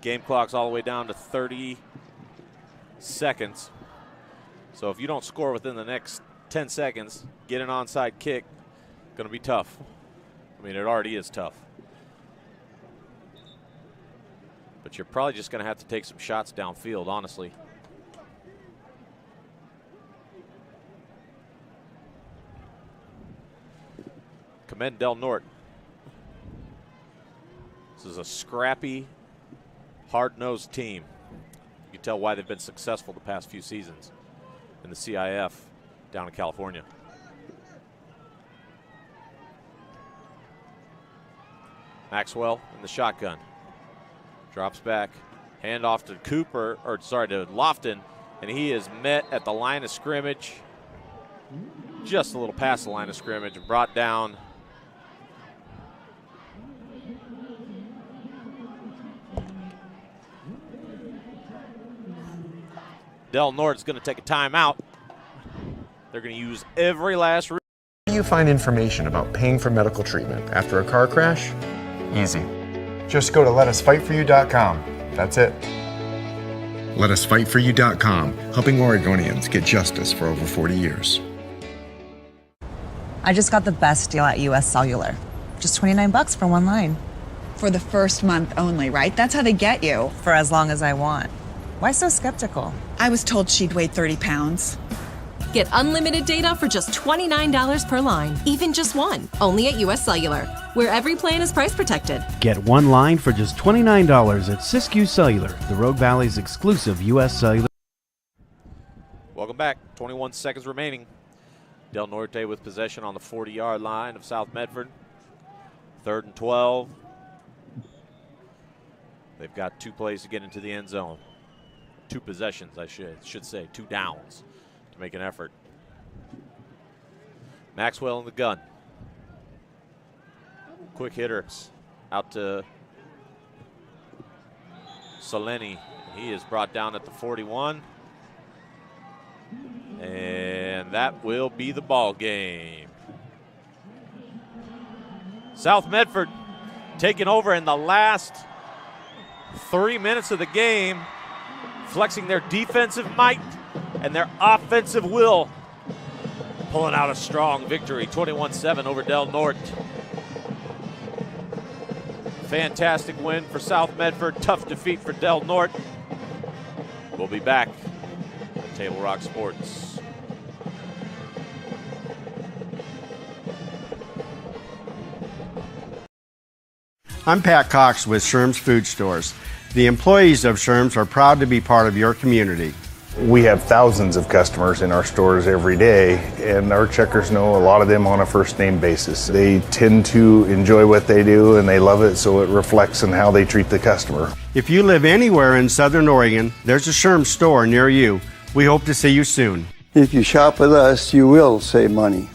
Speaker 1: Game clock's all the way down to 30 seconds. So if you don't score within the next 10 seconds, get an onside kick, going to be tough. I mean, it already is tough. But you're probably just going to have to take some shots downfield, honestly. Commend Del Norte. This is a scrappy, hard-nosed team. You can tell why they've been successful the past few seasons in the CIF down in California. Maxwell in the shotgun. Drops back. Hand off to to Lofton, and he is met at the line of scrimmage. Just a little past the line of scrimmage and brought down. Del Norte's going to take a timeout. They're going to use every last.
Speaker 11: Where do you find information about paying for medical treatment after a car crash? Easy. Just go to letusfightforyou.com. That's it. Letusfightforyou.com, helping Oregonians get justice for over 40 years.
Speaker 7: I just got the best deal at US Cellular. Just $29 for one line.
Speaker 8: For the first month only, right? That's how they get you.
Speaker 7: For as long as I want. Why so skeptical?
Speaker 8: I was told she'd weigh 30 pounds.
Speaker 12: Get unlimited data for just $29 per line, even just one. Only at US Cellular, where every plan is price protected.
Speaker 13: Get one line for just $29 at Siskiyou Cellular, the Rogue Valley's exclusive US Cellular.
Speaker 1: Welcome back. 21 seconds remaining. Del Norte with possession on the 40-yard line of South Medford. 3rd and 12. They've got 2 plays to get into the end zone. 2 possessions, I should say. 2 downs to make an effort. Maxwell in the gun. Quick hitter out to Soleni. He is brought down at the 41. And that will be the ball game. South Medford taking over in the last 3 minutes of the game, flexing their defensive might and their offensive will, pulling out a strong victory, 21-7 over Del Norte. Fantastic win for South Medford, tough defeat for Del Norte. We'll be back on Table Rock Sports.
Speaker 26: I'm Pat Cox with Sherm's Food Stores. The employees of Sherm's are proud to be part of your community.
Speaker 3: We have thousands of customers in our stores every day, and our checkers know a lot of them on a first name basis. They tend to enjoy what they do and they love it, so it reflects in how they treat the customer.
Speaker 26: If you live anywhere in Southern Oregon, there's a Sherm's store near you. We hope to see you soon.
Speaker 6: If you shop with us, you will save money.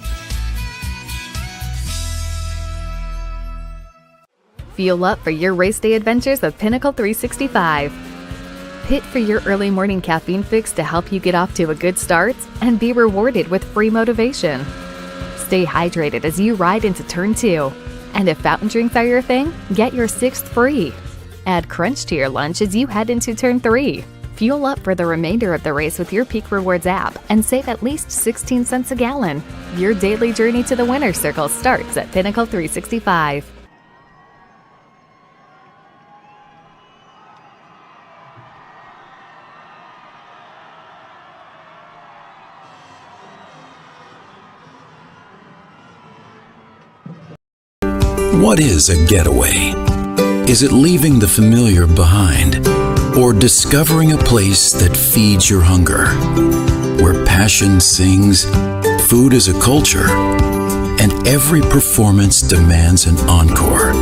Speaker 9: Fuel up for your race day adventures with Pinnacle 365. Hit for your early morning caffeine fix to help you get off to a good start and be rewarded with free motivation. Stay hydrated as you ride into Turn 2. And if fountain drinks are your thing, get your 6th free. Add Crunch to your lunch as you head into Turn 3. Fuel up for the remainder of the race with your Peak Rewards app and save at least 16 cents a gallon. Your daily journey to the winner's circle starts at Pinnacle 365.
Speaker 4: What is a getaway? Is it leaving the familiar behind? Or discovering a place that feeds your hunger? Where passion sings, food is a culture, and every performance demands an encore.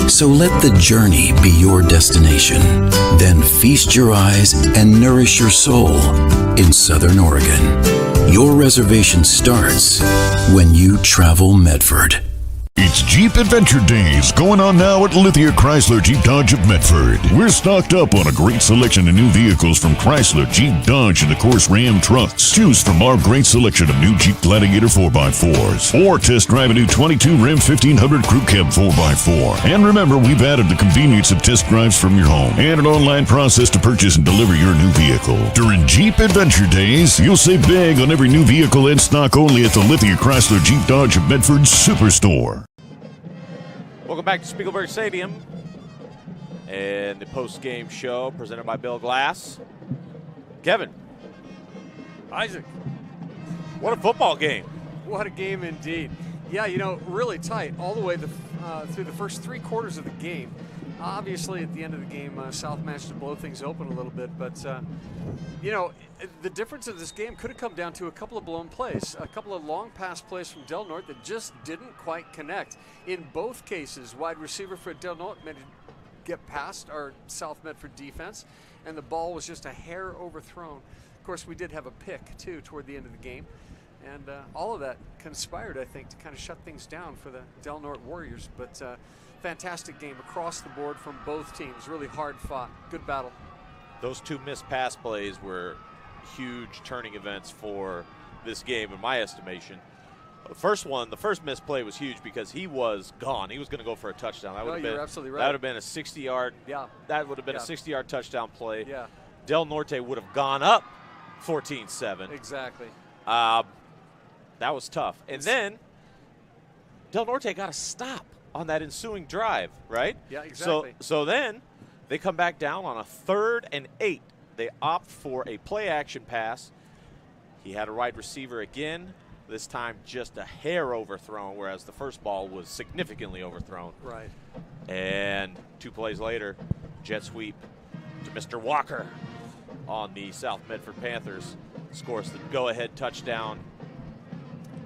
Speaker 4: So let the journey be your destination. Then feast your eyes and nourish your soul in Southern Oregon. Your reservation starts when you travel Medford.
Speaker 2: It's Jeep Adventure Days going on now at Lithia Chrysler Jeep Dodge of Medford. We're stocked up on a great selection of new vehicles from Chrysler, Jeep, Dodge, and of course Ram trucks. Choose from our great selection of new Jeep Gladiator 4x4s or test drive a new 22 Ram 1500 Crew Cab 4x4. And remember, we've added the convenience of test drives from your home and an online process to purchase and deliver your new vehicle. During Jeep Adventure Days, you'll save big on every new vehicle in stock only at the Lithia Chrysler Jeep Dodge of Medford Superstore.
Speaker 1: Welcome back to Spiegelberg Stadium and the post-game show presented by Bill Glass. Kevin.
Speaker 5: Isaac.
Speaker 1: What a football game.
Speaker 5: What a game indeed. Yeah, really tight all the way through the first 3 quarters of the game. Obviously, at the end of the game, South managed to blow things open a little bit, but, the difference of this game could have come down to a couple of blown plays, a couple of long pass plays from Del Norte that just didn't quite connect. In both cases, wide receiver for Del Norte managed to get past our South Medford defense, and the ball was just a hair overthrown. Of course, we did have a pick, too, toward the end of the game, and all of that conspired, I think, to kind of shut things down for the Del Norte Warriors, but fantastic game across the board from both teams. Really hard fought. Good battle.
Speaker 1: Those 2 missed pass plays were huge turning events for this game, in my estimation. The first missed play was huge because he was gone. He was going to go for a touchdown.
Speaker 5: You're absolutely right.
Speaker 1: That would have been a 60-yard.
Speaker 5: Yeah.
Speaker 1: That would have been a 60-yard touchdown play.
Speaker 5: Yeah.
Speaker 1: Del Norte would have gone up 14-7.
Speaker 5: Exactly.
Speaker 1: That was tough. And then Del Norte got a stop on that ensuing drive, right?
Speaker 5: Yeah, exactly.
Speaker 1: So then they come back down on a 3rd and 8. They opt for a play-action pass. He had a wide receiver again, this time just a hair overthrown, whereas the first ball was significantly overthrown.
Speaker 5: Right.
Speaker 1: And 2 plays later, jet sweep to Mr. Walker on the South Medford Panthers. Scores the go-ahead touchdown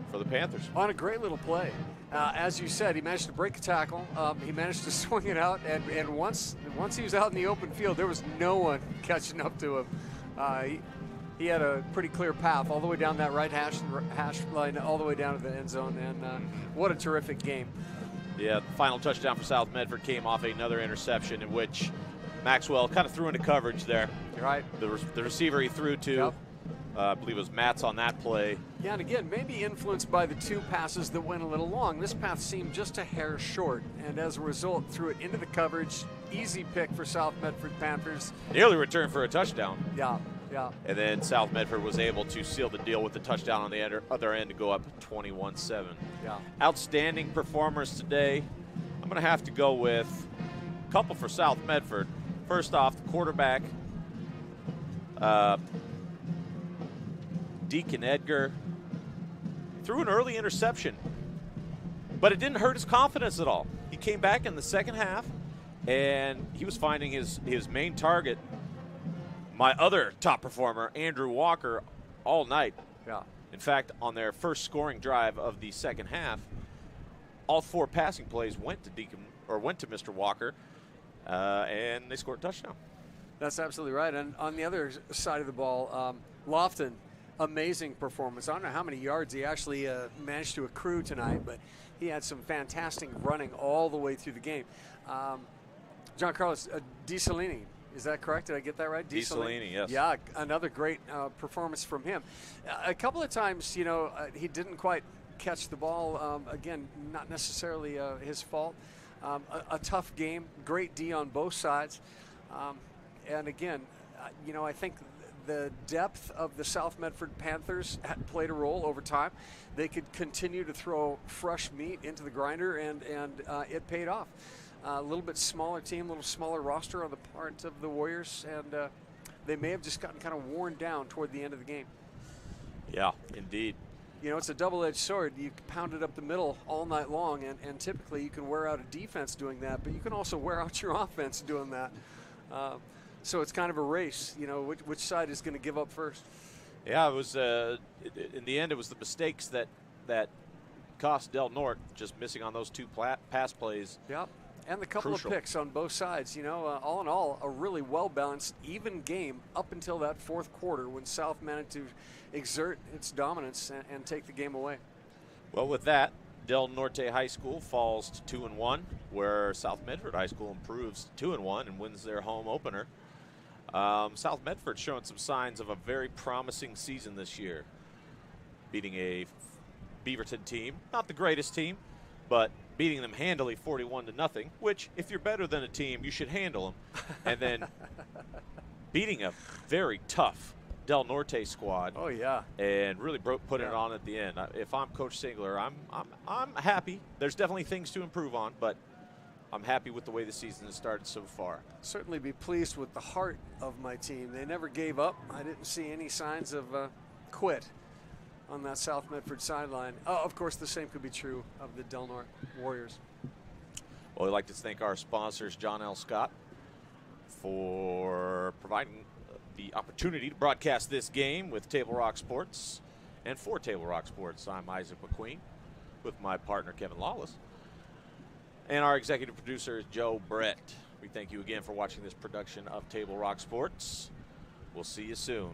Speaker 1: for the Panthers.
Speaker 5: On a great little play. As you said, he managed to break a tackle. He managed to swing it out, and once he was out in the open field, there was no one catching up to him. He had a pretty clear path all the way down that right hash line, all the way down to the end zone, and what a terrific game.
Speaker 1: Yeah, the final touchdown for South Medford came off another interception in which Maxwell kind of threw into coverage there.
Speaker 5: You're right.
Speaker 1: The receiver he threw to,
Speaker 5: yep.
Speaker 1: I believe it was Matz on that play.
Speaker 5: Yeah, and again, maybe influenced by the 2 passes that went a little long. This path seemed just a hair short, and as a result, threw it into the coverage. Easy pick for South Medford Panthers.
Speaker 1: Nearly returned for a touchdown.
Speaker 5: Yeah.
Speaker 1: And then South Medford was able to seal the deal with the touchdown on the other end to go up 21-7.
Speaker 5: Yeah.
Speaker 1: Outstanding performers today. I'm going to have to go with a couple for South Medford. First off, the quarterback, Deacon Edgar, threw an early interception, but it didn't hurt his confidence at all. He came back in the second half, and he was finding his main target, my other top performer, Andrew Walker, all night.
Speaker 5: Yeah.
Speaker 1: In fact, on their first scoring drive of the second half, all 4 passing plays went to Mr. Walker, and they scored a touchdown.
Speaker 5: That's absolutely right. And on the other side of the ball, Lofton, amazing performance. I don't know how many yards he actually managed to accrue tonight, but he had some fantastic running all the way through the game. John Carlos DiCellini, is that correct? Did I get that right?
Speaker 1: DiCellini, yes.
Speaker 5: Yeah, another great performance from him. A couple of times, he didn't quite catch the ball. Again, not necessarily his fault. A tough game, great D on both sides. And again, I think the depth of the South Medford Panthers had played a role over time. They could continue to throw fresh meat into the grinder, and it paid off. A little bit smaller team, a little smaller roster on the part of the Warriors, and they may have just gotten kind of worn down toward the end of the game.
Speaker 1: Yeah, indeed.
Speaker 5: It's a double-edged sword. You pound it up the middle all night long, and typically you can wear out a defense doing that, but you can also wear out your offense doing that. So it's kind of a race, which side is going to give up first.
Speaker 1: Yeah, it was. In the end, it was the mistakes that cost Del Norte, just missing on those 2 pass plays.
Speaker 5: Yep, and the couple
Speaker 1: Crucial.
Speaker 5: of picks on both sides. All in all, a really well-balanced, even game up until that 4th quarter when South managed to exert its dominance and take the game away.
Speaker 1: Well, with that, Del Norte High School falls to 2-1, where South Medford High School improves to 2-1 and wins their home opener. South Medford showing some signs of a very promising season this year, beating a Beaverton team, not the greatest team, but beating them handily 41-0, which if you're better than a team, you should handle them. And then beating a very tough Del Norte squad.
Speaker 5: Oh yeah,
Speaker 1: and really put it on at the end. If I'm Coach Singler, I'm happy. There's definitely things to improve on, but I'm happy with the way the season has started so far.
Speaker 5: Certainly be pleased with the heart of my team. They never gave up. I didn't see any signs of quit on that South Medford sideline. Oh, of course, the same could be true of the Del Norte Warriors.
Speaker 1: Well, we'd like to thank our sponsors, John L. Scott, for providing the opportunity to broadcast this game with Table Rock Sports. And for Table Rock Sports, I'm Isaac McQueen with my partner, Kevin Lawless. And our executive producer is Joe Brett. We thank you again for watching this production of Table Rock Sports. We'll see you soon.